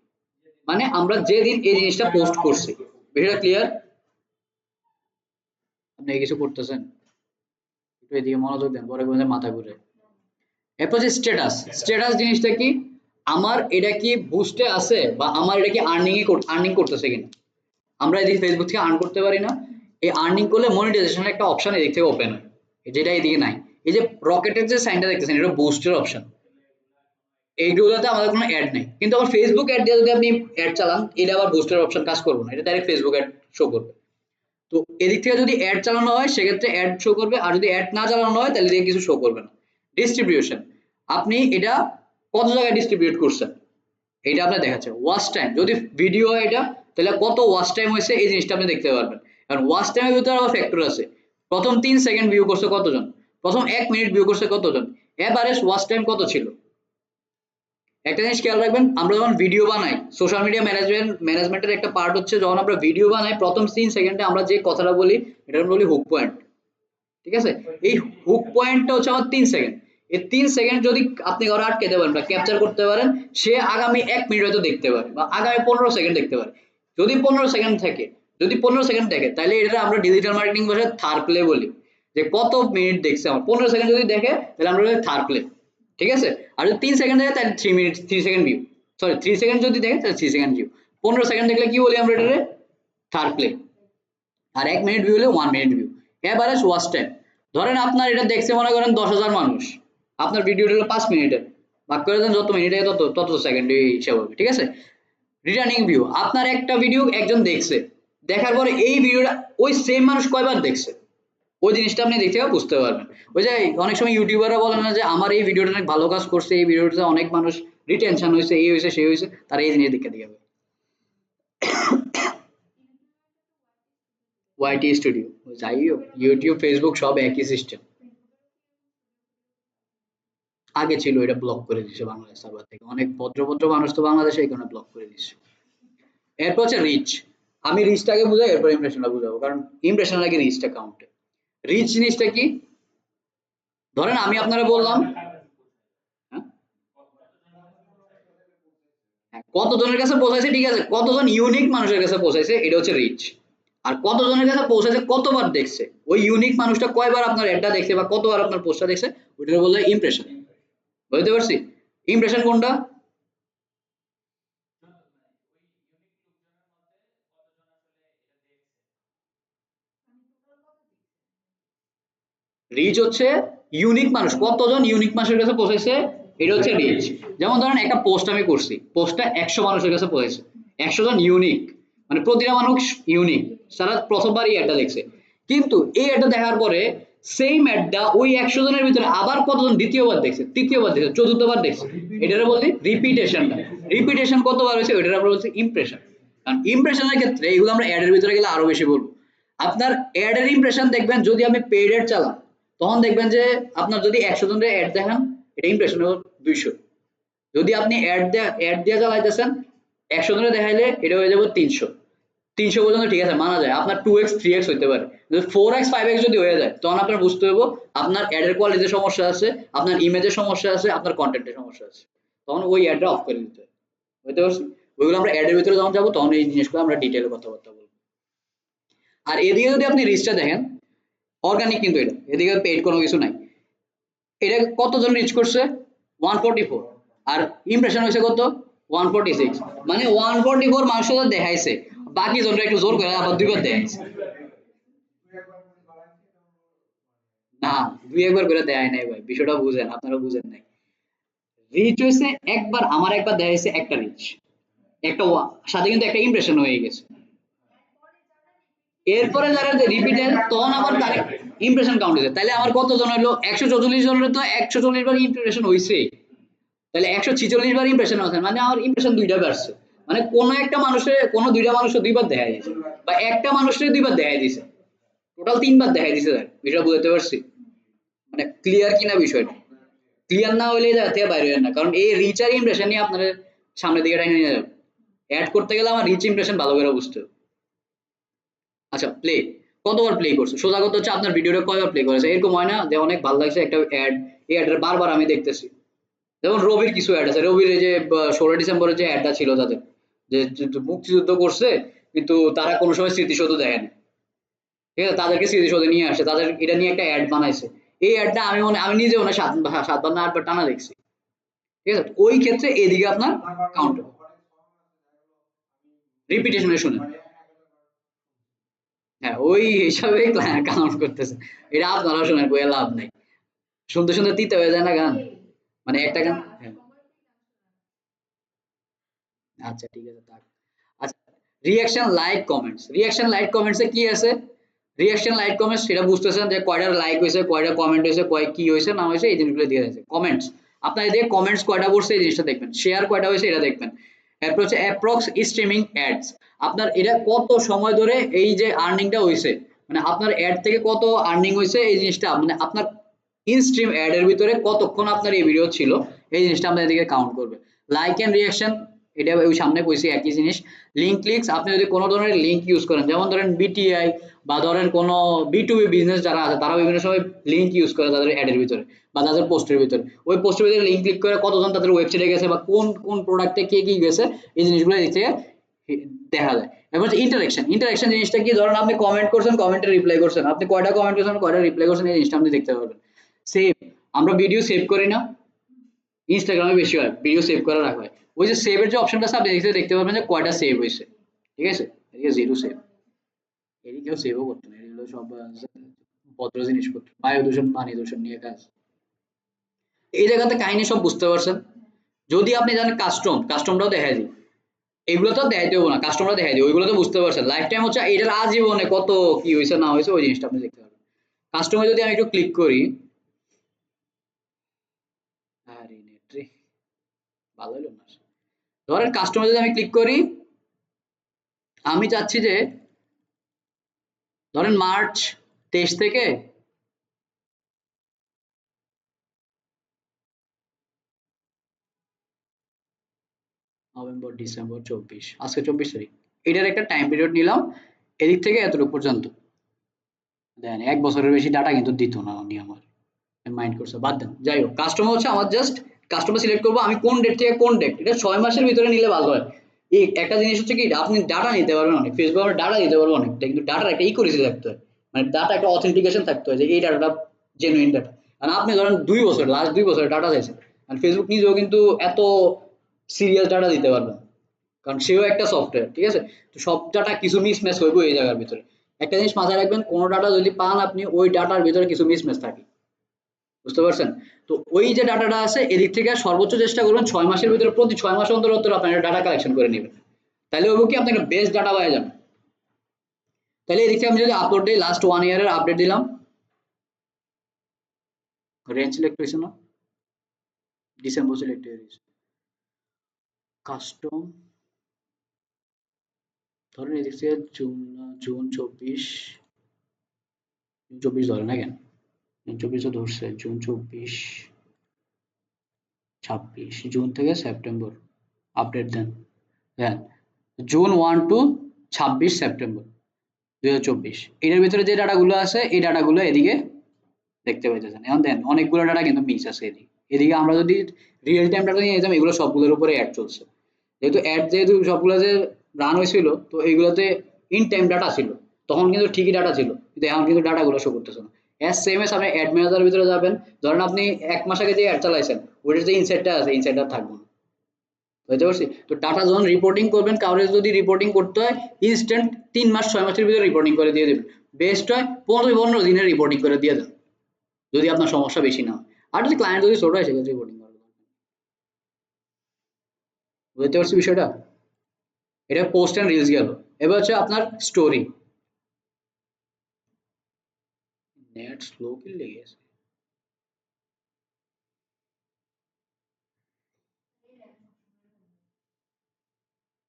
মানে আমরা যেদিন এই জিনিসটা পোস্ট করছি, বিষয়টা ক্লিয়ার? আপনি কিছু করতেছেন, একটু এদিকে মনোযোগ দেন, পরে বলবেন মাথা ঘুরে। এরপর যে স্ট্যাটাস, স্ট্যাটাস জিনিসটা কি, আমার এটা কি বুস্টে আছে, বা আমার এটা কি আর্নিং করতেছে কিনা। আমরা এদিকে ফেসবুক থেকে আর্ন করতে পারি না, এই আর্নিং করলে মনিটাইজেশনের একটা অপশন এদিক থেকে ওপেন হয়, যেটা এদিকে নাই। এই যে রকেটের যে সাইনটা দেখতেছেন, এটা বুস্টের অপশন, এইগুলোতে আমাদের কোনো অ্যাড নেই। কিন্তু আবার ফেসবুক অ্যাড দিয়ে যদি আপনি অ্যাড চালান, এটা আবার বুস্টের অপশন কাজ করবে না, এটা ডাইরেক্ট ফেসবুক অ্যাড শো করবে। তো এদিক থেকে যদি অ্যাড চালানো হয় সেক্ষেত্রে অ্যাড শো করবে, আর যদি অ্যাড না চালানো হয় তাহলে দিয়ে কিছু শো করবে না। ডিস্ট্রিবিউশন, আপনি এটা কত জায়গায় ডিস্ট্রিবিউট করছেন এটা আপনার দেখাচ্ছে। ওয়াচ টাইম, যদি ভিডিও হয় এটা তাহলে কত ওয়াচ টাইম হয়েছে এই জিনিসটা আপনি দেখতে পারবেন। কারণ ওয়াচ টাইমের ভিতরে আবার ফ্যাক্টর আছে, প্রথম 3 সেকেন্ড ভিউ করছে কতজন, প্রথম 1 মিনিট ভিউ করছে কতজন, এভারেজ ওয়াচ টাইম কত ছিল। একটা জিনিস খেয়াল রাখবেন, আমরা যখন ভিডিও বানাই, সোশ্যাল মিডিয়া ম্যানেজমেন্টের একটা পার্ট হচ্ছে যখন আমরা ভিডিও বানাই প্রথম 3 সেকেন্ডে আমরা যে কথাটা বলি এটা আমরা বলি হুক পয়েন্ট। ঠিক আছে, এই হুক পয়েন্টটা হচ্ছে আমার 3 সেকেন্ড। এই 3 সেকেন্ড যদি আপনি ঘরে আটকাতে পারেন বা ক্যাপচার করতে পারেন, সে আগামী 1 মিনিট হয়তো দেখতে পারে বা আগামী 15 সেকেন্ড দেখতে পারে। যদি 15 সেকেন্ড থাকে, যদি 15 সেকেন্ড দেখে তাহলে এটা আমরা ডিজিটাল মার্কেটিং ভাষায় থার্ড প্লে বলি, যে কত মিনিট দেখছে আমার। 15 সেকেন্ড যদি দেখে তাহলে আমরা বলি থার্ড প্লে। ঠিক আছে, আর যদি 3 সেকেন্ড দেখে তাহলে 3 minute 3 second view, sorry 3 second যদি দেখে তাহলে 3 সেকেন্ড ভিউ। 15 সেকেন্ড দেখলে কি বলি আমরা এটারে, থার্ড প্লে। আর 1 মিনিট ভিউ হলে 1 minute view. Average watch time, ধরেন আপনার এটা দেখছে মনে করেন 10,000 মানুষ, আপনার ভিডিওটা হলো 5 মিনিটের, ভাগ করে দেন যত মিনিটে তত তত সেকেন্ডে হিসাব হবে। ঠিক আছে, রিটার্নিং ভিউ, আপনার একটা ভিডিও একজন দেখছে, দেখার পরে এই ভিডিওটা ওই সেম মানুষ কয়বার দেখছে ওই জিনিসটা আপনি দেখতে বুঝতে পারবেন। ওই যে অনেক সময় ইউটিউবাররা বলে না যে আমার এই ভিডিওটা অনেক ভালো কাজ করছে, এই ভিডিওটা অনেক মানুষ রিটেনশন হয়েছে, এই হয়েছে সেই হয়েছে, তারা এই জিনিস দেখে দিয়ে ওয়াইটি স্টুডিও। যাই হোক, ইউটিউব ফেসবুক সব একই সিস্টেম। আগে ছিল, এটা ব্লক করে দিচ্ছে বাংলাদেশ সার্ভার থেকে, অনেক ভদ্র মানুষ তো বাংলাদেশে এই কারণে ব্লক করে দিচ্ছে। এরপর হচ্ছে রিচ, আমি রিচটাকে বুঝাই এরপর ইমপ্রেশনটা বুঝাবো, কারণ ইমপ্রেশন আগে রিচটা কাউন্টে। রিচ জিনিসটা কি, ধরেন আমি আপনারা বললাম, হ্যাঁ হ্যাঁ, কতজনের কাছে পৌঁছাইছে ঠিক আছে, কতজন ইউনিক মানুষের কাছে পৌঁছাইছে এটা হচ্ছে রিচ। আর কতজনের কাছে পৌঁছাইছে কতবার দেখছে, ওই ইউনিক মানুষটা কয়বার আপনার অ্যাডটা দেখছে বা কতবার আপনার পোস্টটা দেখছে, ওইটা বললে ইমপ্রেশন। বুঝতে পারছি, ইমপ্রেশন কোনটা, রিচ হচ্ছে ইউনিক মানুষ, কতজন ইউনিক মানুষের কাছে পৌঁছাইছে এটা হচ্ছে রিচ। যেমন ধরেন একটা পোস্ট আমি করছি, পোস্টটা 100 মানুষের কাছে পৌঁছাইছে, 100 জন ইউনিক, মানে প্রতিটা মানুষ ইউনিক, তারা প্রথমবার এই অ্যাডটা দেখছে। কিন্তু এই অ্যাডটা দেখার পরে সেম অ্যাডটা ওই 100 জনের ভিতরে আবার কতজন দ্বিতীয়বার দেখছে, তৃতীয়বার দেখছে, চতুর্থবার দেখছে, এটারে বলছি রিপিটেশনটা। রিপিটেশন কতবার হয়েছে ওইটার আমরা বলছি ইমপ্রেশন। কারণ ইমপ্রেশনের ক্ষেত্রে এগুলো আমরা অ্যাডের ভিতরে গেলে আরো বেশি বলবো। আপনার অ্যাডের ইমপ্রেশন দেখবেন যদি আমি পেইড অ্যাড চালান, তখন দেখবেন যে আপনার যদি 100 জনের অ্যাড দেখান এটা ইমপ্রেশন হবে 200। যদি আপনি অ্যাড দিয়ে চালাইতেছেন 100 জনের দেখাইলে এটা হয়ে যাবে 300। 300 পর্যন্ত ঠিক আছে মানা যায়, আপনার 2x 3x হইতে পারে, যদি 4x 5x যদি হয়ে যায় তখন আপনার বুঝতে হবে আপনার অ্যাডের কোয়ালিটিতে সমস্যা আছে, আপনার ইমেজের সমস্যা আছে, আপনার কন্টেন্টের সমস্যা আছে, তখন ওই অ্যাডটা অফ করে দিতে হবে। বুঝতে পারছি, ওইগুলো আমরা অ্যাডের ভিতরে যখন যাবো তখন এই জিনিসগুলো আমরা ডিটেইলে কথাবার্তা বলবো। আর এদিকে যদি আপনি রিচটা দেখেন, অর্গানিক কিন্তু এটা, এদিকে পেইড কোনো কিছু নাই। এটা কতজন রিচ করছে 144, আর ইমপ্রেশন হয়েছে কত 146, মানে 144 মানুষের সাথে দেখাইছে, বাকি জনরা একটু জোর করে আবার দুইবার দেখাইছে। না, দুই একবার করে দেখায় নাই ভাই, বিষয়টা বুঝেন, আপনারা বুঝেন নাই। রিচ হয়েছে একবার, আমার একবার দেখাইছে একটা রিচ, একটা সাথে কিন্তু একটা ইমপ্রেশন হয়ে গেছে। এরপরে যারা রিপিটেড তখন আবার তার ইমপ্রেশন কাউন্ট হয়েছে, তাহলে আমার কতজন হলো 144 জনের, তো 140 বার ইমপ্রেশন হয়েছে, তাহলে 146 বার ইমপ্রেশন আছে, মানে আমার ইমপ্রেশন দুইটা বাড়ছে। মানে কোন একটা মানুষের, কোন দুইটা মানুষের দুইবার দেখা দিয়েছে, বা একটা মানুষের দুইবার দেখা দিয়েছে, টোটাল 3 বার দেখা দিয়েছে। বিষয়টা বুঝতে পারছি, মানে ক্লিয়ার কিনা বিষয়টা। ক্লিয়ার না হইলে এটা থেকে বাইরে হবেন না, কারণ এই রিচ আর ইমপ্রেশন নিয়ে আপনার সামনের দিকে টাইনে নিয়ে যাবে। অ্যাড করতে গেলে আমার রিচ ইমপ্রেশন ভালো করে বুঝতে হবে। আচ্ছা, প্লে কতবার প্লে করছে, সোজা কথা হচ্ছে আপনার ভিডিওটা কয়বার প্লে করেছে। এরকম হয় না যে অনেক ভালো লাগছে একটা অ্যাড, এই অ্যাডটা বারবার আমি দেখতেছি। যেমন রবির কিছু অ্যাড আছে, রবির এই যে 16 ডিসেম্বরের যে অ্যাডটা ছিল তাদের, যে মুক্তিযুদ্ধ করছে কিন্তু তারা কোনো সময় স্মৃতিসৌধ দেখেনি, ঠিক আছে, তাদেরকে স্মৃতিসৌধে নিয়ে আসে, তাদের এটা নিয়ে একটা অ্যাড বানাইছে। এই অ্যাডটা আমি নিজে মনে হয় 7 বার না 8 বার টানা দেখছি। ঠিক আছে, ওই ক্ষেত্রে এদিকে আপনার কাউন্ট রিপিটেশনে শুনে, হ্যাঁ ওই হিসাবে কাউন্ট করতেছে। এটা আপনারা শোনেন, বইয়ে লাভ নাই, শুনতে শুনতে তিতে হয়ে যায় না গান, মানে একটা গান। হ্যাঁ, আচ্ছা ঠিক আছে থাক। আচ্ছা, reaction like comments, reaction like কমেন্টসে কি আছে, রিঅ্যাকশন লাইক কমেন্টস সেটা বুঝতেছেন যে কয়টা লাইক হয়েছে, কয়টা কমেন্ট হয়েছে, কয় কি হয়েছে না হয়েছে এই জিনিসগুলো দিয়ে দিয়েছে। কমেন্টস আপনার এদিকে কমেন্টস কয়টা পড়ছে এই জিনিসটা দেখবেন, শেয়ার কয়টা হয়েছে এটা দেখবেন। এরপর হচ্ছে অ্যাপ্রক্স স্ট্রিমিং অ্যাডস, আপনার এটা কত সময় ধরে এই যে আর্নিংটা হয়েছে, মানে আপনার অ্যাড থেকে কত আর্নিং হয়েছে এই জিনিসটা, মানে আপনার ইন স্ট্রিম অ্যাড এর ভিতরে কতক্ষণ আপনার এই ভিডিও ছিল এই জিনিসটা আপনার এদিকে কাউন্ট করবে। লাইক এন্ড রিঅ্যাকশন এটা ওই সামনে কইছি একই জিনিস। লিঙ্ক ক্লিকস, আপনি যদি কোনো ধরনের লিঙ্ক ইউজ করেন, যেমন ধরেন বিটিআই বা ধরেন কোনো বি2বি বিজনেস যারা আছে তারা বিভিন্ন সময় লিঙ্ক ইউজ করে তাদের অ্যাডের ভিতরে বা তাদের পোস্টের ভিতরে, ওই পোস্টের ভিতরে লিঙ্ক ক্লিক করে কতজন তাদের ওয়েবসাইটে গেছে বা কোন কোন প্রোডাক্টে কে কি গেছে এই জিনিসগুলো দিক থেকে দেখা যায়। এবার হচ্ছে ইন্টারেকশন, ইন্টারেকশন জিনিসটা কি, ধরেন আপনি কমেন্ট করছেন, কমেন্টে রিপ্লাই করছেন, আপনি কয়টা কমেন্ট করছেন কয়টা রিপ্লাই করছেন এই জিনিসটা আপনি দেখতে পারবেন। সেভ, আমরা ভিডিও সেভ করি না, ইনস্টাগ্রামে বেশি হয় ভিডিও সেভ করা রাখা হয়, ওই যে সেভের যে অপশনটা আছে আপনি দেখতে পারবেন যে কয়টা সেভ হয়েছে, ঠিক আছে, এদিকে জিরো সেভ, এদিকে কেউ সেভও করতো না, এগুলো সব ভদ্র জিনিসপত্র, বায়ু দূষণ পানি দূষণ নিয়ে কাজ। এই জায়গাতে কাহিনী সব বুঝতে পারছেন। যদি আপনি জানেন কাস্টম, কাস্টমটাও দেখা যায়, এগুলো তো দেখাইতে হবো না, কাস্টমরা দেখাই দিই, ওইগুলো তো বুঝতে পারছেন। লাইফ টাইম হচ্ছে এটার আজীবনে কত কি হয়েছে না হয়েছে ওই জিনিসটা আপনি দেখতে পারবেন। কাস্টমে যদি আমি একটু ক্লিক করি, আরে নেট রে, ভালো হলো না। ধরেন কাস্টমে যদি আমি ক্লিক করি, আমি চাচ্ছি যে ধরেন মার্চ 23 থেকে নভেম্বর ডিসেম্বর 24, আজকে 24 তারিখ, এটার একটা টাইম পিরিয়ড নিলাম, এদিক থেকে এতটুকু পর্যন্ত। দেন 1 বছরের বেশি ডাটা কিন্তু দিত না উনি আমার, মাইন্ড করছে বাদ দেন, যাই হোক কাস্টমার হচ্ছে আমার জাস্ট কাস্টমার সিলেক্ট করবো আমি কোন ডেট থেকে কোন ডেট, এটা 6 মাসের ভিতরে নিলে ভালো হয়। এই একটা জিনিস হচ্ছে কি আপনি ডাটা নিতে পারবেন অনেক, ফেসবুক আমরা ডাটা দিতে পারবো অনেকটা, কিন্তু ডাটার একটা ইকুরেসি থাকতে হয়, মানে ডাটা একটা অথেন্টিকেশন থাকতে হয় যে এই ডাটাটা জেনুইন ডাটা। কারণ আপনি ধরেন 2 বছর লাস্ট 2 বছরের ডাটা চাইছেন, আর ফেসবুক নিজেও কিন্তু এত সিরিয়াস ডাটা দিতে পারবে না, কারণ সেও একটা সফটওয়্যার, ঠিক আছে। তো সব ডাটা কিছু মিসম্যাচ হইব এই জায়গার ভিতরে। একটা জিনিস মাথায় রাখবেন, কোনো ডাটা যদি পান আপনি ওই ডাটার ভিতরে কিছু মিসম্যাচ থাকে, বুঝতে পারছেন। তো ওই যে ডাটাটা আছে এদিক থেকে সর্বোচ্চ চেষ্টা করবেন 6 মাসের ভিতরে, প্রতি 6 মাস অন্তর অন্তর আপনার ডাটা কালেকশন করে নেবেন, তাহলে ওই কি আপনাকে বেস্ট ডাটা পাওয়া যাবে। তাহলে এদিক থেকে আমি যদি আপলোড দিই, লাস্ট 1 ইয়ারের আপডেট দিলাম, রেঞ্জ সিলেক্ট হয়েছে না, ডিসেম্বর সিলেক্ট হয়ে গেছে, কাস্টম ধরেন এদিক থেকে জুন, জুন 24, জুন 24 ধরে না কেন, জুন 24 ধরছে, জুন 24, 26, জুন থেকে সেপ্টেম্বর আপডেট দেন, দেন জুন 1 to 26 সেপ্টেম্বর 2024, এটার ভিতরে যে ডাটাগুলো আছে এই ডাটাগুলো এদিকে দেখতে পাইতেছেন। এখন দেন অনেকগুলো ডাটা কিন্তু মিস আছে এদিকে, এদিকে আমরা যদি রিয়েল টাইম ডাটা নিয়ে যেতাম এগুলো সবগুলোর উপরে অ্যাড চলছে, যেহেতু সবগুলো যে রান হয়েছিল তো এইগুলোতে ইন টাইম ডাটা ছিল, তখন কিন্তু ঠিকই ডাটা ছিল, কিন্তু এখন কিন্তু ডাটাগুলো শো করতেছে না। এস সেম এস আপনি অ্যাড ম্যানেজারের ভিতরে যাবেন, ধরেন আপনি 1 মাস আগে যে অ্যাড চালাইছেন ওইটার যে ইনসাইটটা আছে ইনসাইটটা থাকবে না, বুঝতে পারছি। তো ডাটা যখন রিপোর্টিং করবেন, কাউরে যদি রিপোর্টিং করতে হয় ইনস্ট্যান্ট 3 মাস 6 মাসের ভিতরে রিপোর্টিং করে দিয়ে দেবেন, বেস্ট হয় 15 দিনের রিপোর্টিং করে দিয়ে দেন যদি আপনার সমস্যা বেশি না হয়। আর যদি ক্লায়েন্ট যদি ছোট হয় সেক্ষেত্রে রিপোর্টিং করবে, বুঝতে পারছি বিষয়টা। এটা পোস্ট এন্ড রিলস গেল, এবার হচ্ছে আপনার স্টোরি। নেট স্লো কি লেগেছে,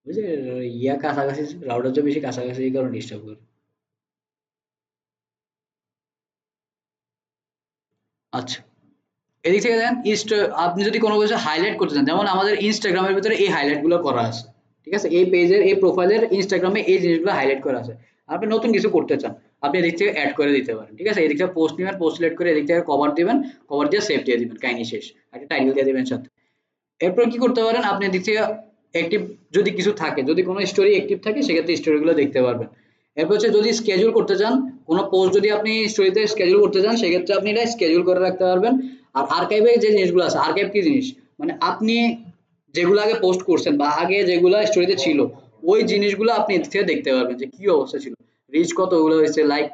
বুঝলি, ইয়া কাছাকাছি রাউটার যে বেশি কাছাকাছি এই কারণে ডিস্টার্ব করে। আচ্ছা, এদিক থেকে দেন ইস্ট, আপনি যদি কোনো কিছু হাইলাইট করতে চান, যেমন আমাদের ইনস্টাগ্রামের ভিতরে এই হাইলাইট গুলো করা আছে, ঠিক আছে, এই পেজের এই প্রোফাইলের ইনস্টাগ্রামে এই জিনিসগুলো হাইলাইট করা আছে, আপনি নতুন কিছু করতে চান আপনি এদিক থেকে অ্যাড করে দিতে পারেন, ঠিক আছে। এদিক থেকে পোস্ট নেবেন, পোস্ট সিলেক্ট করে এদিক থেকে কভার দিবেন, কভার দিয়ে সেভ দিয়ে দিবেন, কাহিনী শেষ, একটা টাইটেল দিয়ে দিবেন সাথে। এরপর কি করতে পারেন, আপনি এদিক থেকে অ্যাক্টিভ যদি কিছু থাকে, যদি কোনো স্টোরি অ্যাক্টিভ থাকে সেক্ষেত্রে স্টোরিগুলো দেখতে পারবেন। এরপর হচ্ছে যদি স্কেজুল করতে চান, কোনো পোস্ট যদি আপনি স্টোরিতে স্কেজুল করতে চান সেক্ষেত্রে আপনি এটা স্কেজুল করে রাখতে পারবেন। আর আর্কাইভে যে জিনিসগুলো আছে, আর্কাইভ কি জিনিস, মানে আপনি যেগুলো আগে পোস্ট করছেন বা আগে যেগুলো স্টোরিতে ছিল ওই জিনিসগুলো আপনি এদিক থেকে দেখতে পারবেন যে কি অবস্থা ছিল, রিচ কতগুলো হয়েছে, লাইক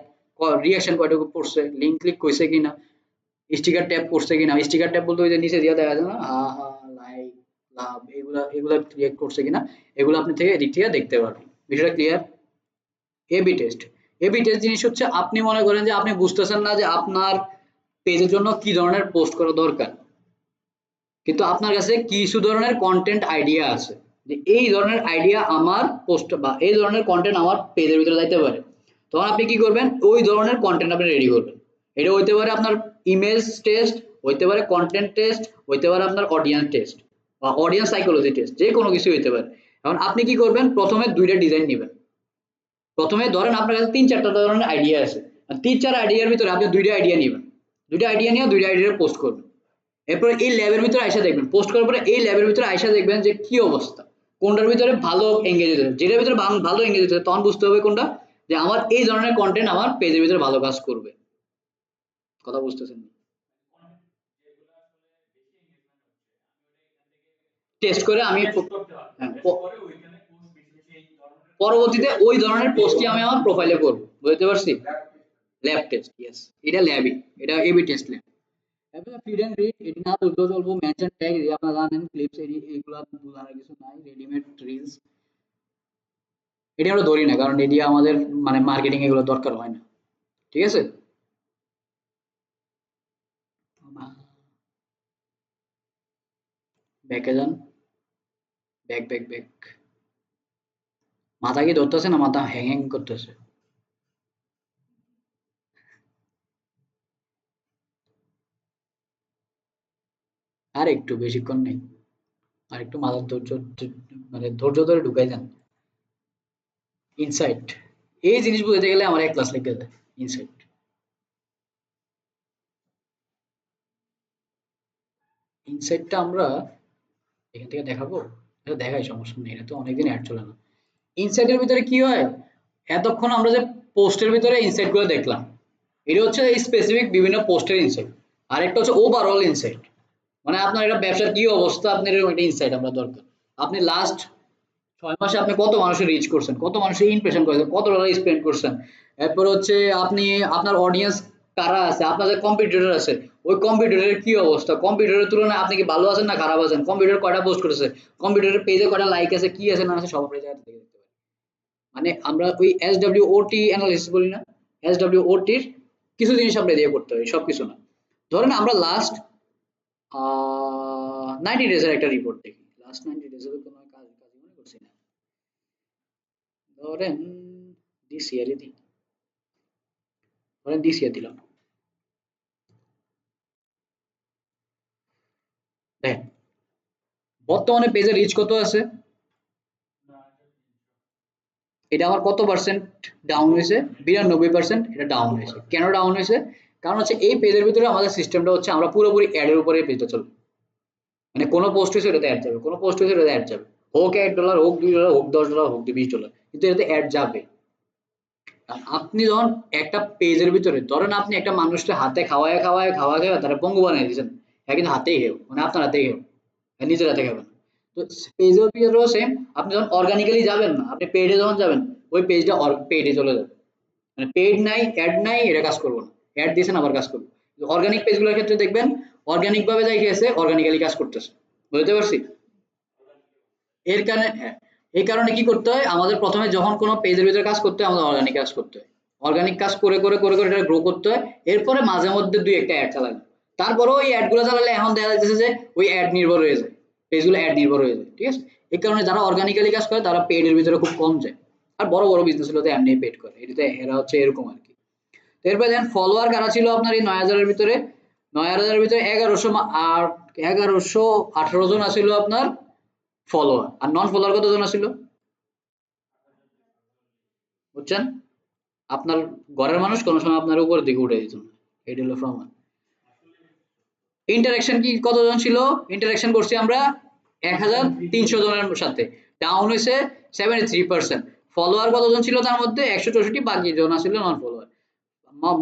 রিয়াকশন কয়টুকু পড়ছে, লিঙ্ক ক্লিক করছে কিনা, স্টিকার ট্যাপ করছে কিনা, স্টিকার ট্যাপ বলতে ওই যে নিচে দিয়ে দেখা যায় না হা হা লাইক লাভ, এগুলা এগুলা ক্রিয়েট করছে কিনা, এগুলো আপনি থেকে এদিক থেকে দেখতে পারবেন। বিষয়টা clear. A B test, AB test জিনিস হচ্ছে আপনি মনে করেন যে আপনি বুঝতেছেন না যে আপনার পেজের জন্য কি ধরনের পোস্ট করা দরকার, কিন্তু আপনার কাছে কিছু ধরনের কন্টেন্ট আইডিয়া আছে যে এই ধরনের আইডিয়া আমার পোস্ট বা এই ধরনের কন্টেন্ট আমার পেজের ভিতরে যাইতে পারে। তখন আপনি কি করবেন, ওই ধরনের কন্টেন্ট আপনি রেডি করবেন। এটা হইতে পারে আপনার ইমেজ টেস্ট, হইতে পারে কন্টেন্ট টেস্ট, হইতে পারে আপনার অডিয়েন্স টেস্ট বা অডিয়েন্স সাইকোলজি টেস্ট, যে কোনো কিছু হইতে পারে। এখন আপনি কি করবেন, প্রথমে দুইটা ডিজাইন নেবেন। প্রথমে ধরেন আপনার কাছে ৩-৪টা ধরনের আইডিয়া আছে, ৩-৪ আইডিয়ার ভিতরে আপনি দুইটা আইডিয়া নেবেন, দুইটা আইডিয়া নিয়ে দুইটা আইডিয়া পোস্ট করবেন। এরপর এই ল্যাবের ভিতরে আইসা দেখবেন, পোস্ট করার পরে এই ল্যাবের ভিতরে আইসা দেখবেন যে কি অবস্থা, কোনটার ভিতরে ভালো এঙ্গেজ হচ্ছে, যেটার ভিতরে ভালো এঙ্গেজ হচ্ছে, তখন বুঝতে হবে কোনটা যে আমার এই ধরনের কন্টেন্ট আমার পেজের ভিতরে ভালো কাজ করবে। কথা বুঝতেছেন? টেস্ট করে আমি হ্যাঁ, পরবর্তীতে ওই ধরনের পোস্টই আমি আমার প্রোফাইলে করব, বুঝতে পারছি? ল্যাব টেস্ট, ইয়েস, এটা ল্যাবই, এটা এবি টেস্ট ল্যাব। এরপরে ফিড এন্ড রিড, এটি না বুঝলেও চলবো। মেনশন ট্যাগ, এই আপনারা জানেন, ক্লিপস, এইগুলা বোঝার কিছু নাই। রেডিমেড রিলস, এটি আমরা ধরি না, কারণ এটি আমাদের মানে মার্কেটিং এগুলো দরকার হয় না, ঠিক আছে? ব্যাকে যান, ব্যাক ব্যাক ব্যাক। মাথা কি ধরতেছে না, মাথা হ্যাং হ্যাং করতেছে? আর একটু, বেশিক্ষণ নেই, আর একটু মাথার ধৈর্য, মানে ধৈর্য ধরে ঢুকাই যান। ইনসাইট, এই জিনিস বুঝতে গেলে আমার এক ক্লাস লেগে যায়। ইনসাইট, ইনসাইটটা আমরা এখান থেকে দেখাবো, এটা দেখাই, সমস্যা নেই, এটা তো অনেকদিন অ্যাড চলে না। ইনসাইটের ভিতরে কি হয়, এতক্ষণ আমরা যে পোস্টের ভিতরে ইনসাইট গুলো দেখলাম, এটা হচ্ছে এই স্পেসিফিক বিভিন্ন পোস্টের ইনসাইট। আর একটা হচ্ছে ওভারঅল ইনসাইট, মানে আপনার এটা ব্যবসার কি অবস্থা, আপনার এরকম একটা ইনসাইট আমরা দরকার। আপনি লাস্ট 6 মাসে আপনি কত মানুষের রিচ করছেন, কত মানুষের ইমপ্রেশন করেছেন, কত ডলার স্পেন্ড করছেন। এরপর হচ্ছে আপনি আপনার অডিয়েন্স কারা আছে, আপনাদের কম্পিটিটর আছে, ওই কম্পিটিটরের কি অবস্থা, কম্পিটিটরের তুলনায় আপনি কি ভালো আছেন না খারাপ আছেন, কম্পিটিটর কয়টা পোস্ট করেছে, কম্পিটিটরের পেজে কয়টা লাইক আছে, কি আছে না আছে, সব আপনি জায়গা থেকে দেখতে পারেন। মানে আমরা ওই SWOT অ্যানালিসিস বলি না, SWOTর কিছু জিনিস আমরা দিয়ে করতে হয়, সবকিছু না। ধরেন আমরা লাস্ট 90 ডেজের একটা রিপোর্ট দেখি, লাস্ট 90 ডেজের কোনো কাজই মনে করছি না। ধরেন দিস ইয়ারই দিই, ধরেন দিস ইয়ার দিলাম। দেখেন বর্তমানে পেজের রিচ কত আছে, এটা আমার কত পার্সেন্ট ডাউন হয়েছে, 92%। এটা ডাউন হয়েছে, কেন ডাউন হয়েছে? কারণ হচ্ছে এই পেজের ভিতরে আমাদের সিস্টেমটা হচ্ছে আমরা পুরোপুরি অ্যাডের উপরে পেজটা চলবে। মানে কোনো পোস্ট হয়েছে এটাতে অ্যাড যাবে, কোনো পোস্ট হয়েছে এটাতে অ্যাড যাবে, হোক $1, হোক $2, হোক $10, হোক $20, কিন্তু এটাতে অ্যাড যাবে। আর আপনি যখন একটা পেজের ভিতরে ধরেন আপনি একটা মানুষকে হাতে খাওয়ায় তারা পঙ্গু বানিয়ে দিয়েছেন, হ্যাঁ, কিন্তু হাতেই হেও, মানে আপনার হাতেই হেও, হ্যাঁ, নিজের হাতে খাবেন। তো পেজের ভিতরেও সেম, আপনি যখন অর্গানিক্যালি যাবেন না, আপনি পেজে যখন যাবেন, ওই পেজটা পেজে চলে যাবে। মানে পেইড নাই, অ্যাড নাই, এটা কাজ করবো না, অ্যাড দিয়েছেন আবার কাজ করবো। অর্গানিক পেজগুলোর ক্ষেত্রে দেখবেন অর্গানিক ভাবে যাই গেছে, অর্গানিক্যালি কাজ করতেছে, বুঝতে পারছি? এর কারণে হ্যাঁ, এই কারণে কি করতে হয়, আমাদের প্রথমে যখন কোনো পেজের ভিতরে কাজ করতে হয়, আমাদের অর্গানিক কাজ করতে হয়। অর্গানিক কাজ করে করে করে করে এটা গ্রো করতে হয়। এরপরে মাঝে মধ্যে দুই একটা অ্যাড চালানো, তারপরেও ওই অ্যাড গুলো চালালে এখন দেখা যাচ্ছে যে ওই অ্যাড নির্ভর হয়ে যায়, পেজগুলো অ্যাড নির্ভর হয়ে যায়, ঠিক আছে? এই কারণে যারা অর্গানিক্যালি কাজ করে তারা পেডের ভিতরে খুব কম যায়। আর বড় বড় বিজনেস গুলো তো এমনি পেড করে, এটাতে এরা হচ্ছে এরকম আর কি। তো এরপরে দেখেন ফলোয়ার কারা ছিল আপনার এই ৯,০০০-এর ভিতরে, ৯,০০০-এর ভিতরে ১১১৮ জন আছিল আপনার ফলোয়ার, আর নন ফলোয়ার কতজন আছিল বুঝছেন? আপনার ঘরের মানুষ কোনো সময় আপনার উপরের দিকে উঠে দিত না, এটা হলো প্রমাণ। ইন্টারাকশন কি কতজন ছিল, ইন্টারাকশন করছি আমরা ১৩০০ জনের সাথে, ডাউন হয়েছে 73%। ফলোয়ার কতজন ছিল তার মধ্যে ১৬৪, বাকি জন ছিল নন ফলোয়ার।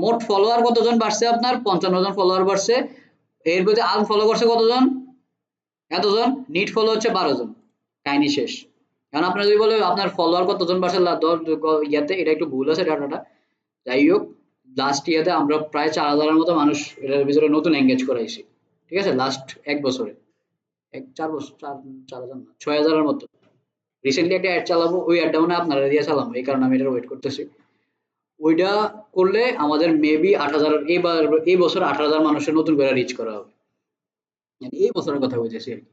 মোট ফলোয়ার কতজন বাড়ছে আপনার ৫৫ জন ফলোয়ার বাড়ছে। এর মধ্যে আনফলো করছে কতজন, এতজন। নিট ফলো হচ্ছে ১২ জন, কাহিনী শেষ। এখন আপনার যদি বলে আপনার ফলোয়ার কতজন বাড়ছে ইয়াতে, এটা একটু ভুল আছে ডাটাটা, যাই হোক লাস্ট ইয়াতে আমরা প্রায় ৪,০০০-এর মতো মানুষ এটার ভিতরে নতুন এঙ্গেজ করাইছি, ঠিক আছে? লাস্ট ১ বছরে, ৪ বছর, ৪,০০০ না, ৬,০০০-এর মতো। রিসেন্টলি একটা অ্যাড চালাবো, ওই অ্যাডটা মানে আপনারা দিয়ে চালাবো, এই কারণে আমি এটা ওয়েট করতেছি। ওইটা করলে আমাদের মেবি 8,000, এবার এই বছর 18,000 মানুষের নতুন করে রিচ করা হবে। মানে এই বছরের কথা বলতেছি আর কি।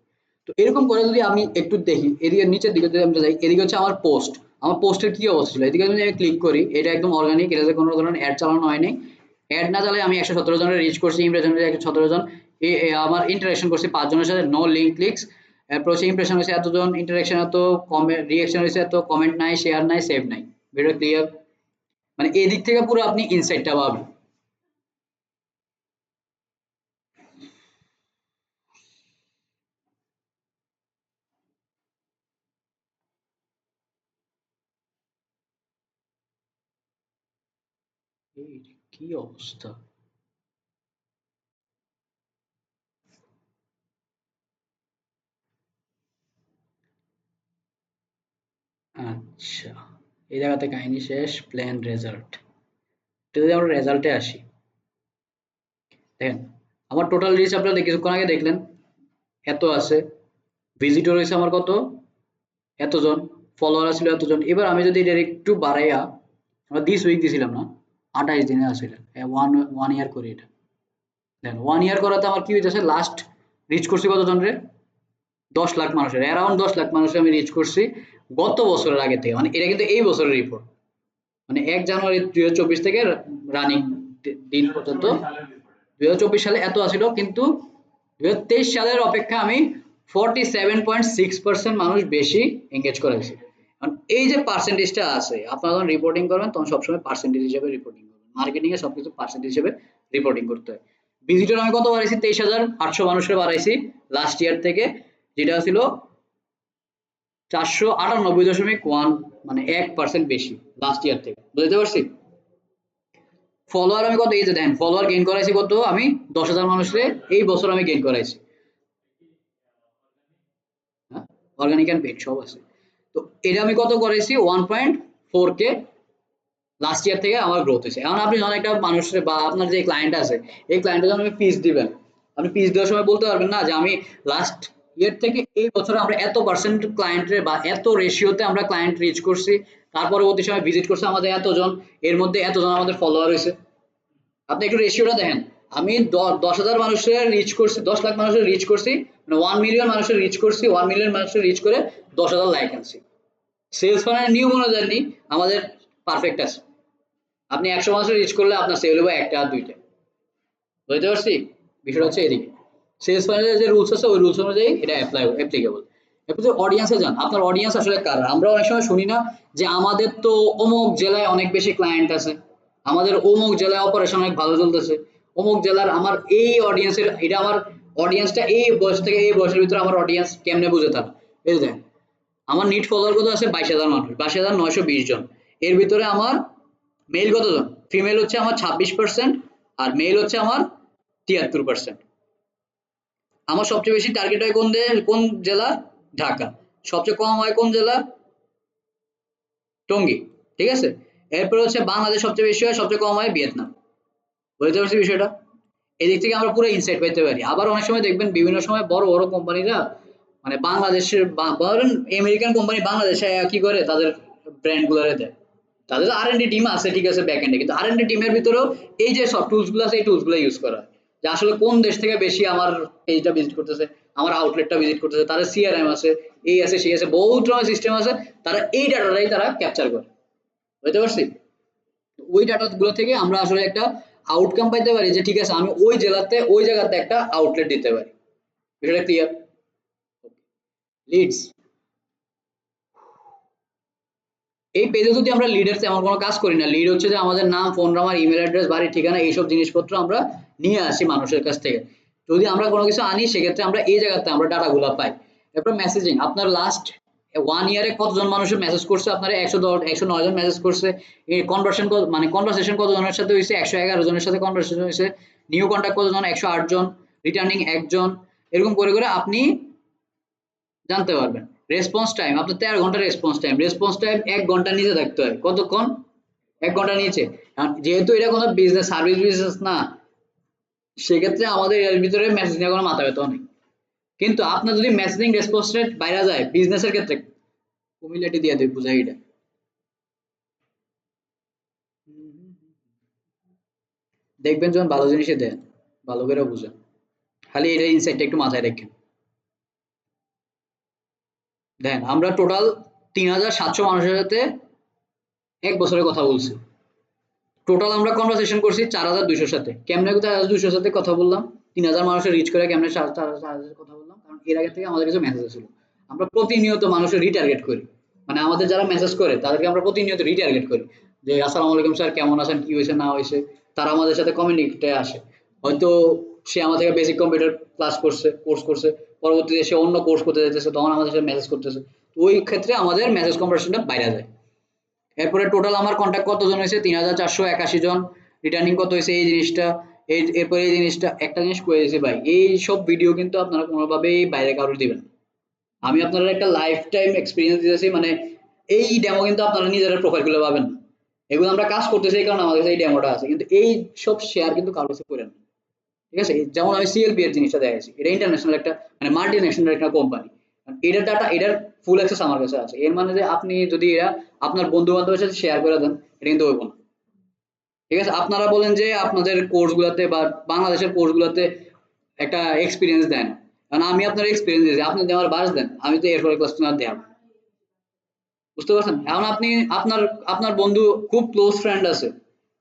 তো এরকম করে যদি আমি একটু দেখি এদিকে নিচের দিকে যদি আমরা যাই, এদিকে হচ্ছে আমার পোস্ট, আমার পোস্টের কি অবস্থা ছিল, এদিকে যদি আমি ক্লিক করি, এটা একদম অর্গানিক, এটাতে কোনো ধরনের অ্যাড চালানো হয়নি। অ্যাড না চালিয়ে আমি 117 জনের রিচ করছি, ইমপ্রেশন হয়েছে 117 জন, আমার ইন্টারাকশন করছি 5 জনের সাথে, নো লিঙ্ক ক্লিকস। এরপর হচ্ছে ইমপ্রেশন হয়েছে এতজন, ইন্টারাকশন এত, কমেন্ট রিঅ্যাকশন হয়েছে এত, কমেন্ট নাই, শেয়ার নাই, সেভ নাই। Video clear? মানে এই দিক থেকে পুরো আপনি ইনসাইটটা পাবেন। এই কি অবস্থা! আচ্ছা, এই জায়গাতে কাহিনী শেষ, প্ল্যান রেজাল্ট। যদি আমরা রেজাল্টে আসি, দেখেন আমার টোটাল রিচ আপনারা কিছুক্ষণ আগে দেখলেন, এত আছে। ভিজিটর হয়েছে আমার কত, এতজন। ফলোয়ার ছিল এতজন। এবার আমি যদি এটা একটু বাড়াইয়া, আমরা দিস উইক দিছিলাম না, 28 দিনে আসলে ওয়ান ওয়ান ইয়ার করি এটা। দেখেন ওয়ান ইয়ার করাতে আমার কি হইতেছে, লাস্ট রিচ করছি কতজন রে, 10 লাখ মানুষের, অ্যারাউন্ড 10 লাখ মানুষের আমি রিচ করছি গত বছরের আগে থেকে। মানে এটা কিন্তু এই বছরের রিপোর্ট, মানে 1 জানুয়ারি 2024 থেকে রানিং দিন পর্যন্ত। 2024 সালে এত আসিল, কিন্তু 2023 সালের অপেক্ষা আমি 47.6% মানুষ বেশি এঙ্গেজ করেছি। কারণ এই যে পার্সেন্টেজটা আছে, আপনারা যখন রিপোর্টিং করবেন তখন সবসময় পার্সেন্টেজ হিসেবে রিপোর্টিং করবেন, মার্কেটিং এ সবকিছু পার্সেন্টেজ হিসেবে রিপোর্টিং করতে হয়। ভিজিটর আমি কত বাড়াইছি, 23,800 মানুষের বাড়াইছি লাস্ট ইয়ার থেকে, যেটা ছিল 498.1, মানে 1% বেশি লাস্ট ইয়ার থেকে। বুঝতে পারছি? ফলোয়ার আমি কত, এই যে দেখেন ফলোয়ার গেইন করাইছি কত, আমি 10,000 মানুষকে এই বছর আমি গেইন করাইছি। হ্যাঁ, অর্গানিক অ্যান্ড পেইড সব আছে। তো এটা আমি কত করাইছি, 1.4K লাস্ট ইয়ার থেকে আমার গ্রোথ হয়েছে। এখন আপনি যখন একটা মানুষের বা আপনার যে ক্লায়েন্ট আছে, এই ক্লায়েন্টের যখন আপনি পিচ দিবেন, আপনি পিচ দেওয়ার সময় বলতে পারবেন না যে আমি লাস্ট ইয়ার থেকে এই বছরে আমরা এত পার্সেন্ট ক্লায়েন্টের বা এত রেশিওতে আমরা ক্লায়েন্ট রিচ করছি, তার পরবর্তী সময় ভিজিট করছে আমাদের এতজন, এর মধ্যে এতজন আমাদের ফলোয়ার হয়েছে। আপনি একটু রেশিওটা দেখেন, আমি 10,000 মানুষের রিচ করছি, 10 লাখ মানুষের রিচ করছি, মানে 1 মিলিয়ন মানুষের রিচ করছি, 1 মিলিয়ন মানুষের রিচ করে 10,000 লাইক আনছি। সেলস ফানের নিয়ম অনুযায়ী আমাদের পারফেক্ট আছে। আপনি 100 মানুষের রিচ করলে আপনার সেল হবে একটা আর দুইটা। বুঝতে পারছি? বিষয়টা হচ্ছে এদিকে। সেলস ফানেলের যে রুলস আছে ওই রুলস অনুযায়ী এটা অ্যাপ্লিকেবল। এরপর যে অডিয়েন্সে যান, আপনার অডিয়েন্স আসলে কারা? আমরা অনেক সময় শুনি না যে আমাদের তো অমুক জেলায় অনেক বেশি ক্লায়েন্ট আছে, আমাদের অমুক জেলায় অপারেশন অনেক ভালো চলতেছে, অমুক জেলার আমার এই অডিয়েন্সের, এটা আমার অডিয়েন্সটা এই বয়স থেকে এই বয়সের ভিতরে আমার অডিয়েন্স কেমনে বুঝে তারা? এই যে দেখেন, আমার নিট ফলোয়ার কত আছে, 22,000 মানুষ, 22,920 জন। এর ভিতরে আমার মেল কতজন, ফিমেল হচ্ছে আমার 26%, আর মেল হচ্ছে আমার 73%। আমার সবচেয়ে বেশি টার্গেট হয় কোন জেলা, ঢাকা। সবচেয়ে কম হয় কোন জেলা, টঙ্গী। ঠিক আছে? এরপর হচ্ছে বাংলাদেশ সবচেয়ে বেশি হয়, সবচেয়ে কম হয় ভিয়েতনাম। বুঝতে পারছি বিষয়টা? এদিক থেকে আমরা পুরো ইনসাইট পেতে পারি। আবার অনেক সময় দেখবেন বিভিন্ন সময় বড় বড় কোম্পানিরা, মানে বাংলাদেশের বলেন আমেরিকান কোম্পানি বাংলাদেশে কি করে তাদের ব্র্যান্ড গুলোরে দেয়। তাদের আর&ডি টিম আছে, ঠিক আছে, ব্যাক এন্ডে, কিন্তু আর&ডি টিমের ভিতরেও এই যে সব টুলস গুলো আছে এই টুলস গুলো ইউজ করা হয়। যে আসলে কোন দেশ থেকে বেশি আমার পেজটা ভিজিট করতেছে, আমার আউটলেটটা ভিজিট করতেছে, তাদের সিআরএম আছে, এই আছে সেই আছে, বহুত রকমের সিস্টেম আছে, তারা এই ডাটাটাই তারা ক্যাপচার করে। বুঝতে পারছি? ওই ডাটা গুলো থেকে আমরা আসলে একটা আউটকাম পাইতে পারি যে ঠিক আছে আমি ওই জেলাতে ওই জায়গাতে একটা আউটলেট দিতে পারি। বিষয়টা ক্লিয়ার? লিডস, এই পেজে যদি আমরা লিডের তেমন কোনো কাজ করি না, লিড হচ্ছে যে আমাদের নাম, ফোন নাম্বার, ইমেল অ্যাড্রেস, বাড়ি ঠিকানা, এইসব জিনিসপত্র আমরা নিয়ে আসি মানুষের কাছ থেকে। যদি আমরা কোনো কিছু আনি সেক্ষেত্রে আমরা এই জায়গাতে আমরা ডাটাগুলো পাই। এরপর মেসেজিং, আপনার লাস্ট ওয়ান ইয়ারে কতজন মানুষের মেসেজ করছে, আপনার 109 জন মেসেজ করছে, এই কনভার্সন মানে কনভারসেশন কতজনের সাথে হয়েছে, 111 জনের সাথে কনভারসেশন হয়েছে, নিউ কন্ট্যাক্ট কতজন, 108 জন, রিটার্নিং একজন। এরকম করে করে আপনি জানতে পারবেন। রেসপন্স টাইম, আপনার 13 ঘন্টা রেসপন্স টাইম, রেসপন্স টাইম 1 ঘন্টার নিচে থাকতে হয়। কতক্ষণ? 1 ঘন্টার নিচে। যেহেতু এটা কোনো বিজনেস সার্ভিস বিজনেস না, সেক্ষেত্রে আমাদের এর ভিতরে মেসেজ নিয়ে কোনো মাথা ব্যথা নেই। কিন্তু আপনার যদি মেসেজিং রেসপন্স রেট বাইরে যায় বিজনেসের ক্ষেত্রে, কুমিল্লাটি দিয়ে দেবে বুঝাই এটা। দেখবেন যখন ভালো জিনিসই দেন, ভালো করে বুঝেন, খালি এটা ইনসাইটটা একটু মাথায় রাখেন। দেন আমরা টোটাল 3700 মানুষের সাথে 1 বছরের কথা বলছি। টোটাল আমরা কনভারসেশন করছি 4200 সাথে। কেমনে 4200 সাথে কথা বললাম, 3000 মানুষের রিচ করে কেমনে 4000 কথা বললাম, কারণ এর আগে থেকে আমাদের কাছে মেসেজ ছিল। আমরা প্রতিনিয়ত মানুষের রিটার্গেট করি, মানে আমাদের যারা মেসেজ করে তাদেরকে আমরা প্রতিনিয়ত রিটার্গেট করি যে আসসালামু আলাইকুম স্যার, কেমন আছেন, কি হয়েছে না হয়েছে। তারা আমাদের সাথে কমিউনিকেটে আসে। হয়তো সে আমার থেকে বেসিক কম্পিউটার ক্লাস করছে, কোর্স করছে, পরবর্তীতে সে অন্য কোর্স করতে যেতেছে, তখন আমাদের সাথে মেসেজ করতেছে। তো ওই ক্ষেত্রে আমাদের মেসেজ কনভারসেশনটা বাইরে যায়। এরপরে টোটাল আমার কন্ট্যাক্ট কতজন হয়েছে, 3481 জন। রিটার্নিং কত হয়েছে এই জিনিসটা। এরপরে এই জিনিসটা একটা জিনিস করে দিয়েছি ভাই, এই সব ভিডিও কিন্তু আপনারা কোনোভাবেই বাইরে কারোর দিবেন না। আমি আপনারা একটা লাইফ টাইম এক্সপিরিয়েন্স দিতেছি, মানে এই ডেমো কিন্তু আপনারা নিজেরা প্রোফাইল খুলে পাবেন না। এগুলো আমরা কাজ করতেছি এই কারণে আমাদের কাছে এই ডেমোটা আছে, কিন্তু এই সব শেয়ার কিন্তু কারোর কাছে করেন না। ঠিক আছে, যেমন আমি সিএলপি এর জিনিসটা দেখাইছি, এটা ইন্টারন্যাশনাল একটা মানে মাল্টি ন্যাশনাল একটা কোম্পানি। এটার ডাটা, এটার ফুল অ্যাক্সেস আমার কাছে আছে। এর মানে যে আপনি যদি এরা আপনার বন্ধু বান্ধবের সাথে শেয়ার করে দেন, এটা কিন্তু হইব না। ঠিক আছে, আপনারা বলেন যে আপনাদের কোর্স গুলাতে বা বাংলাদেশের কোর্স গুলাতে একটা এক্সপিরিয়েন্স দেন, কারণ আমি আপনার এক্সপিরিয়েন্স দিয়েছি, আপনি যদি আমার বাস দেন, আমি তো এরপরে ক্লাস আর দেব। বুঝতে পারছেন? এখন আপনি আপনার আপনার বন্ধু খুব ক্লোজ ফ্রেন্ড আছে,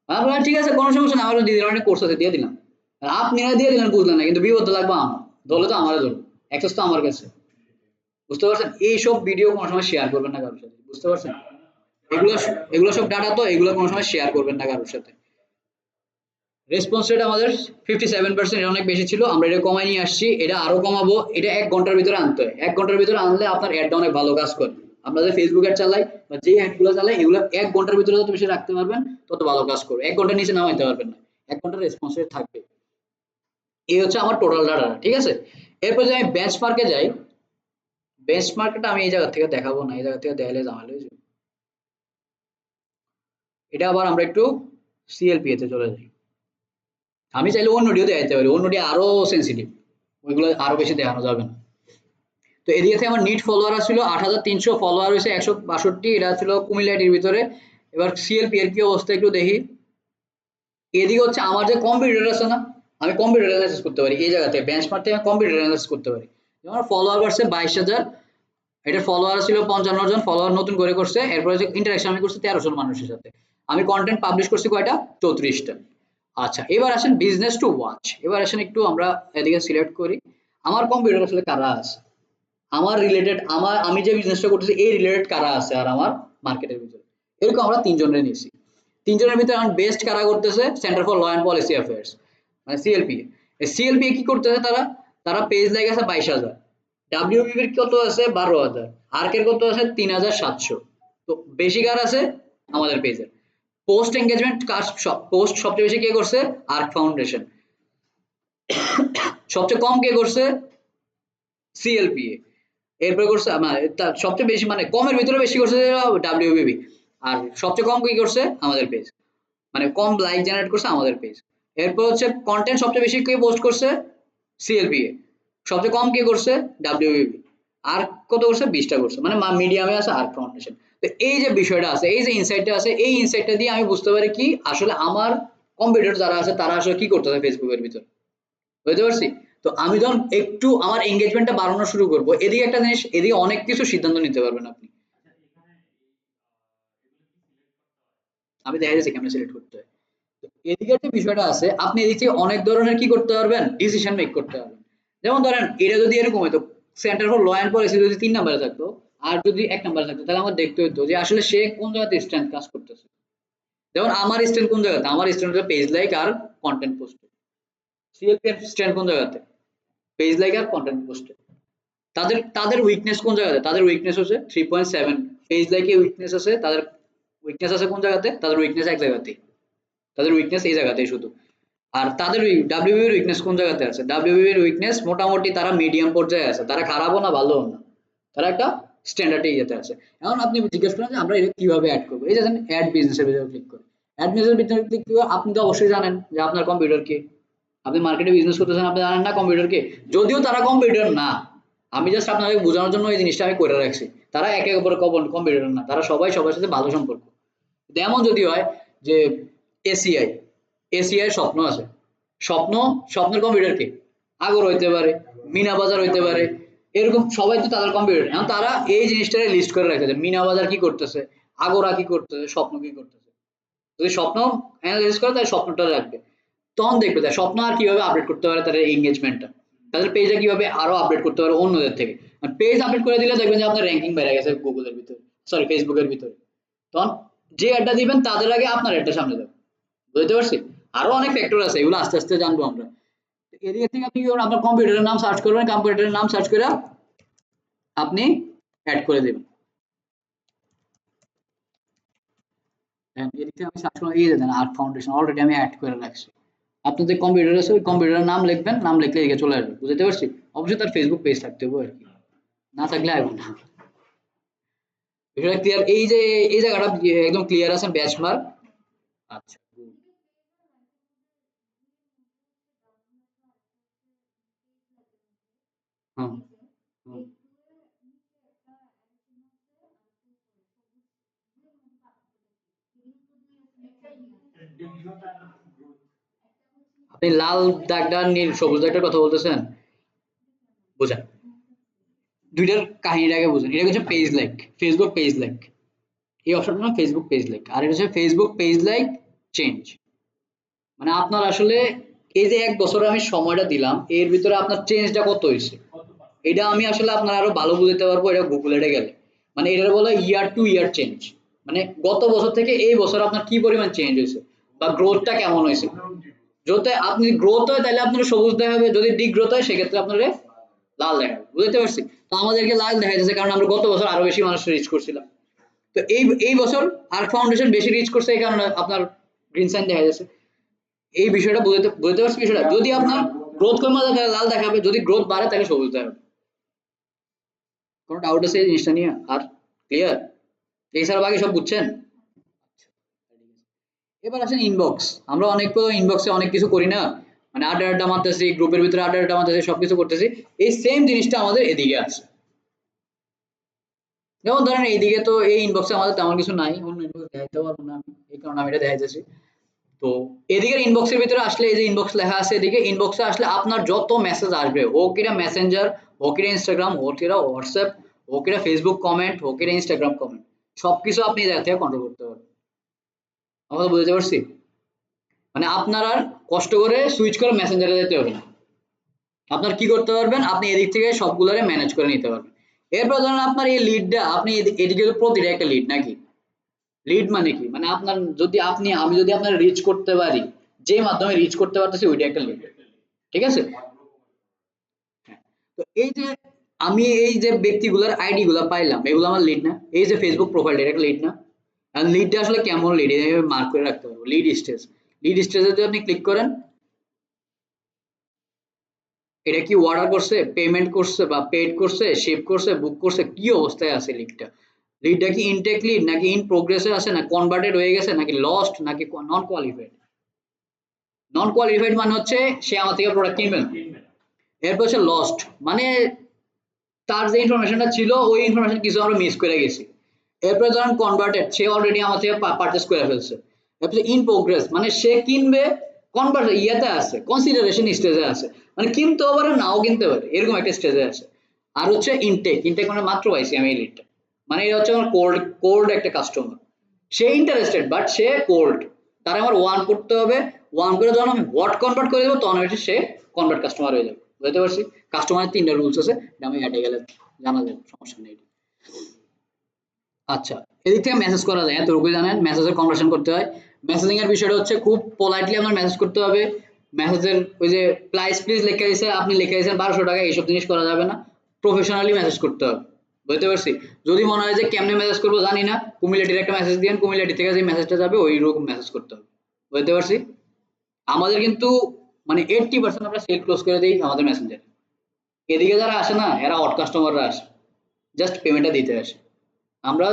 আমি বললাম ঠিক আছে কোনো সমস্যা না, আমার দিদির অনেক কোর্স আছে দিয়ে দিলাম। আর আপনি না দিয়ে দিলেন বুঝলেন না, কিন্তু বিপদ তো লাগবে আমার, ধরলে তো আমারও ধরবো, অ্যাক্সেস তো আমার কাছে। বুঝতে পারছেন? এইসব ভিডিও কোনো সময় শেয়ার করবেন না কারোর সাথে, বুঝতে পারছেন? এগুলো এগুলো সব ডাটা, তো এগুলো কোনো সময় শেয়ার করবেন না কারোর সাথে। রেসপন্স রেট আমাদের 57%, এটা অনেক বেশি ছিল, আমরা এটা কমাই নিয়ে আসছি, এটা আরো কমাবো। এটা 1 ঘন্টার ভিতরে আনতে হয়, 1 ঘন্টার ভিতরে আনলে আপনার অ্যাডটা অনেক ভালো কাজ করে। আমরা যে ফেসবুক অ্যাড চালাই বা যে অ্যাড গুলো চালাই, এগুলো 1 ঘন্টার ভিতরে যত বেশি রাখতে পারবেন তত ভালো কাজ করবে, 1 ঘন্টার নিচে নামাইতে পারবেন না, 1 ঘন্টার রেসপন্স রেট থাকবে। এই হচ্ছে আমার টোটাল ডাটা, ঠিক আছে। এরপর যদি আমি বেঞ্চমার্কে যাই, বেঞ্চমার্কটা আমি এই জায়গা থেকে দেখাবো না, এই জায়গা থেকে দেখালে ঝামেলা হয়ে যাবে। এটা আবার আমরা একটু সিএলপি তে চলে যাই। আমি চাইলে অন্যটিও দেখাইতে পারি, অন্যটি আরো সেন্সিটিভ, ওইগুলো আরো বেশি দেখানো যাবে না। তো এদিকে থেকে আমার নিট ফলোয়ার ছিল 8300, ফলোয়ার হয়েছে 162, এটা ছিল কুমিল্লাটির ভিতরে। এবার সিএলপি এর কি অবস্থা একটু দেখি। এদিকে হচ্ছে আমার যে কম্পিউটার আছে না, আমি কম্পিউটার অ্যানালাইসিস করতে পারি এই জায়গা থেকে, বেঞ্চমার্ক থেকে আমি কম্পিউটার অ্যানালাইসিস করতে পারি। যেমন ফলোয়ার বাড়ছে 22,000, এটা ফলোয়ার ছিল 55 জন, ফলোয়ার নতুন করে করছে। এরপরে যে ইন্টারাকশন আমি করছি 13 জন মানুষের সাথে। আমি কন্টেন্ট পাবলিশ করছি কয়টা, 34টা। আচ্ছা, এবার আসেন বিজনেস টু ওয়াচ, এবার আসেন একটু আমরা এদিকে সিলেক্ট করি আমার কম্পিউটার আসলে কারা আছে, আমার রিলেটেড, আমি যে বিজনেসটা করতেছি এই রিলেটেড কারা আছে আর আমার মার্কেটের ভিতরে। এরকম আমরা 3 জনের নিয়েছি। 3 জনের ভিতরে আমার বেস্ট কারা করতেছে, centre for law and policy affairs, মানে সিএলপি। সিএলপি কি করতেছে তারা, তারা পেজ লাইক আছে 22,000, ডাব্লিউবির কত আছে 12,000, আর্কের কত আছে 3,700। তো বেশি কার আছে আমাদের পেজের। পোস্ট এঙ্গেজমেন্ট কাজ, পোস্ট সবচেয়ে বেশি কে করছে, আর্ক ফাউন্ডেশন। সবচেয়ে কম কে করছে, সিএলপিএ। এরপরে করছে আমার সবচেয়ে বেশি, মানে কমের ভিতরে বেশি করছে ডাব্লিউবিবি। আর সবচেয়ে কম কি করছে আমাদের পেজ, মানে কম লাইক জেনারেট করছে আমাদের পেজ। এরপর হচ্ছে কন্টেন্ট সবচেয়ে বেশি কে পোস্ট করছে, সিএলপিএ। সবচেয়ে কম কে করছে, ডাব্লিউবিবি। আর কত করছে, 20টা করছে, মানে মিডিয়ামে আছে আর্ক ফাউন্ডেশন। তো এই যে বিষয়টা আছে, এই যে ইনসাইটটা আছে, এই ইনসাইটটা দিয়ে আমি বুঝতে পারি কি আসলে আমার কম্পিটিটর যারা আছে তারা আসলে কি করতেছে ফেসবুকের ভিতর, বুঝতে পারছি। তো আমি যখন একটু আমার এঙ্গেজমেন্টটা বাড়ানো শুরু করব, এদিকে একটা জিনিস, এদিকে অনেক কিছু সিদ্ধান্ত নিতে পারবেন আপনি। আমি দেখা যাচ্ছে কেমনে সিলেক্ট করতে হয়। তো এদিকে যে বিষয়টা আছে, আপনি এদিক থেকে অনেক ধরনের কি করতে পারবেন, ডিসিশন মেক করতে পারবেন। যেমন ধরেন এটা যদি এরকম হতো, centre for law and policy যদি 3 নম্বরে থাকতো আর যদি 1 নম্বরে থাকতো, তাহলে আমার দেখতে হতো যে আসলে সে কোন জায়গাতে স্ট্যান্ড কাজ করতেছে। যেমন আমার স্ট্যান্ড কোন জায়গাতে, আমার স্ট্যান্ড হচ্ছে পেজ লাইক আর কন্টেন্ট পোস্ট। সিএলপি এর স্ট্যান্ড কোন জায়গাতে, পেজ লাইক আর কন্টেন্ট পোস্ট। তাদের তাদের উইকনেস কোন জায়গাতে, তাদের উইকনেস হচ্ছে 3.7। পেজ লাইকে উইকনেস আছে, তাদের উইকনেস আছে কোন জায়গাতে, তাদের উইকনেস এক জায়গাতেই, তাদের উইকনেস এই জায়গাতেই শুধু। আর তাদের ডাব্লিউবি এর উইকনেস কোন জায়গাতে আছে, ডাব্লিউবি এর উইকনেস মোটামুটি তারা মিডিয়াম পর্যায়ে আছে, তারা খারাপও না ভালোও না, তারা একটা স্ট্যান্ডার্ডে ইয়েতে আছে। এখন আপনি জিজ্ঞেস করেন যে আমরা এটা কিভাবে অ্যাড করবো, এই যে অ্যাড বিজনেসের ভিতরে ক্লিক করে, অ্যাড বিজনেসের ভিতরে ক্লিক করে আপনি তো অবশ্যই জানেন যে আপনার কম্পিউটার কি, আপনি মার্কেটে বিজনেস করতেছেন, আপনি জানেন না কম্পিউটার কি। যদিও তারা কম্পিউটার না, আমি জাস্ট আপনাকে বোঝানোর জন্য এই জিনিসটা আমি করে রাখছি, তারা একে অপরের কম্পিউটার না, তারা সবাই সবার সাথে ভালো সম্পর্ক। এমন যদি হয় যে এসিআই, এসিআই স্বপ্ন আছে, স্বপ্ন, স্বপ্নের কম্পিউটার কি আগর হইতে পারে, মিনা বাজার হইতে পারে, এরকম সবাই তো তাদের কম্পিউটার, এখন তারা এই জিনিসটা লিস্ট করে রেখেছে মিনা বাজার কি করতেছে, আগরা কি করতেছে, স্বপ্ন কি করতেছে। যদি স্বপ্ন অ্যানালাইসিস করে তাহলে স্বপ্নটা রাখবে, তখন দেখবে তার স্বপ্ন আর কিভাবে আপডেট করতে পারে তাদের এঙ্গেজমেন্টটা, তাদের পেজে কিভাবে আরো আপডেট করতে পারে অন্যদের থেকে। পেজ আপডেট করে দিলে দেখবেন যে আপনার র্যাঙ্কিং বেড়ে গেছে গুগলের ভিতরে, সরি ফেসবুকের ভিতরে, তখন যে অ্যাডটা দিবেন তাদের আগে আপনার অ্যাডটা সামনে যাবে। বুঝতে পারছি? আরো অনেক ফ্যাক্টর আছে, এগুলো আস্তে আস্তে জানবো আমরা। এদিকে থেকে আপনি কি করবেন, আপনার কম্পিউটারের নাম সার্চ করবেন, কম্পিউটারের নাম সার্চ করে আপনি অ্যাড করে দেবেন। এদিক থেকে আমি সার্চ করলাম, এই যে দেন আর্ট ফাউন্ডেশন অলরেডি আমি অ্যাড করে রাখছি। আপনার যে কম্পিউটার আছে ওই কম্পিউটারের নাম লিখবেন, নাম লিখলে এদিকে চলে আসবে। বুঝতে পারছি? অবশ্যই তার ফেসবুক পেজ থাকতে হবে আর কি, না থাকলে আসবে না। বিষয়টা ক্লিয়ার? এই যে এই জায়গাটা একদম ক্লিয়ার আছেন ব্যাচ মার্ক? আচ্ছা good. হুম হুম। আপনি লাল দাগটা নীল সবুজ দাগটার কথা বলতেছেন? বোঝেন, দুইটার কাহিনীটাকে বুঝেন। এটা হচ্ছে page like, Facebook page like, এই অপশনটা না ফেসবুক পেজ লাইক, আর এটা হচ্ছে ফেসবুক পেজ লাইক চেঞ্জ। মানে আপনার আসলে এই যে ১ বছরে আমি সময়টা দিলাম এর ভিতরে আপনার চেঞ্জটা কত হইছে? এটা আমি আসলে আপনার আরো ভালো বুঝাইতে পারবো এটা গুগল এ গেলে। মানে এটার বলে ইয়ার টু ইয়ার চেঞ্জ। মানে গত বছর থেকে এই বছর আপনার কি পরিমাণ চেঞ্জ হয়েছে বা গ্রোথটা কেমন হয়েছে। যদি আপনি গ্রোথ হয় তাহলে আপনার সবুজ দেখাবে, যদি ডিগ্রোথ হয় সেক্ষেত্রে আপনার লাল দেখাবে। বুঝতে পারছি? তো আমাদেরকে লাল দেখা যাচ্ছে কারণ আমরা গত বছর আরো বেশি মানুষ রিচ করছিলাম। তো এই বছর আর্ক ফাউন্ডেশন বেশি রিচ করছে এই কারণে আপনার গ্রিন সাইন দেখা যাচ্ছে। এই বিষয়টা বুঝতে বুঝতে পারছি বিষয়টা? যদি আপনার গ্রোথ কমে যায় তাহলে লাল দেখাবে, যদি গ্রোথ বাড়ে তাহলে সবুজ দেখাবে। কোনো ডাউট আছে এই জিনিসটা নিয়ে আর? ক্লিয়ার? এছাড়া বাকি সব বুঝছেন? এবার আসেন ইনবক্স। আমরা অনেক ইনবক্সে অনেক কিছু করি না, মানে আড্ডা আড্ডা মারতেছি, গ্রুপের ভিতরে আড্ডা আড্ডা মারতেছি, সবকিছু করতেছি। এই সেম জিনিসটা আমাদের এদিকে আছে। যেমন ধরেন এইদিকে তো এই ইনবক্সে আমাদের তেমন কিছু নাই, অন্য ইনবক্স দেখাইতে পারবো না আমি, এই কারণে আমি এটা দেখাইতেছি। তো এদিকের ইনবক্সের ভিতরে আসলে এই যে ইনবক্স লেখা আছে এদিকে ইনবক্সে আসলে আপনার যত মেসেজ আসবে, হোক এটা মেসেঞ্জার, হোক এটা ইনস্টাগ্রাম, হোক এটা হোয়াটসঅ্যাপ, হোক এটা ফেসবুক কমেন্ট, হোক এটা ইনস্টাগ্রাম কমেন্ট, সবকিছু আপনি এই জায়গা থেকে কন্ট্রোল করতে পারবেন। আমরা বুঝতে পারছি? মানে আপনার আর কষ্ট করে সুইচ করে মেসেঞ্জারে যেতে হবে না। আপনার কি করতে পারবেন, আপনি এদিক থেকে সবগুলোরে ম্যানেজ করে নিতে পারবেন। এরপর ধরেন আপনার এই লিডটা আপনি এদিকে তো প্রতিটা একটা লিড নাকি, লিড মানে কি, মানে আপনার যদি আপনি আমি যদি আপনার রিচ করতে পারি, যে মাধ্যমে রিচ করতে পারতেছি ওইটা একটা লিড। ঠিক আছে? হ্যাঁ। তো এই যে আমি এই যে ব্যক্তিগুলোর আইডি গুলা পাইলাম এগুলো আমার লিড না? এই যে ফেসবুক প্রোফাইলটা এটা একটা লিড না? আর লিডটা আসলে কেমন লিড এইভাবে মার্ক করে রাখতে পারবো। লিড স্টেজ, লিড স্টেজে যদি আপনি ক্লিক করেন, এটা কি অর্ডার করছে, পেমেন্ট করছে বা পেড করছে, শিপ করছে, বুক করছে, কি অবস্থায় আছে লিডটা? লিডটা কি ইনটেক লিড নাকি ইন প্রোগ্রেসে আছে, না কনভার্টেড হয়ে গেছে, নাকি লস্ট, নাকি নন কোয়ালিফাইড? নন কোয়ালিফাইড মানে হচ্ছে সে আমার থেকে প্রোডাক্ট কিনবে না। এরপর হচ্ছে লস্ট, মানে তার যে ইনফরমেশনটা ছিল ওই ইনফরমেশন কিছু আমরা মিস করে গেছি। এরপরে ধরেন কনভার্টেড, সে অলরেডি আমার থেকে পারচেস করে ফেলছে। এরপর ইন প্রোগ্রেস মানে সে কিনবে, কনভার্ট ইয়াতে আছে, কনসিডারেশন স্টেজে আছে, মানে কিনতেও পারে নাও কিনতে পারে এরকম একটা স্টেজে আছে। আর হচ্ছে ইনটেক, ইনটেক মানে মাত্র পাইছি আমি এই লিডটা, মানে এটা হচ্ছে আমার কোল্ড, কোল্ড একটা customer, say interested but say cold, তার আমার ওয়ান করতে হবে, ওয়ান করে যখন আমি হট কনভার্ট করে দেবো তখন হচ্ছে সে কনভার্ট কাস্টমার হয়ে যাবে। বুঝতে পারছি? কাস্টমারের ৩টা রুলস আছে, এটা আমি হেঁটে গেলে জানা যাবে, সমস্যা নেই। আচ্ছা, এদিক থেকে মেসেজ করা যায় এতটুকু জানেন, মেসেজের কনভার্সন করতে হয়। মেসেজিং এর বিষয়টা হচ্ছে খুব পোলাইটলি আমার মেসেজ করতে হবে। মেসেজের ওই যে প্রাইস প্লিজ লিখে দিয়েছে, আপনি লিখে দিয়েছেন ১২০০ টাকা, এইসব জিনিস করা যাবে না। প্রফেশনালি মেসেজ করতে হবে। বুঝতে পারছি? যদি মনে হয় যে কেমনে মেসেজ করবো জানি না, কুমিল্লাটির একটা মেসেজ দিয়েন, কুমিল্লাটি থেকে যে মেসেজটা যাবে ওই রকম মেসেজ করতে হবে। বুঝতে পারছি? আমাদের কিন্তু মানে 80% আমরা সেল ক্লোজ করে দিই আমাদের মেসেঞ্জারে। এদিকে যারা আসে না এরা হট কাস্টমাররা আসে, জাস্ট পেমেন্টটা দিতে আসে। আমরা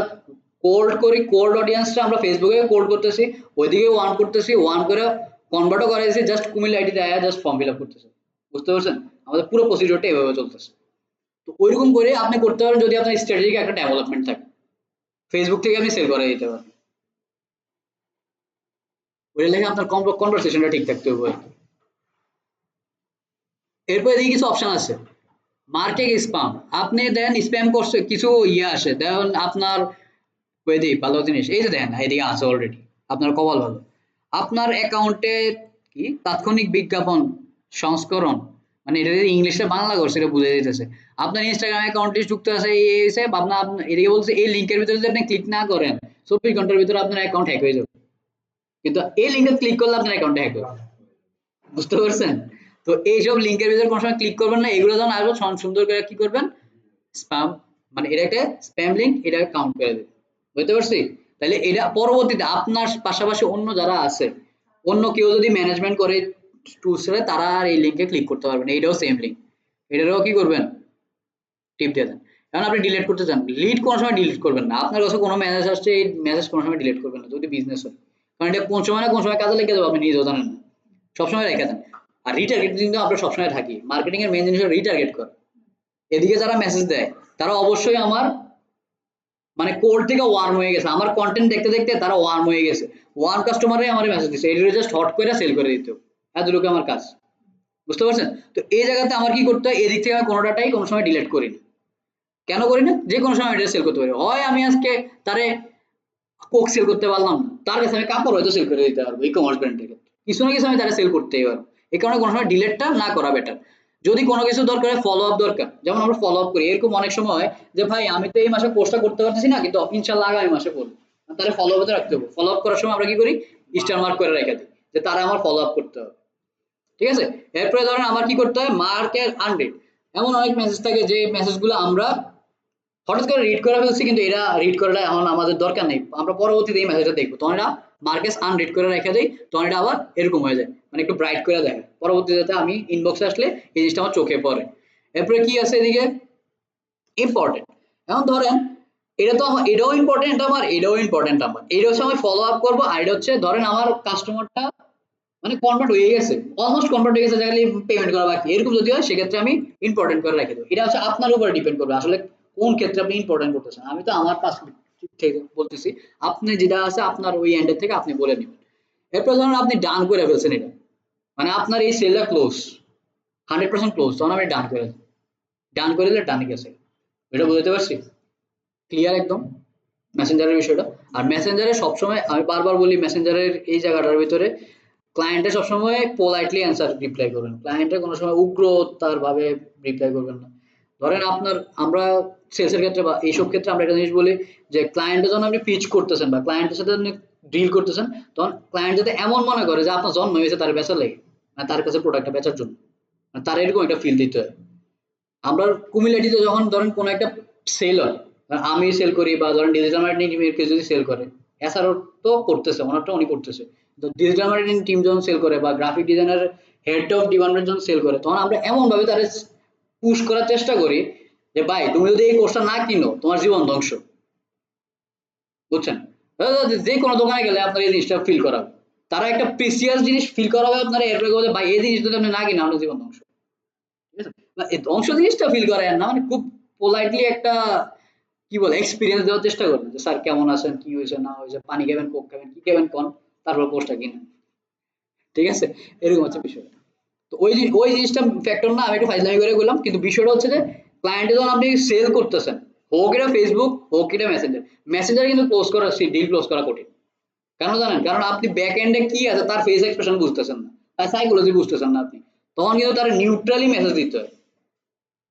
কোল্ড করি, কোল্ড অডিয়েন্সটা আমরা ফেসবুকে কোল্ড করতেছি, ওইদিকে ওয়ান করতেছি, ওয়ান করে কনভার্টও করাইছি, জাস্ট কুমিল্লা আইডিতে আয়া জাস্ট ফর্ম ফিল আপ করতেছে। বুঝতে পারছেন? আমাদের পুরো প্রসিডিওরটা এভাবে চলতেছে। তো ওইরকম করে আপনি করতে পারেন যদি আপনার স্ট্র্যাটেজিক একটা ডেভেলপমেন্ট থাকে, ফেসবুক থেকে আপনি সেল করে দিতে পারেন। ওইটা লেখে আপনার কনভারসেশনটা ঠিক থাকতে হবে। এরপর এদিকে কিছু অপশন আছে, মার্কেট স্প্যাম। আপনি দেন স্প্যাম করছে কিছু আসে, দেখুন আপনার ওই ভালো জিনিস এই যে দেন এদিকে আছে অলরেডি, আপনার কপাল ভালো, আপনার অ্যাকাউন্টে কি তাৎক্ষণিক বিজ্ঞাপন সংস্করণ, মানে এটা যদি ইংলিশে বাংলা করছে এটা বুঝে দিতেছে, আপনার ইনস্টাগ্রাম অ্যাকাউন্টে যুক্ত আছে এই হিসেবে আপনার এদিকে বলছে এই লিঙ্কের ভিতরে যদি আপনি ক্লিক না করেন 24 ঘন্টার ভিতরে আপনার অ্যাকাউন্ট হ্যাক হয়ে যাবে, কিন্তু এই লিঙ্কে ক্লিক করলে আপনার অ্যাকাউন্ট হ্যাক হবে, বুঝতে পারছেন? তো এইসব লিঙ্কের ভিতরে কোনো সময় ক্লিক করবেন না, এগুলো যখন আসবে সুন্দর করে কি করবেন, স্প্যাম, মানে এটা একটা স্প্যাম লিঙ্ক, এটা কাউন্ট করে দেবে, বুঝতে পারছি? তাহলে এটা পরবর্তীতে আপনার পাশাপাশি অন্য যারা আছে, অন্য কেউ যদি ম্যানেজমেন্ট করে টুলসে, তারা আর এই লিঙ্কে ক্লিক করতে পারবে না, এটাও সেম লিঙ্ক, এটারও কি করবেন, টিপ দিয়ে দেন। কারণ আপনি ডিলিট করতে চান, লিড কোনো সময় ডিলিট করবেন না, আপনার কাছে কোনো মেসেজ আসছে এই মেসেজ কোনো সময় ডিলিট করবেন না যদি বিজনেস হয়, কারণ এটা কোন সময় না কোন সময় কাজে লেগে যাবে আপনি নিজেও জানেন না, সবসময় রেখে দেন। আর রিটার্গেট কিন্তু আমরা সবসময় থাকি, মার্কেটিং এর মেন জিনিস হলো রিটার্গেট করা, এদিকে যারা মেসেজ দেয় তারা অবশ্যই আমার মানে কোর থেকে ওয়ার্ম হয়ে গেছে, আমার কন্টেন্ট দেখতে দেখতে তারা ওয়ার্ম হয়ে গেছে, ওয়ার্ম কাস্টমারই আমার মেসেজ দিচ্ছে, এটা জাস্ট হট করে সেল করে দিতে হবে, এতটুকু আমার কাজ, বুঝতে পারছেন? তো এই জায়গাতে আমার কি করতে হয়, এদিক থেকে আমি কোনো ডাটাই কোনো সময় ডিলিট করি না, কেন করি না, যে কোনো সময় এটা সেল করতে পারি, হয় আমি আজকে তারে কোক সেল করতে পারলাম না, তার কাছে আমি কাপড় হয়তো সেল করে দিতে পারবো, ই কমার্স ব্র্যান্ডের ক্ষেত্রে কিছু না কিছু আমি তারা সেল করতেই পারবো, এই কারণে কোনো সময় ডিলেটটা না করা বেটার। যদি কোনো কিছু দরকার ফলো আপ দরকার, যেমন আমরা ফলো আপ করি, এরকম অনেক সময় হয় যে ভাই আমি তো এই মাসে কোর্সটা করতে পারতেছি না, কিন্তু ইনশাল্লাহ আগামী মাসে করবো, তাহলে ফলো আপে রাখতে হবে, ফলো আপ করার সময় আমরা কি করি, স্টার মার্ক করে রেখে দিই যে তারা আমার ফলো আপ করতে হবে, ঠিক আছে? এরপরে ধরেন আমার কি করতে হয়, মার্কেট আনরিড, এমন অনেক মেসেজ থাকে যে মেসেজগুলো আমরা হঠাৎ করে রিড করে ফেলছি, কিন্তু এটা রিড করাটা এখন আমাদের দরকার নেই, আমরা পরবর্তীতে এই মেসেজটা দেখবো, তখন এটা মার্কেস আনরিড করে রেখে দিই, তখন এটা আবার এরকম হয়ে যায়, মানে একটু ব্রাইট করে দেখে, পরবর্তীতে আমি ইনবক্সে আসলে এই জিনিসটা আমার চোখে পড়ে। এরপরে কি আছে এদিকে ইম্পর্টেন্ট, এখন ধরেন এটা তো আমার এটাও ইম্পর্টেন্ট, আমার এটাও ইম্পর্টেন্ট, আমার এটা হচ্ছে আমি ফলো আপ করবো, আর এটা হচ্ছে ধরেন আমার কাস্টমারটা মানে কনভার্ট হয়ে গেছে, অলমোস্ট কনভার্ট হয়ে গেছে, জায়গায় পেমেন্ট করা বাকি, এরকম যদি হয় সেক্ষেত্রে আমি ইম্পর্টেন্ট করে রেখে দেবো, এটা হচ্ছে আপনার উপর ডিপেন্ড করবে আসলে কোন ক্ষেত্রে আপনি ইম্পর্টেন্ট করতেছেন, আমি তো আমার পার্সপেক্টিভ থেকে বলতেছি, আপনি যেটা আছে আপনার ওই এন্ডের থেকে আপনি বলে নেবেন। এরপর ধরুন আপনি ডান করে ফেলছেন এটা, মানে আপনার এই সেলটা ক্লোজ, 100% ক্লোজ, তখন আমি ডান করে দিই, ডান করে দিলে ডানে গেছে, এটা বুঝতে পারছি, ক্লিয়ার একদম মেসেঞ্জারের বিষয়টা। আর মেসেঞ্জারে সবসময় আমি বারবার বলি, মেসেঞ্জারের এই জায়গাটার ভিতরে ক্লায়েন্টে সবসময় পোলাইটলি অ্যান্সার রিপ্লাই করবেন, ক্লায়েন্টে কোনো সময় উগ্রতার ভাবে রিপ্লাই করবেন না। ধরেন আপনার আমরা সেলসের ক্ষেত্রে বা এইসব ক্ষেত্রে আমরা একটা জিনিস বলি যে ক্লায়েন্টের জন্য আপনি পিচ করতেছেন বা ক্লায়েন্টের সাথে আপনি ডিল করতেছেন, তখন ক্লায়েন্ট যাতে এমন মনে করে যে আপনার জন্ম হয়েছে তার বেচার লাগে, মানে তার কাছে প্রোডাক্টটা বেচার জন্য, মানে তার এরকম একটা ফিল দিতে হয়। আমরা কুমিল্লাটিতে যখন ধরেন কোনো একটা সেল হয়, আমি সেল করি বা ধরেন ডিজিটাল মার্কেটিং টিমের কেউ যদি সেল করে, এছাড়াও তো করতেছে ওনারটা উনি করতেছে, তো ডিজিটাল মার্কেটিং টিম যখন সেল করে বা graphic designer head of department যখন সেল করে, তখন আমরা এমন ভাবে তাদের পুশ করার চেষ্টা করি যে ভাই তুমি যদি এই কোর্সটা না কিনো তোমার জীবন ধ্বংস, বুঝছেন? যে কোনো দোকানে গেলে আপনার এই জিনিসটা ফিল করাবে, তারা একটা প্রিসিয়াস জিনিস ফিল করাবে আপনারা, এরপরে বলবে ভাই এই জিনিস যদি আপনি না কিনে আপনার জীবন ধ্বংস, ঠিক আছে? না, এই ধ্বংস জিনিসটা ফিল করায় না, মানে খুব পোলাইটলি একটা কি বলে এক্সপিরিয়েন্স দেওয়ার চেষ্টা করবেন যে স্যার কেমন আছেন, কি হয়েছে না হয়েছে, পানি খাবেন, কোক খাবেন, কি খাবেন কোন, তারপর পোস্টটা কিনেন, ঠিক আছে? এরকম হচ্ছে বিষয়টা। তো ওই জিনিসটা ফ্যাক্টর না, আমি একটু ফাইজলামি করে বললাম, কিন্তু বিষয়টা হচ্ছে যে ক্লায়েন্টে যখন আপনি সেল করতেছেন, হোক এটা ফেসবুক হোক এটা মেসেঞ্জার, মেসেঞ্জার কিন্তু ক্লোজ করা ডিল ক্লোজ করা কঠিন, কেন জানেন? কারণ আপনি ব্যাক এন্ডে কি আছে তার ফেস এক্সপ্রেশন বুঝতেছেন না, তার সাইকোলজি বুঝতেছেন না আপনি, তখন কিন্তু তার নিউট্রালি মেসেজ দিতে হয়,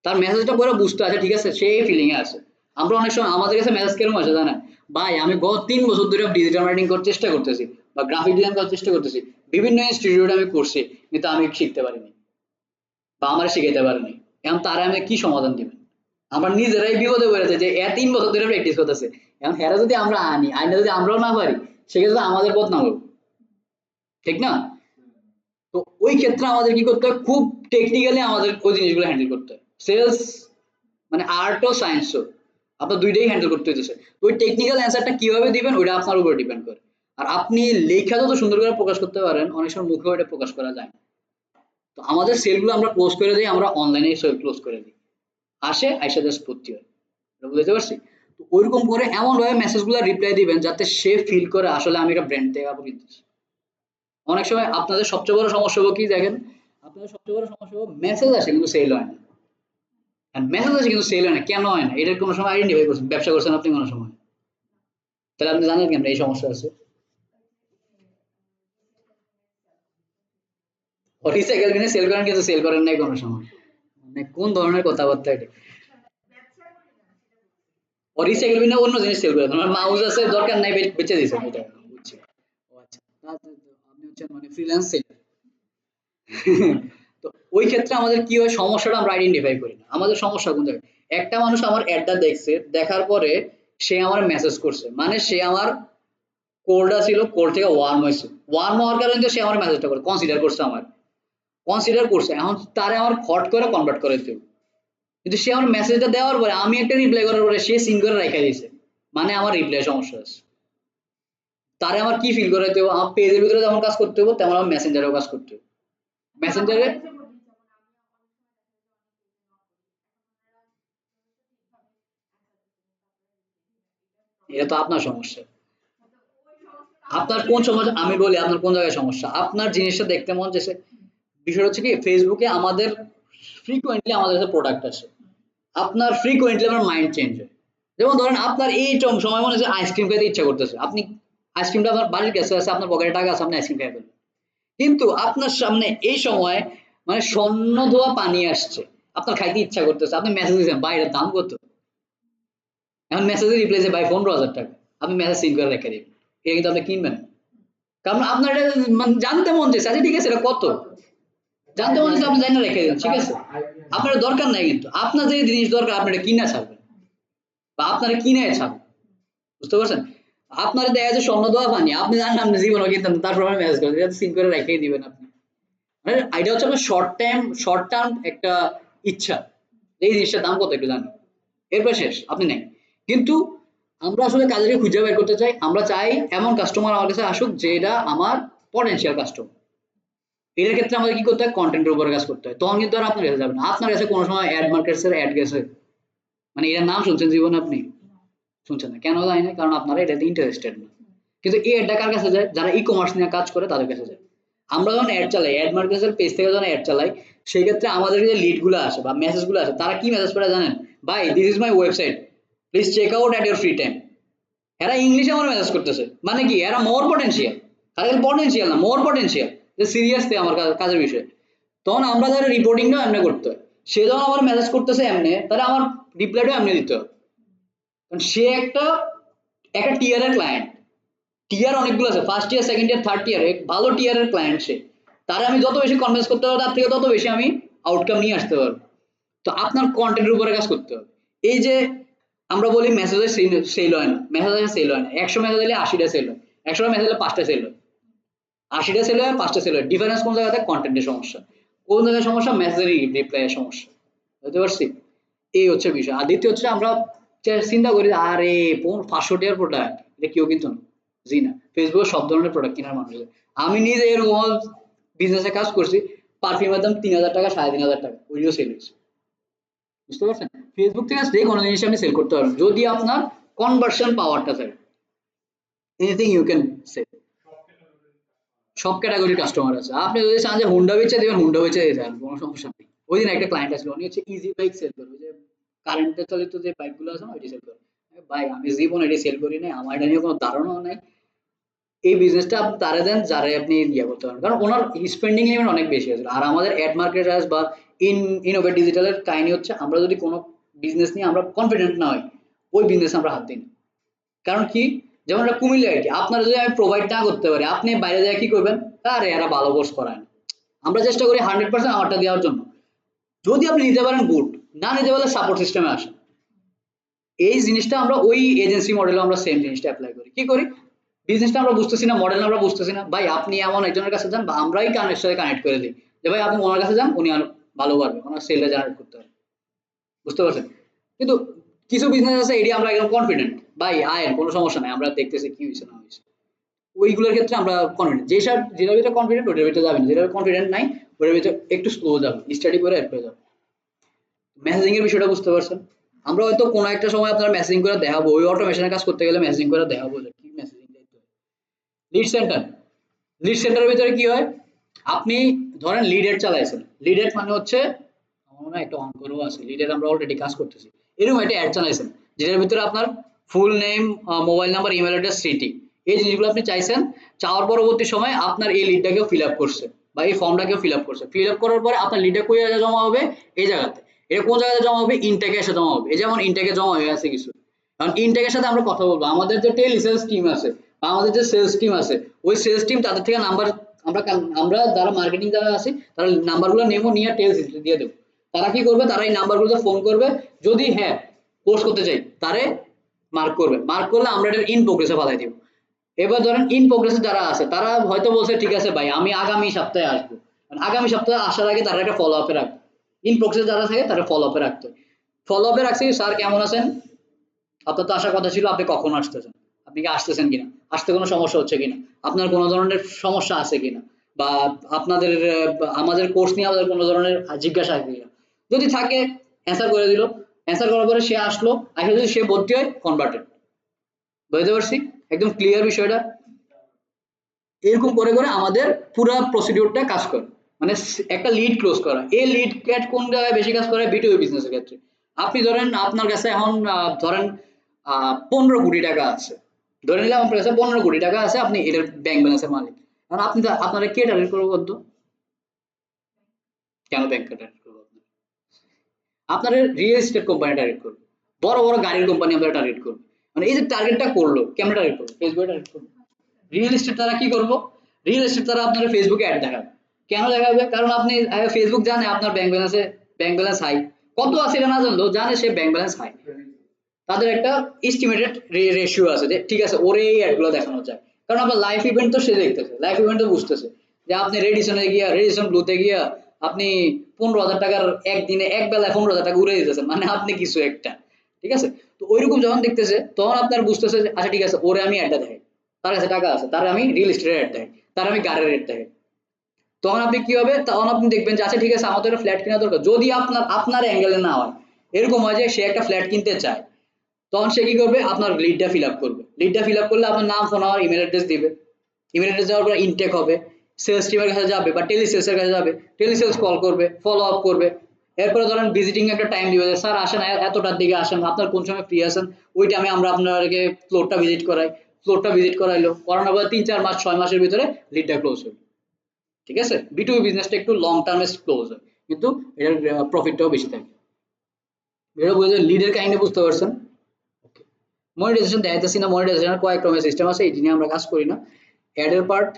তার মেসেজটা পরে বুঝতে আছে, ঠিক আছে সেই ফিলিং এ আছে। আমরা অনেক সময় আমাদের কাছে মেসেজ কেরকম আসে জানেন, ভাই আমি গত 3 বছর ধরে ডিজিটাল মার্কেটিং করার চেষ্টা করতেছি বা গ্রাফিক ডিজাইন করার চেষ্টা করতেছি, বিভিন্ন ইনস্টিটিউটে আমি করছি, কিন্তু আমি শিখতে পারিনি বা আমার শিখাইতে পারিনি, এখন তারা আমি কি সমাধান দিবেন? আমরা নিজেরাই বিপদে পড়েছে যে 3 বছর ধরে প্র্যাকটিস করতেছে, এখন হেরা যদি আমরা আইনা যদি আমরাও না পারি, সেক্ষেত্রে আমাদের বদনাম হবে, ঠিক না? তো ওই ক্ষেত্রে আমাদের কি করতে হয়, খুব টেকনিক্যালি আমাদের ওই জিনিসগুলো হ্যান্ডেল করতে হয়, সেলস মানে আর্ট ও সায়েন্সও আপনার দুইটাই হ্যান্ডেল করতে হইতেছে, ওই টেকনিক্যাল অ্যান্সারটা কিভাবে দিবেন ওইটা আপনার উপর ডিপেন্ড করে। আর আপনি লেখা যত সুন্দর করে প্রকাশ করতে পারেন, অনেক সময় মুখেও এটা প্রকাশ করা যায় না। তো আমাদের সেলগুলো আমরা ক্লোজ করে দিই, আমরা অনলাইনে সেল ক্লোজ করে দিই, আসে আইসা জাস্ট ভর্তি হয়, এটা বুঝতে পারছি? তো ওইরকম করে এমন ভাবে মেসেজগুলো রিপ্লাই দিবেন যাতে সে ফিল করে আসলে আমি একটা ব্র্যান্ড থেকে কাপড় কিনতেছি, অনেক সময় আপনাদের সবচেয়ে বড় সমস্যা হলো কি দেখেন, আপনাদের সবচেয়ে বড় সমস্যা হলো মেসেজ আসে কিন্তু সেল হয় না। মেসেজ আসে কিন্তু সেল হয় না, কেন হয় না? এটার কোনো সময় আইডেন্টিফাই করছেন? ব্যবসা করছেন আপনি কোনো সময়? তাহলে আপনি জানেন কেন এই সমস্যা আছে? রিসাইকেল কিনে সেল করেন কিন্তু সেল করেন নাই কোনো সময়। মানে কোন ধরনের কথাবার্তা এটা? রিসাইকেল কিনে অন্য জিনিস সেল করেন, আমার মাউস আছে দরকার নাই বেচে দিয়েছেন এটা, বুঝছি। ও আচ্ছা, আপনি হচ্ছেন মানে ফ্রিল্যান্স সেলার। তো ওই ক্ষেত্রে আমাদের কি হয়, সমস্যাটা আমরা আইডেন্টিফাই করি না। আমাদের সমস্যা কোন জায়গায়? একটা মানুষ আমার অ্যাডটা দেখছে, দেখার পরে সে আমার মেসেজ করছে, মানে সে আমার কোডটা ছিল, কোড থেকে ওয়ার্ম হয়েছে, ওয়ার্ম হওয়ার কারণে তো সে আমার মেসেজটা করে কনসিডার করছে, আমার কনসিডার করছে। এখন তারে আমার ফট করে কনভার্ট করে দিতে হবে। কিন্তু সে আমার মেসেজটা দেওয়ার পরে আমি একটা রিপ্লাই করার পরে সে সিন করে রেখে দিয়েছে, মানে আমার রিপ্লাই সমস্যা আছে। তারে আমার কি ফিল করাইতে হবে? আমার পেজের ভিতরে যেমন কাজ করতে হবে তেমন আমার মেসেঞ্জারেও কাজ করতে হবে। মেসেঞ্জারে এটা তো আপনার সমস্যা। আপনার কোন সমস্যা আমি বলি, আপনার কোন জায়গায় সমস্যা? আপনার জিনিসটা দেখতে মন চাইছে। বিষয় হচ্ছে কি, ফেসবুকে আমাদের ফ্রিকোয়েন্টলি আমাদের কাছে প্রোডাক্ট আসে, আপনার ফ্রিকোয়েন্টলি আমার মাইন্ড চেঞ্জ হয়। যেমন ধরেন আপনার এই সময় মনে হচ্ছে আইসক্রিম খেতে ইচ্ছা করতেছে, আপনি আইসক্রিমটা আপনার বাড়ির কাছে আছে, আপনার পকেটে টাকা আছে, আপনি আইসক্রিম খেয়ে ফেলবেন। কিন্তু আপনার সামনে এই সময় মানে স্বর্ণ ধোয়া পানি আসছে, আপনার খাইতে ইচ্ছা করতেছে, আপনি মেসেজ দিচ্ছেন বাইরের দাম কত, এখন মেসেজে রিপ্লাই যে ভাই 15,000 টাকা, আপনি মেসেজ সিন করে রেখে দিবেন, এটা কিন্তু আপনি কিনবেন না। কারণ আপনার এটা মানে জানতে মন চাইছে, আচ্ছা ঠিক আছে এটা কত, জানতে মন চাইছে, আপনি জানি রেখে দিবেন, ঠিক আছে। আপনার দরকার নাই, কিন্তু আপনার যে জিনিস দরকার আপনি এটা কিনা ছাড়বেন, বা আপনারা কিনে ছাড়বেন, বুঝতে পারছেন? আপনার দেখা যাচ্ছে স্বর্ণ দেওয়া পানি, আপনি জানেন আপনি জীবনে কিনতেন না, তারপর আমি মেসেজ করেন, সিন করে রেখেই দিবেন আপনি। মানে এটা হচ্ছে আপনার শর্ট টার্ম একটা ইচ্ছা, এই জিনিসটার দাম কত একটু জানি, এরপর শেষ, আপনি নেই। কিন্তু আমরা আসলে কাজেরকে খুঁজে বের করতে চাই, আমরা চাই এমন কাস্টমার আমার কাছে আসুক যেটা আমার পটেনশিয়াল কাস্টমার। এটার ক্ষেত্রে আমাদের কি করতে হয়, কন্টেন্টের উপরে কাজ করতে হয়, তখন কিন্তু আর আপনার কাছে যাবে না। আপনার কাছে কোনো সময় অ্যাড মার্কেটসের অ্যাড গেছে, মানে এটার নাম শুনছেন জীবনে আপনি? শুনছেন না, কেন যায় না? কারণ আপনারা এটাতে ইন্টারেস্টেড না। কিন্তু এই অ্যাডটা কার কাছে যায়? যারা ই কমার্স নিয়ে কাজ করে তাদের কাছে যায়। আমরা যখন অ্যাড চালাই, অ্যাড মার্কেটের পেজ থেকে যখন অ্যাড চালাই, সেই ক্ষেত্রে আমাদের যে লিড গুলো আসে বা মেসেজ গুলো আসে, তারা কি মেসেজ করে জানেন? ভাই this is my website, please check out at your free time. এরা ইংলিশে আমার মেসেজ করতেছে, মানে কি এরা মোর পটেনশিয়াল, খালি পটেনশিয়াল না, মোর পটেনশিয়াল, যে সিরিয়াসলি আমার কাজের বিষয়ে। তখন আমরা তাহলে রিপোর্টিংটাও এমনি করতে হয়। সে যখন আমার মেসেজ করতেছে এমনি, তাহলে আমার রিপ্লাইটাও এমনি দিতে হবে। কারণ সে একটা একটা টিয়ারের ক্লায়েন্ট, টিয়ার অনেকগুলো আছে, first year, second year, third year, ভালো টিয়ারের ক্লায়েন্ট সে। তারে আমি যত বেশি কনভিন্স করতে পারবো, তার থেকে তত বেশি আমি আউটকাম নিয়ে আসতে পারবো। তো আপনার কন্টেন্টের উপরে কাজ করতে হবে। এই যে আমরা বলি মেসেজে সেল হয় না, মেসেজে সেল হয় না, 100 মেসেজ দিলে 80টা সেল হয়, 100টা মেসেজ দিলে 5টা সেল হয়, 80টা সেল হয় 5টা সেল হয়। ডিফারেন্স কোন জায়গাতে? কন্টেন্টের সমস্যা। কোন জায়গায় সমস্যা? মেসেজের রিপ্লাইয়ের সমস্যা। বুঝতে পারছি? এই হচ্ছে বিষয়। আর দ্বিতীয় হচ্ছে আমরা চিন্তা করি আরে 500 টাকার প্রোডাক্ট, এটা কেউ কিন্তু না। জি না, ফেসবুকে সব ধরনের প্রোডাক্ট কেনার মানুষ আছে। আমি নিজে এরকম বিজনেসে কাজ করছি, পারফিউমের দাম 3,000 টাকা, 3,500 টাকা, ওইগুলো সেল হয়েছে। বুঝতে পারছেন? ফেসবুক থেকে যে কোনো জিনিস আপনি সেল করতে পারবেন যদি আপনার কনভার্সন পাওয়ারটা থাকে, এনিথিং ইউ ক্যান সেল। সব ক্যাটাগরির কাস্টমার আছে, আপনি যদি চান যে হুন্ডা বেচে দিবেন, হুন্ডা বেচে দিতে পারেন, কোনো সমস্যা নেই। ওই দিন একটা ক্লায়েন্ট আসলো, উনি হচ্ছে ইজি বাইক সেল করবে, ওই যে কারেন্টে চালিত যে বাইক গুলো আছে না, ওইটি সেল করে। ভাই আমি জীবনে এটি সেল করি নাই, আমার এটা নিয়ে কোনো ধারণাও নাই। এই বিজনেসটা আপনি তারে দেন যারে আপনি ইয়ে করতে পারেন, কারণ ওনার স্পেন্ডিং লিমিট অনেক বেশি আছে। আর আমাদের অ্যাড মার্কেটার্স বা ইনোভেট ডিজিটালের কাহিনী হচ্ছে, আমরা যদি কোনো বিজনেস নিয়ে আমরা কনফিডেন্ট না হই, ওই বিজনেস আমরা হাত দিই না। কারণ কি, যেমন একটা কুমিল্লা আইটি, আপনারা যদি আমি প্রোভাইড না করতে পারি, আপনি বাইরে যায় কি করবেন? আরে এরা ভালো কোর্স করায় না। আমরা চেষ্টা করি 100% আমারটা দেওয়ার জন্য। যদি আপনি নিতে পারেন গুড, না নিতে পারলে সাপোর্ট সিস্টেমে আসেন। এই জিনিসটা আমরা ওই এজেন্সি মডেলে আমরা সেম জিনিসটা অ্যাপ্লাই করি। কি করি? বিজনেসটা আমরা বুঝতেছি না, মডেল আমরা বুঝতেছি না, ভাই আপনি এমন একজনের কাছে যান বা আমরাই কানের সাথে কানেক্ট করে দিই, যে ভাই আপনি ওনার কাছে যান, উনি আর ভালো পারবে, ওনার সেলটা জেনারেট করতে পারবে। বুঝতে পারছেন? কিন্তু কিছু বিজনেস আছে এটি আমরা একদম কনফিডেন্ট, ভাই আয়ের কোনো সমস্যা নাই, আমরা দেখতেছি কি হয়েছে না হয়েছে। ওইগুলোর ক্ষেত্রে আমরা কনফিডেন্ট, যেটার ভিতরে কনফিডেন্ট ওটার ভিতরে যাবেন, যেটার কনফিডেন্ট নাই ওটার ভিতরে একটু স্লো যাবেন, স্টাডি করে এরপরে যাবেন। মেসেজিং এর বিষয়টা বুঝতে পারছেন? আমরা হয়তো কোনো একটা সময় আপনারা মেসেজিং করে দেখাবো, ওই অটোমেশনের কাজ করতে গেলে মেসেজিং করে দেখাবো যে কি মেসেজিং দিতে হয়। লিড সেন্টার, লিড সেন্টারের ভিতরে কি হয়, আপনি ধরেন লিড এড চালাইছেন, লিড এড মানে হচ্ছে আমার মনে হয় একটা অন করেও আছে, লিড এড আমরা অলরেডি কাজ করতেছি, এরকম একটা অ্যাড চালাইছেন যেটার ভিতরে আপনার full name, mobile number, email address, city, এই জিনিসগুলো আপনি চাইছেন, চাওয়ার পরবর্তী সময় আপনার এই লিডটাকেও ফিল আপ করছে বা এই ফর্মটাকেও ফিল আপ করছে, ফিল আপ করার পরে আপনার লিডটা কোন জায়গায় জমা হবে, এই জায়গাতে, এটা কোন জায়গায় জমা হবে, ইনটেকে এসে জমা হবে, এই যেমন ইনটেকে জমা হয়ে আছে কিছু, কারণ ইনটেকের সাথে আমরা কথা বলবো, আমাদের যে টেলি সেলস টিম আছে বা আমাদের যে সেলস টিম আছে, ওই সেলস টিম তাদের থেকে নাম্বার, আমরা যারা মার্কেটিং যারা আছি তারা নাম্বারগুলো নেবো, নিয়ে টেলস দিয়ে দেবো, তারা কি করবে, তারা এই নাম্বারগুলোতে ফোন করবে, যদি হ্যাঁ পোস্ট করতে চাই তারে মার্ক করবে, মার্ক করলে আমরা এটা ইন প্রোগ্রেসে পাঠাই দিব। এবার ধরেন ইন প্রোগ্রেসে যারা আছে তারা হয়তো বলছে ঠিক আছে ভাই আমি আগামী সপ্তাহে আসবো, মানে আগামী সপ্তাহে আসার আগে তারা একটা ফলো আপে রাখবে, ইন প্রোগ্রেসে যারা থাকে তারা ফলো আপে রাখতে, ফলো আপে রাখছি স্যার কেমন আছেন, আপনার তো আসার কথা ছিল, আপনি কখন আসতেছেন, আপনি কি আসতেছেন কিনা, আসতে কোনো সমস্যা হচ্ছে কিনা, আপনার কোনো ধরনের সমস্যা আছে কিনা, বা আপনাদের আমাদের কোর্স নিয়ে আমাদের কোনো ধরনের জিজ্ঞাসা আছে কিনা, যদি থাকে অ্যান্সার করে দিল, অ্যান্সার করার পরে সে আসলো, আসলে যদি সে ভর্তি হয় কনভার্টেড, বুঝতে পারছি একদম ক্লিয়ার বিষয়টা, এরকম করে করে আমাদের পুরো প্রসিডিউরটা কাজ করে, মানে একটা লিড ক্লোজ করা, এই লিড ক্যাট কোন জায়গায় বেশি কাজ করে, বিটুবি বিজনেসের ক্ষেত্রে, আপনি ধরেন আপনার কাছে এখন ধরেন 15 কোটি টাকা আছে, ধরে নিলাম আপনার কাছে 15 কোটি টাকা আছে, আপনি এটার ব্যাংক ব্যালেন্সের মালিক, কারণ আপনি আপনারা কে টার্গেট করবো বলতো, কেন ব্যাংক টার্গেট করবো, আপনার রিয়েল এস্টেট কোম্পানি টার্গেট করবে, বড় বড় গাড়ির কোম্পানি আমরা টার্গেট করবো, মানে এই যে টার্গেটটা করলো কেমন টার্গেট করবো, ফেসবুকে টার্গেট করবো, রিয়েল এস্টেট তারা কি করবো, রিয়েল এস্টেট তারা আপনার ফেসবুকে অ্যাড দেখাবে, কেন দেখাবে, কারণ আপনি ফেসবুক জানে আপনার ব্যাংক ব্যালেন্স হাই, কত আছে এটা না জানলো জানে সে ব্যাংক ব্যালেন্স হাই, তাদের একটা এস্টিমেটেড রেশিও আছে যে ঠিক আছে ওরে এই অ্যাড গুলো দেখানো যায়, কারণ আপনার লাইফ ইভেন্ট তো সে দেখতেছে, লাইফ ইভেন্ট তো বুঝতেছে যে আপনি রেডিসনে গিয়া রেডিসন ব্লুতে গিয়া আপনি 15,000 টাকার একদিনে এক বেলায় 15,000 টাকা উড়ে দিতেছেন, মানে আপনি কিছু একটা, ঠিক আছে, তো ওইরকম যখন দেখতেছে তখন আপনার বুঝতেছে যে আচ্ছা ঠিক আছে ওরে আমি অ্যাডটা দেখাই, তার কাছে টাকা আছে, তার আমি রিয়েল এস্টেটের অ্যাড দেখাই, তার আমি গাড়ির রেট দেখাই, তখন আপনি কি হবে, তখন আপনি দেখবেন যে আচ্ছা ঠিক আছে আমার তো একটা ফ্ল্যাট কেনা দরকার, যদি আপনার অ্যাঙ্গেলে না হয়, এরকম হয় যে সে একটা ফ্ল্যাট কিনতে চায়, তখন সে কি করবে, আপনার লিডটা ফিল আপ করবে, লিডটা ফিল আপ করলে আপনার নাম, ফোন নাম্বার, ইমেল অ্যাড্রেস দিবে, ইমেল অ্যাড্রেস দেওয়ার পর ইনটেক হবে, সেলস টিমের কাছে যাবে বা টেলি সেলসের কাছে যাবে, টেলি সেলস কল করবে, ফলো আপ করবে, এরপরে ধরেন ভিজিটিং একটা টাইম দিবে যে স্যার আসেন এতটার দিকে আসেন, আপনার কোন সময় ফ্রি আছেন, ওই টাইমে আমরা আপনাকে ফ্লোরটা ভিজিট করাই, ফ্লোরটা ভিজিট করাইলো, করানোর পর 3-4 মাস 6 মাসের ভিতরে লিডটা ক্লোজ হলো, ঠিক আছে, বিটুবি বিজনেসটা একটু লং টার্মে ক্লোজ হয়, কিন্তু এটার প্রফিটটাও বেশি থাকে, এটা বুঝে লিডের কাহিনী বুঝতে পারছেন, মনিটাইজেশন দেখাইতেছি না, মনিটাইজেশনের কয়েক রকমের সিস্টেম আছে, এই নিয়ে আমরা কাজ করি না, অ্যাডের পার্ট,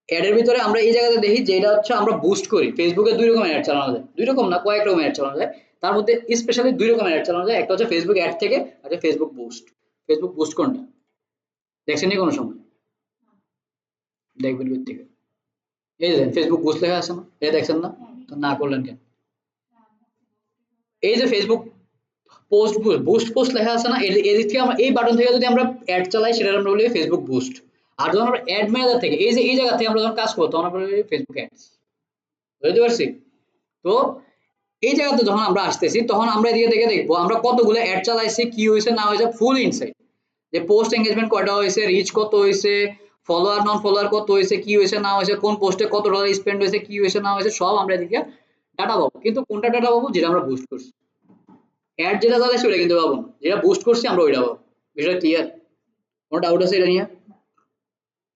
অ্যাডের ভিতরে আমরা এই জায়গাতে দেখি যে এটা হচ্ছে আমরা বুস্ট করি, ফেসবুকে 2 রকমের অ্যাড চালানো যায়, 2 রকম না কয়েক রকমের অ্যাড চালানো যায়, তার মধ্যে স্পেশালি 2 রকমের অ্যাড চালানো যায়, একটা হচ্ছে ফেসবুক অ্যাড থেকে, একটা ফেসবুক বুস্ট, ফেসবুক বুস্ট কোনটা দেখছেন নি কোনো সময়, দেখবেন কোথা থেকে, এই যে ফেসবুক বুস্ট লেখা আছে না, এটা দেখছেন না, তো না করলেন কেন, এই যে ফেসবুক পোস্ট, বুস্ট পোস্ট লেখা আছে না, এদিক থেকে আমরা এই বাটন থেকে যদি আমরা অ্যাড চালাই সেটা আমরা বলি ফেসবুক বুস্ট, আর যখন আমরা অ্যাড ম্যানেজার থেকে এই যে এই জায়গা থেকে আমরা যখন কাজ করবো তখন আমরা বলি ফেসবুক অ্যাডস, বুঝতে পারছি, তো এই জায়গাতে যখন আমরা আসতেছি তখন আমরা এদিকে দেখে দেখবো আমরা কতগুলো অ্যাড চালাইছি, কি হয়েছে না হয়েছে, ফুল ইনসাইট, যে পোস্ট এঙ্গেজমেন্ট কয়টা হয়েছে, রিচ কত হয়েছে, ফলোয়ার নন ফলোয়ার কত হয়েছে, কি হয়েছে না হয়েছে, কোন পোস্টে কত ডলার স্পেন্ড হয়েছে, কি হয়েছে না হয়েছে, সব আমরা এদিকে ডাটা পাবো, কিন্তু কোনটা ডাটা পাবো, যেটা আমরা বুস্ট করছি, অ্যাড যেটা চালাইছি ওটা কিন্তু পাবো না, যেটা বুস্ট করছি আমরা ওইটা পাবো, বিষয়টা ক্লিয়ার, কোনো ডাউট আছে এটা নিয়ে,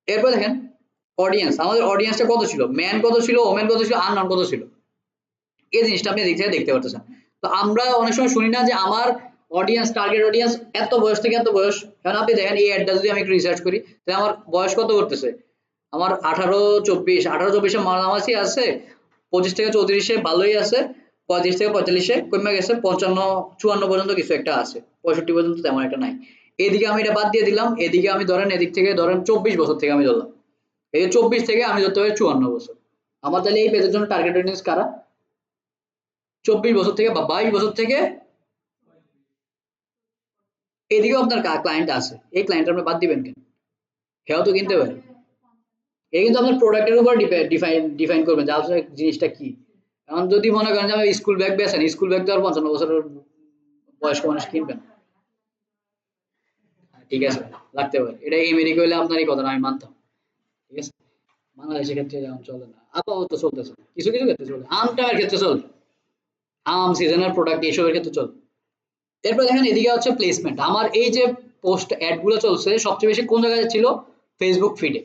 এরপর দেখেন অডিয়েন্স, আমাদের অডিয়েন্সটা কত ছিল, ম্যান কত ছিল, ওমেন কত ছিল, আর নন কত ছিল, এই জিনিসটা আপনি দিক থেকে দেখতে পারতেছেন, তো আমরা অনেক সময় শুনি না যে আমার অডিয়েন্স, টার্গেট অডিয়েন্স এত বয়স থেকে এত বয়স, কারণ আপনি দেখেন এই অ্যাডটা যদি আমি একটু রিসার্চ করি তাহলে আমার বয়স কত করতেছে, আমার 18-24 মাঝামাঝি আছে, 25 থেকে 34 ভালোই আছে, 35 থেকে 45 কমে গেছে, 55-54 পর্যন্ত কিছু একটা আছে, 65 পর্যন্ত তেমন একটা নাই, এদিকে আমি এটা বাদ দিয়ে দিলাম, এদিকে আমি ধরেন এদিক থেকে ধরেন 24 বছর থেকে আমি ধরলাম, এই 24 থেকে আমি ধরতে পারি 54 বছর, আমার তাহলে এই পেজের জন্য টার্গেট অডিয়েন্স কারা, 24 বছর থেকে বা 22 বছর থেকে এদিকেও আপনার ক্লায়েন্ট আছে, এই ক্লায়েন্ট আপনি বাদ দিবেন কেন, হেও তো কিনতে পারে, এই কিন্তু আপনার প্রোডাক্টের উপর ডিফাইন ডিফাইন করবেন যে আসলে জিনিসটা কি, এখন যদি মনে করেন যে আমি স্কুল ব্যাগ বেছেন, স্কুল ব্যাগ তো আর 55 বছরের বয়স্ক মানুষ কিনবেন, ঠিক আছে লাগতে পারে, এটা আমেরিকা হলে আপনার এই কথাটা আমি মানতাম, ঠিক আছে, বাংলাদেশের ক্ষেত্রে যেমন চলে না, আপাতত চলতেছে, কিছু কিছু ক্ষেত্রে চলে, আমটার ক্ষেত্রে চলে, আম সিজনাল প্রোডাক্ট এইসবের ক্ষেত্রে চলে। এরপর দেখেন এদিকে হচ্ছে প্লেসমেন্ট। আমার এই যে পোস্ট অ্যাড গুলো চলছে সবচেয়ে বেশি কোন জায়গায় ছিল? ফেসবুক ফিডে।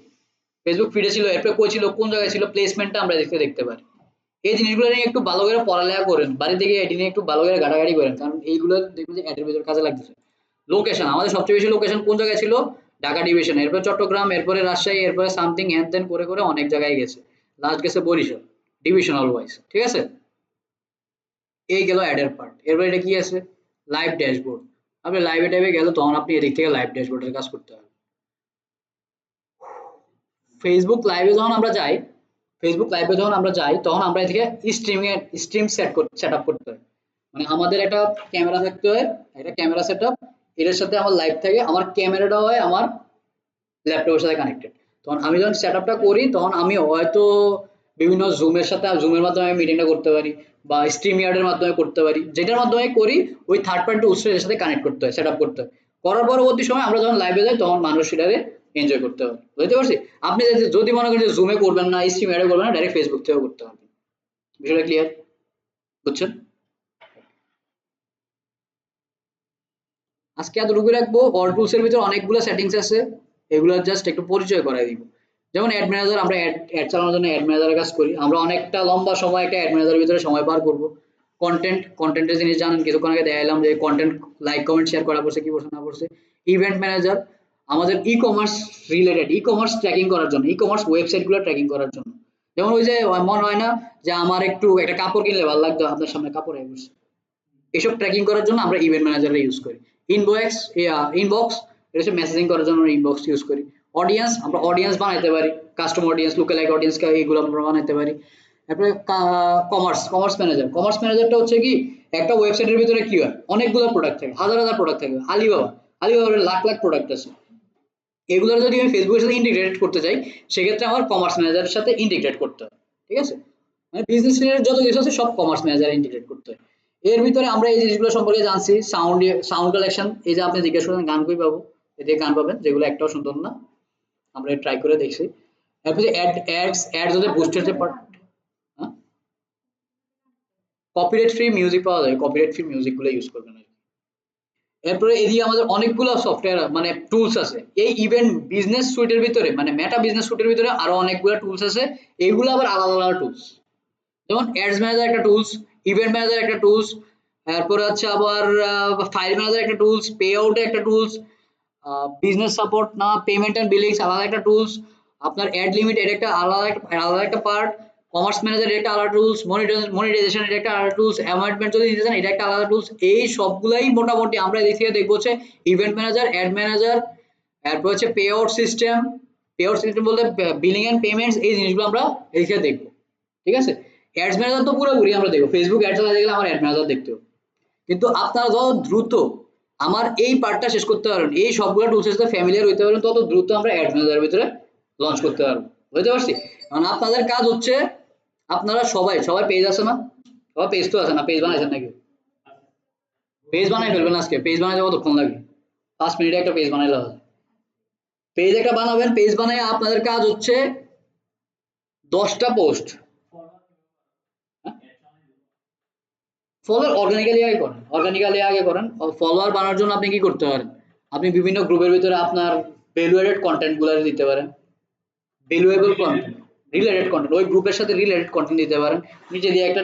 ফেসবুক ফিডে ছিল, এরপর কই ছিল, কোন জায়গায় ছিল, প্লেসমেন্টটা আমরা দেখতে দেখতে পারি। এই জিনিসগুলো নিয়ে একটু ভালো করে পড়ালেখা করেন, বাড়ি থেকে এটি নিয়ে একটু ভালো করে ঘাটাঘাটি করেন, কারণ এইগুলো দেখবেন যে অ্যাডের ভিতর কাজে লাগতেছে। লোকেশন, আমাদের সবচেয়ে বেশি লোকেশন কোন জায়গায় ছিল? ঢাকা ডিভিশন, এরপর চট্টগ্রাম, এরপরে রাজশাহী, এরপরে সামথিং হ্যান ত্যান করে করে অনেক জায়গায় গেছে, লাস্ট গেছে বরিশাল ডিভিশনাল ওয়াইজ, ঠিক আছে। এই গেল অ্যাডের পার্ট। এরপর এটা কি আছে? Live dashboard. আপনি লাইভে টাইভে গেলে তখন আপনি এদিক থেকে লাইভ ড্যাশবোর্ডের কাজ করতে হবে। ফেসবুক লাইভে যখন আমরা যাই, ফেসবুক লাইভে যখন আমরা যাই তখন আমরা এদিকে স্ট্রিম সেট আপ করতে হয়। মানে আমাদের একটা ক্যামেরা থাকতে হয়, একটা ক্যামেরা সেট আপ, এটার সাথে আমার লাইভ থাকে, আমার ক্যামেরাটা হয় আমার ল্যাপটপের সাথে কানেক্টেড। তখন আমি যখন সেট আপটা করি তখন আমি হয়তো বিভিন্ন জুমের সাথে, জুমের মাধ্যমে আমি মিটিংটা করতে পারি, বা স্ট্রিম ইয়ার্ডের মাধ্যমে করতে পারি, যেটার মাধ্যমে করি ওই থার্ড পার্টি টুলসের সাথে কানেক্ট করতে হয়, সেট আপ করতে হয়। করার পরবর্তী সময় আমরা যখন লাইভে যাই তখন মানুষ সেটাকে এনজয় করতে হবে, বুঝতে পারছি। আপনি যদি মনে করেন যে জুমে করবেন না, স্ট্রিম ইয়ার্ডে করবেন না, ডাইরেক্ট ফেসবুক থেকেও করতে পারবেন। বিষয়টা ক্লিয়ার? বুঝছেন? আজকে এতটুকু রাখবো। অল টুলস এর ভিতরে অনেকগুলো সেটিংস আছে, এগুলো জাস্ট একটু পরিচয় করাই দিব। যেমন অ্যাড ম্যানেজার, আমরা অ্যাড চালানোর জন্য অ্যাড ম্যানেজারের কাজ করি, আমরা অনেকটা লম্বা সময় একটা অ্যাড ম্যানেজারের ভিতরে সময় পার করব। কন্টেন্টের জিনিস জানেন, কিছুক্ষণ আগে দেখাইলাম যে কন্টেন্ট লাইক কমেন্ট শেয়ার করা পড়ছে, কি পড়ছে না পড়ছে। ইভেন্ট ম্যানেজার আমাদের e commerce related, e commerce tracking করার জন্য, ই কমার্স ওয়েবসাইট গুলো ট্র্যাকিং করার জন্য। যেমন ওই যে মনে হয় না যে আমার একটু একটা কাপড় কিনলে ভালো লাগতো, আপনার সামনে কাপড় আই পড়ছে, এসব ট্র্যাকিং করার জন্য আমরা ইভেন্ট ম্যানেজার ইউজ করি। ইনবক্স, ইনবক্স এটা হচ্ছে মেসেজিং করার জন্য আমরা ইনবক্স ইউজ করি। অডিয়েন্স, আমরা অডিয়েন্স বানাইতে পারি, কাস্টম অডিয়েন্স, লুকে লাইক অডিয়েন্স, এগুলো আমরা বানাইতে পারি। তারপরে কমার্স ম্যানেজার, কমার্স ম্যানেজারটা হচ্ছে কি, একটা ওয়েবসাইটের ভিতরে কি হয়, অনেকগুলো প্রোডাক্ট থাকে, হাজার হাজার প্রোডাক্ট থাকে, আলিবাবা, আলিবাবার লাখ লাখ প্রোডাক্ট আছে, এগুলো যদি আমি ফেসবুকের সাথে ইন্টিগ্রেট করতে চাই, সেক্ষেত্রে আমার কমার্স ম্যানেজারের সাথে ইন্টিগ্রেট করতে হবে, ঠিক আছে। মানে বিজনেস রিলেটেড যত কিছু আছে সব কমার্স ম্যানেজারে ইন্টিগ্রেট করতে হয়। এর ভিতরে আমরা এই জিনিসগুলো সম্পর্কে জানছি। সাউন্ড কালেকশন, এই যে আপনি জিজ্ঞেস করেন গান কই পাবো, এদিকে গান পাবেন যেগুলো একটাও সুন্দর না, আমরা ট্রাই করে দেখছি। এরপর যে অ্যাড যদি বুস্টের যে পার্ট, কপিরাইট ফ্রি মিউজিক পাওয়া যায়, কপিরাইট ফ্রি মিউজিক গুলো ইউজ করবেন আর কি। এরপরে এদিকে আমাদের অনেকগুলো সফটওয়্যার মানে টুলস আছে এই ইভেন্ট বিজনেস সুইটের ভিতরে, মানে মেটা বিজনেস সুইটের ভিতরে আরো অনেকগুলো টুলস আছে, এইগুলো আবার আলাদা আলাদা টুলস। যেমন অ্যাডস ম্যানেজার একটা টুলস, ইভেন্ট ম্যানেজার একটা টুলস, তারপরে হচ্ছে আবার ফাইল ম্যানেজার একটা টুলস, পে আউট একটা টুলস, বিজনেস সাপোর্ট না পেমেন্ট এন্ড বিলিংস আলাদা একটা টুলস, আপনার অ্যাড লিমিট এর একটা আলাদা একটা পার্ট, কমার্স ম্যানেজার এটা আলাদা টুলস, মনিটাইজেশন এটা একটা আলাদা টুলস, অ্যাপয়েন্টমেন্ট যদি নিতে চান এটা একটা আলাদা টুলস। এই সবগুলাই মোটামুটি আমরা এদিক থেকে দেখবো হচ্ছে ইভেন্ট ম্যানেজার, অ্যাড ম্যানেজার, তারপর হচ্ছে pay out system, pay out system বলতে বিলিং এন্ড পেমেন্টস, এই জিনিসগুলো আমরা এদিক থেকে দেখবো, ঠিক আছে। অ্যাডস ম্যানেজার তো পুরোপুরি আমরা দেখবো, ফেসবুক অ্যাড চালাতে গেলে আমার অ্যাড ম্যানেজার দেখতে হবে। কিন্তু আপনারা যত দ্রুত আমার এই পার্টটা শেষ করতে পারেন, এই সবগুলো টুলসের সাথে ফ্যামিলিয়ার হইতে পারেন, তত দ্রুত আমরা অ্যাড ম্যানেজারের ভিতরে লঞ্চ করতে পারবো, বুঝতে পারছি। কারণ আপনাদের কাজ হচ্ছে, আপনারা সবাই সবাই পেজ আছে না, সবাই পেজ তো আছে না, পেজ বানাইছেন নাকি? পেজ বানাই ফেলবেন আজকে, পেজ বানাইতে কতক্ষণ লাগে? 5 মিনিটে একটা পেজ বানাইলে হবে। পেজ একটা বানাবেন, পেজ বানাই আপনাদের কাজ হচ্ছে 10টা পোস্ট, ফলোয়ার অর্গানিক্যালি আগে করেন, ফলোয়ার বানানোর জন্য আপনি কি করতে পারেন, আপনি বিভিন্ন গ্রুপের ভিতরে আপনার ভ্যালুয়েটেড কন্টেন্ট গুলো দিতে পারেন, ভ্যালুয়েবল কন্টেন্ট, রিলেটেড কন্টেন্ট, ওই গ্রুপের সাথে রিলেটেড কন্টেন্ট দিতে পারেন, নিচে দিয়ে একটা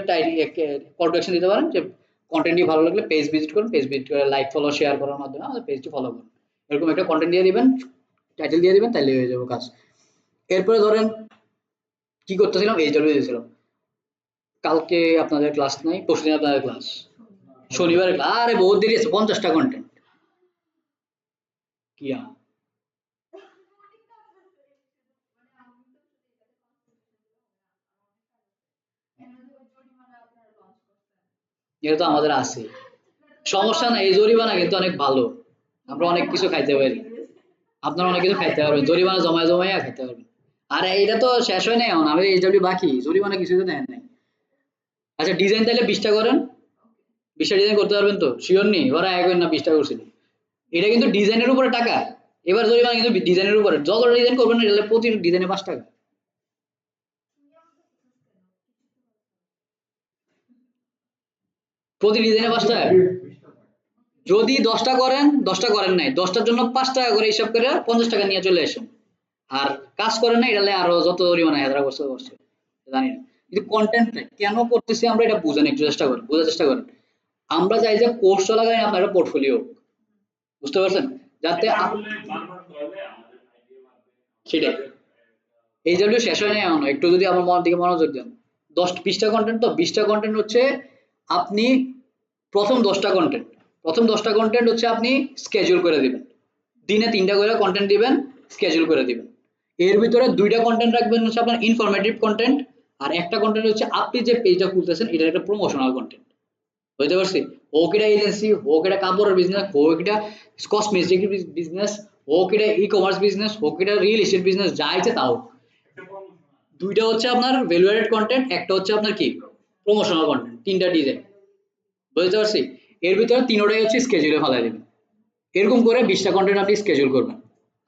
কল টু অ্যাকশন দিতে পারেন যে কন্টেন্টটি ভালো লাগলে পেজ ভিজিট করুন, পেজ ভিজিট করে লাইক ফলো শেয়ার করার মাধ্যমে আমাদের পেজটি ফলো করুন, এরকম একটা কন্টেন্ট দিয়ে দিবেন, টাইটেল দিয়ে দিবেন, তাহলে হয়ে যাবে কাজ। এরপরে ধরেন কি করতেছিলাম, এইচডব্লিউ দিয়েছিলাম, কালকে আপনাদের ক্লাস নাই, পরশুদিন আপনাদের ক্লাস, শনিবার ক্লাস, আরে বহুত দেরি আছে, 50টা কন্টেন্ট কি এটা তো আমাদের আছে, সমস্যা নাই, এই জরিমানা কিন্তু অনেক ভালো, আমরা অনেক কিছু খাইতে পারি, আপনারা অনেক কিছু খাইতে পারবেন, জরিমানা জমায় জমাইয়া খাইতে পারবেন। আর এটা তো শেষ হয় নাই এখন, আমি এইচডব্লিউ বাকি, জরিমানা কিছু তো দেন নাই। আচ্ছা ডিজাইন তাহলে 20টা করেন, 20টা ডিজাইন করতে পারবেন তো, শিওর নি, ওরা এক না 20টা করছিল, এটা কিন্তু ডিজাইনের উপরে টাকা, এবার জরিমানা কিন্তু ডিজাইনের উপরে, যত ডিজাইন করবেন না প্রতি ডিজাইনে 5 টাকা, প্রতি ডিজাইনে 5 টাকা। যদি 10টা করেন 10টা করেন নাই 10টার জন্য 5 টাকা করে হিসাব করে 50 টাকা নিয়ে চলে আসেন। আর কাজ করেন না এটা আরো যত পরিমাণে হেদরা করছে করছে জানি না। কিন্তু কন্টেন্ট কেন করতেছি আমরা এটা বুঝেন, একটু চেষ্টা করেন, বোঝার চেষ্টা করেন। আমরা চাই যে কোর্স চলাকালীন আপনার একটা পোর্টফোলিও, বুঝতে পারছেন, যাতে সেটাই এই জাতীয় শেষ হয় না এমন একটু যদি আমার মনের দিকে মনোযোগ দেন। 20টা কন্টেন্ট, তো 20টা কন্টেন্ট হচ্ছে আপনি প্রথম 10টা কন্টেন্ট হচ্ছে আপনি স্কেজুল করে দিবেন, দিনে 3টা করে কন্টেন্ট দিবেন, স্কেজুল করে দিবেন। এর ভিতরে 2টা কন্টেন্ট রাখবেন হচ্ছে আপনার ইনফরমেটিভ কন্টেন্ট, আর একটা কন্টেন্ট হচ্ছে আপনি যে পেজটা খুলতেছেন এটা একটা প্রমোশনাল কন্টেন্ট। বুঝতে পারছি? হোক এটা এজেন্সি, হোক এটা কাপড়ের বিজনেস, হোক এটা কসমেটিক বিজনেস, হোক এটা ই কমার্স বিজনেস, হোক এটা রিয়েল এস্টেট বিজনেস, যা ইচ্ছে তাও। 2টা হচ্ছে আপনার ভ্যালু এডেড কন্টেন্ট, একটা হচ্ছে আপনার কি প্রমোশনাল কন্টেন্ট, 3টা ডিজাইন। বুঝতে পারছি? এর ভিতরে 3টাই হচ্ছে স্কেজুলে ফেলাই দিবেন। এরকম করে 20টা কন্টেন্ট আপনি স্কেজুল করবেন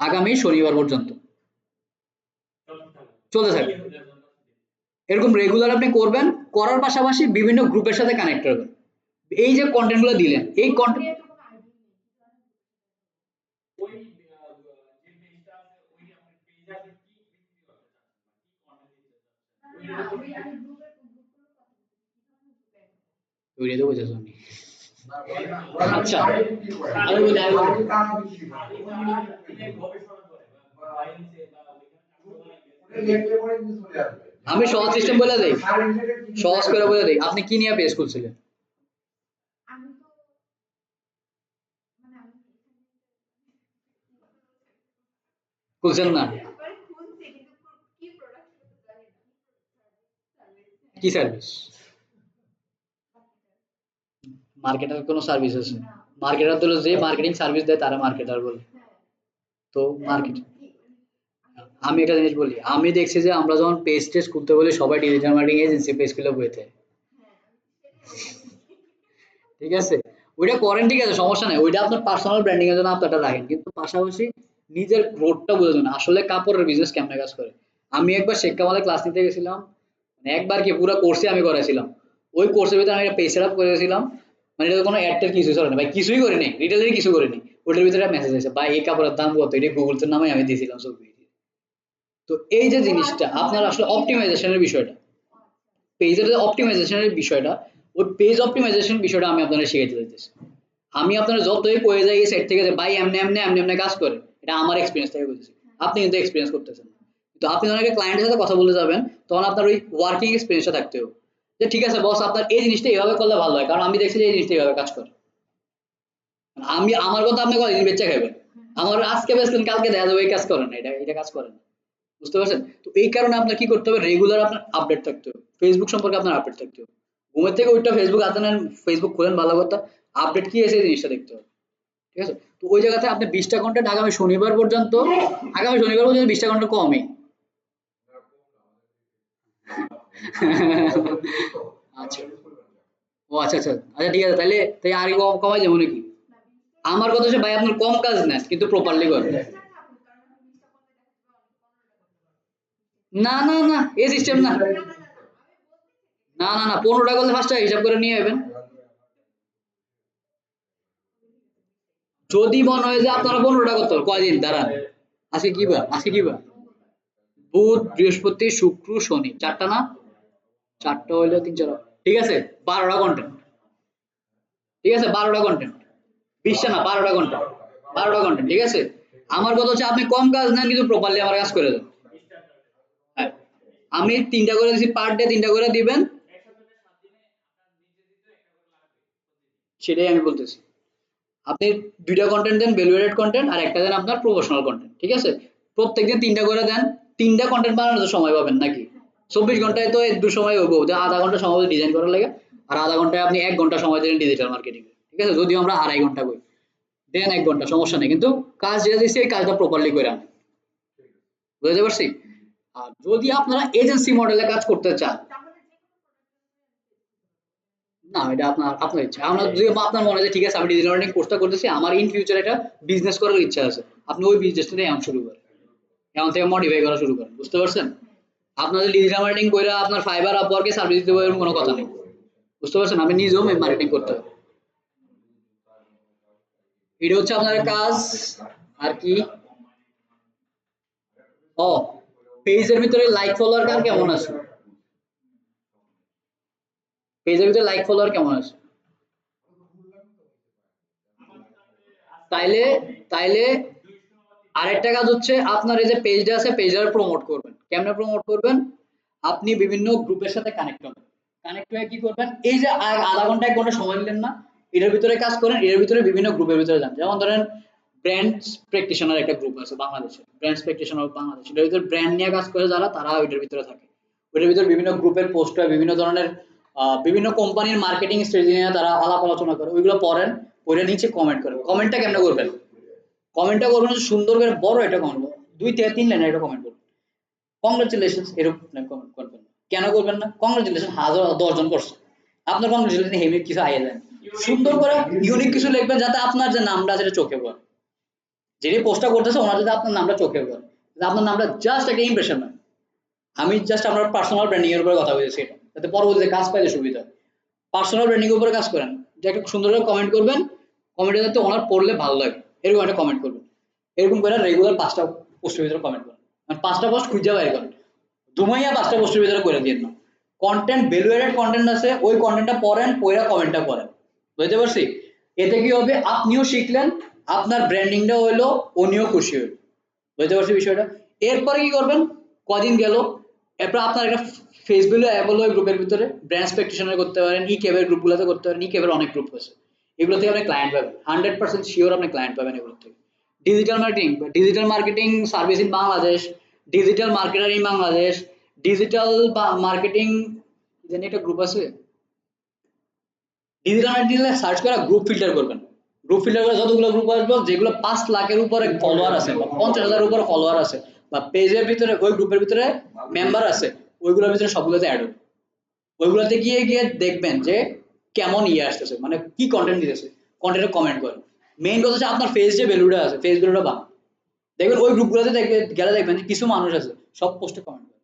আগামী শনিবার পর্যন্ত চলতে থাকবে। এরকম রেগুলার আপনি করবেন, করার পাশাপাশি বিভিন্ন গ্রুপের সাথে কানেক্ট করবেন। এই যে কন্টেন্ট গুলো দিলেন এই কন্টেন্ট ওইটাই তো বোঝাচ্ছি আমি। আচ্ছা আমি সহজ সিস্টেম বলে দেই, সহজ করে বলে দেই। আপনি কি নিয়ে পেজ খুলছিলেন? খুলছেন না? কি সার্ভিস? মার্কেটার কোনো সার্ভিস আছে? মার্কেটার তো যে মার্কেটিং সার্ভিস দেয় তারা মার্কেটার বলে। তো মার্কেট, আমি একটা জিনিস বলি, আমি দেখছি যে আমরা যখন পেজ টেস্ট করতে বলি সবাই ডিজিটাল মার্কেটিং এজেন্সি পেজ খুলে বইতে, ঠিক আছে? ওইটা করেন, ঠিক আছে, সমস্যা নাই, ওইটা আপনার পার্সোনাল ব্র্যান্ডিং এর জন্য আপনারটা রাখেন, কিন্তু পাশাপাশি নিজের গ্রোথটা বোঝার জন্য আসলে কাপড়ের বিজনেস কেমনে কাজ করে। আমি একবার শেখ কামালে ক্লাস নিতে গেছিলাম, মানে একবার কি পুরো কোর্সে আমি করাইছিলাম। ওই কোর্সের ভিতরে আমি একটা পেজ সেট আপ করেছিলাম, মানে এটা কোনো অ্যাড টের কিছু চলে না ভাই, কিছুই করিনি, রিটেলেরই কিছু করিনি। ওটার ভিতরে মেসেজ আছে ভাই এই কাপড়ের দাম কত, এটা গুগল এর নামে আমি দিয়েছিলাম ছবি। তো এই যে জিনিসটা আপনার আসলে অপটিমাইজেশনের বিষয়টা, পেজের যে অপটিমাইজেশনের বিষয়টা, ওই পেজ অপটিমাইজেশন বিষয়টা আমি আপনাদের শিখাইতে চাইতেছি। আমি আপনারা যতই কয়ে যাই সেট থেকে যে ভাই এমনি এমনি এমনি এমনি কাজ করে, এটা আমার এক্সপিরিয়েন্স থেকে বলতেছি, আপনি কিন্তু এক্সপিরিয়েন্স করতেছেন না। তো আপনি যখন একটা ক্লায়েন্টের সাথে কথা বলতে যাবেন তখন আপনার ওই ওয়ার্কিং এক্সপিরিয়েন্সটা থাকতে হবে, যে ঠিক আছে বস আপনার এই জিনিসটা এইভাবে করলে ভালো হয়, কারণ আমি দেখছি যে এই জিনিসটা এইভাবে কাজ করে। আমি আমার কথা আপনি কয়দিন বেচা খাবেন, আমার আজকে বেচলেন কালকে দেখা যাবে এই কাজ করেন না, এটা এটা কাজ করেন না। বুঝতে পারছেন? তো এই কারণে আপনার কি করতে হবে, রেগুলার আপনার আপডেট থাকতে হবে, ফেসবুক সম্পর্কে আপনার আপডেট থাকতে হবে। ঘুমের থেকে ওইটা ফেসবুক হাতে নেন, ফেসবুক খোলেন, ভালো কথা, আপডেট কি এসে জিনিসটা দেখতে হবে। ঠিক আছে? তো ওই জায়গাতে আপনি 20টা কন্টেন্ট আগামী শনিবার পর্যন্ত 20টা কন্টেন্ট কমই। আচ্ছা, ও আচ্ছা আচ্ছা আচ্ছা, ঠিক আছে, তাহলে তাই আর কমাই যাবো নাকি? আমার কথা হচ্ছে ভাই আপনার কম কাজ নেন কিন্তু প্রপারলি করেন। না না না, এই সিস্টেম না, না না না, 15টা করলে 5 টাকা হিসাব করে নিয়ে যাবেন। যদি মনে হয় যে আপনারা 15টা করতে হবে, কয়দিন দাঁড়ান, আজকে কি বার? বুধ বৃহস্পতি শুক্র শনি, 4টা না? 4টা হইলে 3 4, ঠিক আছে, 12টা কন্টেন্ট, ঠিক আছে, 12টা কন্টেন্ট, 20টা না, 12টা কন্টেন্ট, 12টা কন্টেন্ট, ঠিক আছে। আমার কথা হচ্ছে আপনি কম কাজ নেন কিন্তু প্রপারলি আমার কাজ করে দেন। হ্যাঁ, আমি 3টা করে দিছি, পার ডে 3টা করে দিবেন, সেটাই আমি বলতেছি। আপনি 2টা কন্টেন্ট দেন ভ্যালুয়েটেড কন্টেন্ট, আর একটা দেন আপনার প্রমোশনাল কন্টেন্ট, ঠিক আছে। প্রত্যেকদিন 3টা করে দেন। 3টা কন্টেন্ট বানানোর তো সময় পাবেন নাকি? 24 ঘন্টায় তো একটু সময় হবো, যে আধা ঘন্টা সময় ডিজাইন করার লাগে, আর আধা ঘন্টায় আপনি 1 ঘন্টা সময় দেন ডিজিটাল মার্কেটিং, ঠিক আছে, যদিও আমরা 2.5 ঘন্টা করি, দেন 1 ঘন্টা, সমস্যা নেই, কিন্তু কাজ যেটা দিচ্ছি এই কাজটা প্রপারলি করে আনেন। বুঝতে পারছি? আর যদি আপনারা এজেন্সি মডেলে কাজ করতে চান, না এটা আপনার আপনার ইচ্ছা, আমরা যদি আপনার মনে হয় যে ঠিক আছে আমি ডিজিটাল মার্কেটিং কোর্সটা করতেছি, আমার ইন ফিউচার এটা বিজনেস করার ইচ্ছা আছে, আপনি ওই বিজনেসটা এখন শুরু করেন, এখন থেকে মডিফাই করা শুরু করেন। বুঝতে পারছেন? আপনাদের ডিজিটাল মার্কেটিং কইরা আপনার ফাইবার আপওয়ার্কে সার্ভিস দিতে হবে এরকম কোনো কথা নেই। বুঝতে পারছেন? আমি নিজেও মার্কেটিং করতে পারি। এটা হচ্ছে আপনার কাজ। আর কি? ও, পেজের ভিতরে লাইক ফলোয়ার কার কেমন আছে? পেজের ভিতরে লাইক ফলোয়ার কেমন আছে? তাইলে তাইলে আরেকটা কাজ হচ্ছে আপনার এই যে পেজটা আছে পেজটা প্রমোট করবেন। কেমনে প্রমোট করবেন? আপনি বিভিন্ন গ্রুপের সাথে কানেক্ট হবেন। কানেক্ট হয়ে কি করবেন? এই যে আধা ঘন্টা 1 ঘন্টা সময় নিলেন না? এটার ভিতরে কাজ করেন, এর ভিতরে বিভিন্ন গ্রুপের ভিতরে যান। যেমন ধরেন ব্র্যান্ড প্র্যাকটিশনার একটা গ্রুপ আছে বাংলাদেশে। Brand practitioner Bangladesh. এটার ভিতরে ব্র্যান্ড নিয়ে কাজ করে যারা তারা ওইটার ভিতরে থাকে। ওইটার ভিতরে বিভিন্ন গ্রুপের পোস্ট হয়, বিভিন্ন ধরনের বিভিন্ন কোম্পানির মার্কেটিং স্ট্র্যাটেজি নিয়ে তারা আলাপ আলোচনা করে। ওইগুলো পড়েন, পড়ে নিচে কমেন্ট করেন। কমেন্টটা কেমনে করবেন? কমেন্টটা করবেন হচ্ছে সুন্দর করে বড় একটা কমেন্ট করবেন। 2 থেকে 3 লাইনের একটা কমেন্ট করবেন। কংগ্রাচুলেশনস এরকম কমেন্ট করবেন। কেন করবেন না? কংগ্রাচুলেশন হাজার 10 জন করছে। আপনার কংগ্রাচুলেশন হেভি কিছু আইয়া যায়। সুন্দর করে ইউনিক কিছু লিখবেন যাতে আপনার যে নামটা আছে সেটা চোখে পড়ে। যিনি পোস্টটা করতেছে ওনার যাতে আপনার নামটা চোখে পড়ে। যাতে আপনার নামটা জাস্ট একটা ইমপ্রেশন হয়। আমি জাস্ট আপনার পার্সোনাল ব্র্যান্ডিং এর উপরে কথা বলছি এটা। যাতে পরবর্তীতে কাজ পাইলে সুবিধা হয়। পার্সোনাল ব্র্যান্ডিং এর উপরে কাজ করেন। যে একটা সুন্দর করে কমেন্ট করবেন। কমেন্টে যাতে ওনার পড়লে ভালো লাগে। এরকম একটা কমেন্ট করবেন। এরকম করে রেগুলার 5টা পোস্টের ভিতরে কমেন্ট করেন। মানে 5টা পোস্ট খুঁজে বাইর করেন। দুমাইয়া 5টা পোস্টের ভিতরে করে দিন না। কন্টেন্ট ভ্যালুয়েটেড কন্টেন্ট আছে ওই কন্টেন্টটা পড়েন, পড়া কমেন্টটা করেন। বুঝতে পারছি? এতে কি হবে? আপনিও শিখলেন, আপনার ব্র্যান্ডিংটাও হইলো, উনিও খুশি হইল। বুঝতে পারছি বিষয়টা? এরপরে কি করবেন? কদিন গেল, এরপর আপনার একটা ফেসবুক অ্যাপ হলো ওই গ্রুপের ভিতরে ব্র্যান্ড প্র্যাকটিশনার করতে পারেন, ই ক্যাবের গ্রুপগুলোতে করতে পারেন। ই ক্যাবের অনেক গ্রুপ আছে। এগুলো থেকে আপনি ক্লায়েন্ট পাবেন। 100% শিওর আপনি ক্লায়েন্ট পাবেন এগুলো থেকে। Digital marketing service in Bangladesh, digital marketer in Bangladesh, digital marketing জানি একটা গ্রুপ আছে। ডিজিটাল মার্কেটিং সার্চ করে গ্রুপ ফিল্টার করবেন। গ্রুপ ফিল্টার করে যতগুলো গ্রুপ আসবে যেগুলো 5 লাখের উপরে ফলোয়ার আছে বা 50,000 উপরে ফলোয়ার আছে বা পেজের ভিতরে ওই গ্রুপের ভিতরে মেম্বার আছে, ওইগুলোর ভিতরে সবগুলোতে অ্যাড হবে। ওইগুলোতে গিয়ে গিয়ে দেখবেন যে কেমন ইয়ে আসতেছে, মানে কি কন্টেন্ট দিতেছে, কন্টেন্টে কমেন্ট করেন। মেইন কথা হচ্ছে আপনার ফেস যে ভ্যালুটা আছে ফেস ভ্যালুটা বাড়ান। দেখবেন ওই গ্রুপগুলোতে গেলে দেখবেন যে কিছু মানুষ আছে সব পোস্টে কমেন্ট করে।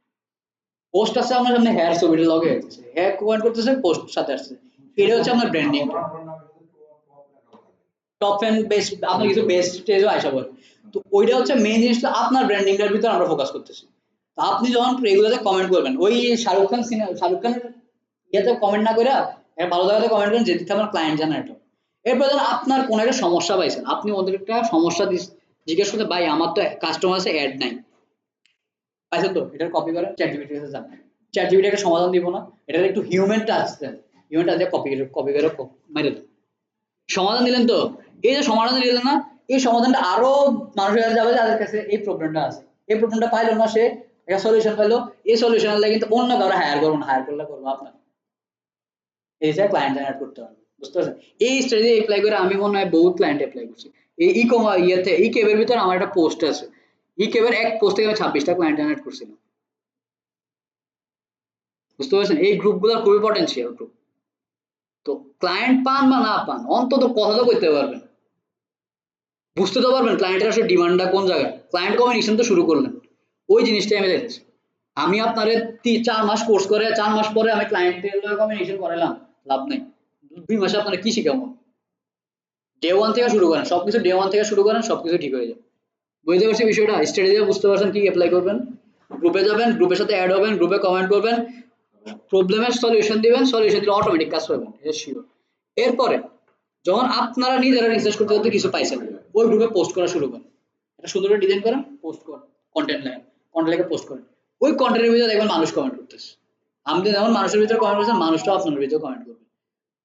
পোস্ট আছে আপনার সামনে, হেয়ার ছবিটা লগে আছে, হেয়ার কমেন্ট করতেছে, পোস্ট সাথে আসছে। এটা হচ্ছে আপনার ব্র্যান্ডিং। টপ ফ্যান বেস্ট আপনার কিছু বেস্ট স্টেজও আইসা পড়ে। তো ওইটা হচ্ছে মেইন জিনিসটা আপনার ব্র্যান্ডিংটার ভিতর আমরা ফোকাস করতেছি। তো আপনি যখন রেগুলারে কমেন্ট করবেন ওই শাহরুখ খানের ইয়েতে কমেন্ট না করে একটা ভালো জায়গাতে কমেন্ট করেন যেদিকে আমার ক্লায়েন্ট জেনারেট হয়। এরপর ধরুন আপনার কোনো একটা সমস্যা পাইছেন, আপনি ওদের একটা সমস্যা জিজ্ঞেস করতে, ভাই আমার তো কাস্টমার আছে অ্যাড নাই, পাইছেন তো এটার কপি করেন চ্যাট জিপিটি কাছে যান। চ্যাট জিপিটি একটা সমাধান দিব না, এটার একটু হিউম্যান টাচ দেন। হিউম্যান টাচ দিয়ে কপি করে মেরে দেন। সমাধান দিলেন তো? এই যে সমাধান দিলেন না, এই সমাধানটা আরো মানুষের কাছে যাবে যাদের কাছে এই প্রবলেমটা আছে। এই প্রবলেমটা পাইলো না, সে একটা সলিউশন পাইলো। এই সলিউশন লাগে কিন্তু অন্য কারো হায়ার করবো না, হায়ার করলে করবো আপনার। এই যে ক্লায়েন্ট জেনারেট করতে হবে। বুঝতে পারছেন? এই স্ট্র্যাটেজি এপ্লাই করে আমি মনে হয় বহুত ক্লায়েন্ট এপ্লাই করছি। এই ই কমার্স ইয়েতে ই কেবের ভিতরে আমার একটা পোস্ট আছে। ই কেবের এক পোস্ট থেকে আমি 26টা ক্লায়েন্ট জেনারেট করছিলাম। বুঝতে পারছেন? এই গ্রুপগুলো খুবই পটেনশিয়াল গ্রুপ। তো ক্লায়েন্ট পান বা না পান অন্তত কথা তো করতে পারবেন, বুঝতে তো পারবেন ক্লায়েন্টের আসলে ডিমান্ডটা কোন জায়গায়। ক্লায়েন্ট কমিউনিকেশন তো শুরু করলেন, ওই জিনিসটাই আমি দেখেছি। আমি আপনার 4 মাস কোর্স করে 4 মাস পরে আমি ক্লায়েন্টের কমিউনিকেশন করালাম, লাভ নাই। 2 মাসে আপনারা কি শিখাবো? ডে ওয়ান থেকে শুরু করেন, সবকিছু ডে ওয়ান থেকে শুরু করেন, সবকিছু ঠিক হয়ে যাবে। বুঝতে পারছি বিষয়টা? স্ট্র্যাটেজি বুঝতে পারছেন কি অ্যাপ্লাই করবেন? গ্রুপে যাবেন, গ্রুপের সাথে অ্যাড হবেন, গ্রুপে কমেন্ট করবেন, প্রবলেমের সলিউশন দিবেন, সলিউশন দিলে অটোমেটিক কাজ পাবেন, এটা শিওর। এরপরে যখন আপনারা নিজেরা রিসার্চ করতে করতে কিছু পাইছেন, ওই গ্রুপে পোস্ট করা শুরু করেন। এটা সুন্দর করে ডিজাইন করেন, পোস্ট করেন, কন্টেন্ট লেখা পোস্ট করেন। ওই কন্টেন্টের ভিতরে দেখবেন মানুষ কমেন্ট করতেছে। আপনি যেমন মানুষের ভিতরে কমেন্ট করছেন, মানুষটাও আপনার ভিতরে কমেন্ট করবে।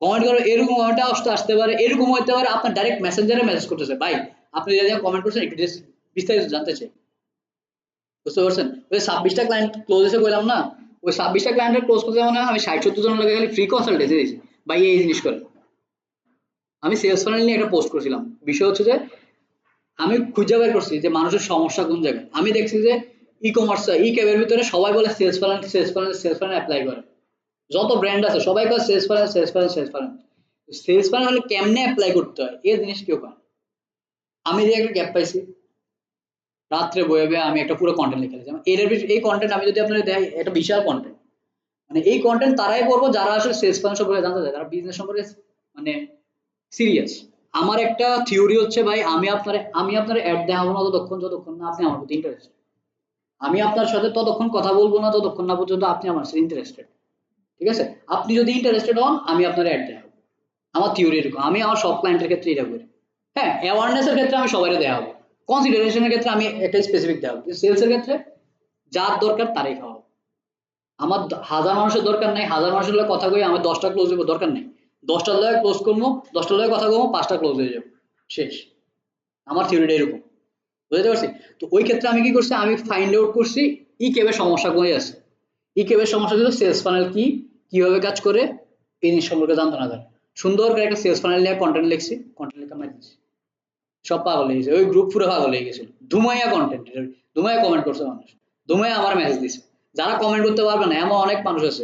কমেন্ট করে এরকম কমেন্টটা আসতে পারে, এরকম হতে পারে আপনার ডাইরেক্ট মেসেঞ্জারে মেসেজ করতেছে, ভাই আপনি যে কমেন্ট করছেন একটু বিস্তারিত জানতে চাই। বুঝতে পারছেন? ওই 26টা ক্লায়েন্ট ক্লোজ এসে বললাম না, ওই 26টা ক্লায়েন্টের ক্লোজ করতে মানে আমি 60-70 জন লাগে খালি ফ্রি কনসালটেন্সি দিয়েছি। ভাই এই জিনিস করে আমি সেলস ফানেল নিয়ে একটা পোস্ট করেছিলাম। বিষয় হচ্ছে যে আমি খুঁজে বের করছি যে মানুষের সমস্যা কোন জায়গায়। আমি দেখছি যে ই কমার্স ই ক্যাবের ভিতরে সবাই বলে সেলস ফানেল অ্যাপ্লাই করে। যত ব্র্যান্ড আছে সবাই করে সেলস ফানেল। সেলস ফানেল হলে কেমনে অ্যাপ্লাই করতে হয় এই জিনিস কেউ করে না। আমি যে একটা গ্যাপ পাইছি, রাত্রে বয়ে বয়ে আমি একটা পুরো কন্টেন্ট লিখে দিয়েছি। এই কন্টেন্ট আমি যদি আপনাদের দেখাই, এটা বিশাল কন্টেন্ট। মানে এই কন্টেন্ট তারাই করবো যারা আসলে সেলস ফান সম্পর্কে জানতে চায়, যারা বিজনেস সম্পর্কে মানে সিরিয়াস। আমার একটা থিওরি হচ্ছে ভাই, আমি আপনার অ্যাড দেখাবো না যতক্ষণ না আপনি আমার প্রতি ইন্টারেস্টেড। আমি আপনার সাথে ততক্ষণ কথা বলবো না যতক্ষণ না পর্যন্ত আপনি আমার সাথে ইন্টারেস্টেড। ঠিক আছে? আপনি যদি ইন্টারেস্টেড হন আমি আপনার অ্যাড দেখাবো। আমার থিওরি এরকম, আমি আমার সব ক্লায়েন্টের ক্ষেত্রে এটা করি। হ্যাঁ, অ্যাওয়ারনেস এর ক্ষেত্রে আমি সবাইকে দেখাবো, কনসিডারেশনের ক্ষেত্রে আমি একটা স্পেসিফিক দেখাবো, কিন্তু সেলস এর ক্ষেত্রে যার দরকার তারই খাওয়াবো। আমার হাজার মানুষের দরকার নাই, হাজার মানুষের লোক কথা কই আমার 10টা ক্লোজ দিব দরকার নেই। 10টার লগে ক্লোজ করবো, 10টার লগে কথা কমো, 5টা ক্লোজ হয়ে যাবে, শেষ। আমার থিওরিটা এরকম, বুঝতে পারছি? তো ওই ক্ষেত্রে আমি কি করছি, আমি ফাইন্ড আউট করছি ই কেবের সমস্যা কোথায় আছে। ই কেবের সমস্যা ছিল সেলস ফানেল কি, কিভাবে কাজ করে, এই জিনিস সম্পর্কে জানতো না তার। সুন্দর করে একটা সেলস ফানেল নিয়ে কন্টেন্ট লিখছি, কন্টেন্ট লেখা মাই দিচ্ছি, সব পাগল হয়ে গেছে, ওই গ্রুপ পুরো পাগল হয়ে গেছিল। ধুমাইয়া কন্টেন্ট, ধুমাইয়া কমেন্ট করছে মানুষ, ধুমাইয়া আমার মেসেজ দিছে। যারা কমেন্ট করতে পারবে না এমন অনেক মানুষ আছে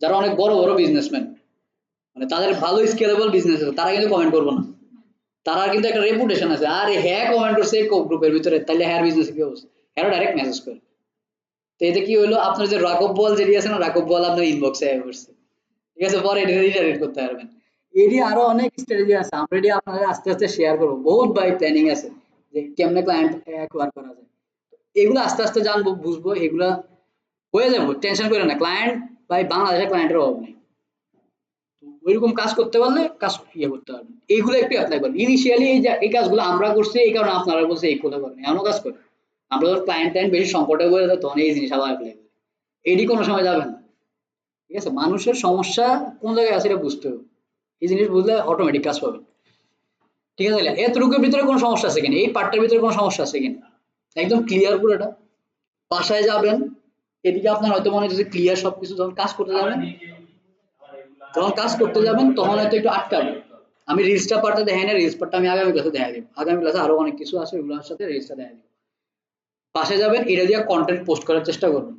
যারা অনেক বড় বড় বিজনেসম্যান, মানে তাদের ভালো স্কেলেবল বিজনেস আছে, তারা কিন্তু কমেন্ট করবে না। তারা কিন্তু একটা রেপুটেশন আছে, আরে হ্যাঁ কমেন্ট করছে গ্রুপের ভিতরে, তাইলে হ্যাঁ বিজনেস কি অবস্থা, হ্যাঁ ডাইরেক্ট মেসেজ করে। তো এতে কি হলো, আপনার যে রাঘব বল যেটি আছে না, রাঘব বল আপনার ইনবক্সে অ্যাড করছে। ঠিক আছে, পরে এটা রিডাইরেক্ট করতে পারবেন। এরই আরো অনেক স্ট্র্যাটেজি আছে, আমরা এটি আপনাদের আস্তে আস্তে শেয়ার করবো, বহুত বাই প্ল্যানিং আছে যে কেমনে ক্লায়েন্ট অ্যাকোয়ার করা যায়। এগুলো আস্তে আস্তে জানবো, বুঝবো, এগুলা হয়ে যাবো, টেনশন করে না। ক্লায়েন্ট ভাই বাংলাদেশের ক্লায়েন্টের অভাব নেই। তো ওইরকম কাজ করতে পারলে কাজ ইয়ে করতে পারবেন, এইগুলো একটু অ্যাপ্লাই করেন ইনিশিয়ালি। এই যে এই কাজগুলো আমরা করছি এই কারণে আপনারা বলছে এই কথা করেন, এমনও কাজ করে। আমরা যখন ক্লায়েন্ট টাইম বেশি সংকটে পড়ে যায় তখন এই জিনিস আবার অ্যাপ্লাই করি, এটি কোনো সময় যাবে না। ঠিক আছে, মানুষের সমস্যা কোন জায়গায় আছে এটা বুঝতে হবে, এই জিনিস বুঝলে অটোমেটিক কাজ পাবে। ঠিক আছে, এতটুকুর ভিতরে কোনো সমস্যা আছে কিনা, এই পার্টটার ভিতরে কোনো সমস্যা আছে কিনা, একদম ক্লিয়ার পুরোটা। বাসায় যাবেন, এদিকে আপনার হয়তো মনে হচ্ছে ক্লিয়ার সবকিছু, যখন কাজ করতে যাবেন, তখন হয়তো একটু আটকাবে। আমি রিলসটা পার্টটা দেখাই না, রিলস পার্টটা আমি আগামী ক্লাসে দেখা দিব, আগামী ক্লাসে আরো অনেক কিছু আছে ওগুলোর সাথে রিলসটা দেখা দিব। পাশে যাবেন, এটা দিয়ে কন্টেন্ট পোস্ট করার চেষ্টা করবেন,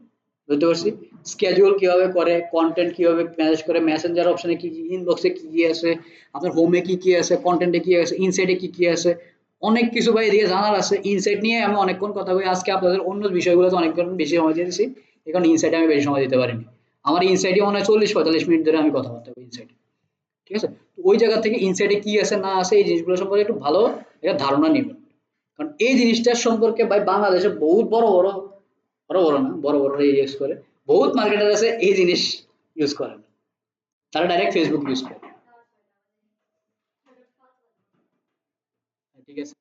বুঝতে পারছি? স্কেজুয়াল কিভাবে করে, কন্টেন্ট কিভাবে ম্যানেজ করে, মেসেঞ্জার অপশনে কি কি, ইনবক্সে কি কি আছে, আপনার হোমে কি কি আছে, কন্টেন্টে কি আছে, ইনসাইটে কি কি আছে, অনেক কিছু ভাই এদিকে জানার আছে। ইনসাইট নিয়ে আমি অনেকক্ষণ কথা বলি, আজকে আপনাদের অন্য বিষয়গুলোতে অনেকক্ষণ বেশি সময় দিয়েছি, এখন ইনসাইটে আমি বেশি সময় দিতে পারিনি। আমার ইনসাইটে মনে হয় 40-45 মিনিট ধরে আমি কথাবার্তা বলি ইনসাইটে। ঠিক আছে, তো ওই জায়গা থেকে ইনসাইটে কি আছে না আছে এই জিনিসগুলো সম্পর্কে একটু ভালো একটা ধারণা নেবেন। কারণ এই জিনিসটার সম্পর্কে ভাই বাংলাদেশে বহুত বড় বড়, বড় বড় না, বড় বড় ইউজ করে, বহুত মার্কেটার আছে এই জিনিস ইউজ করে না, তারা ডাইরেক্ট ফেসবুক ইউজ করে। ঠিক আছে।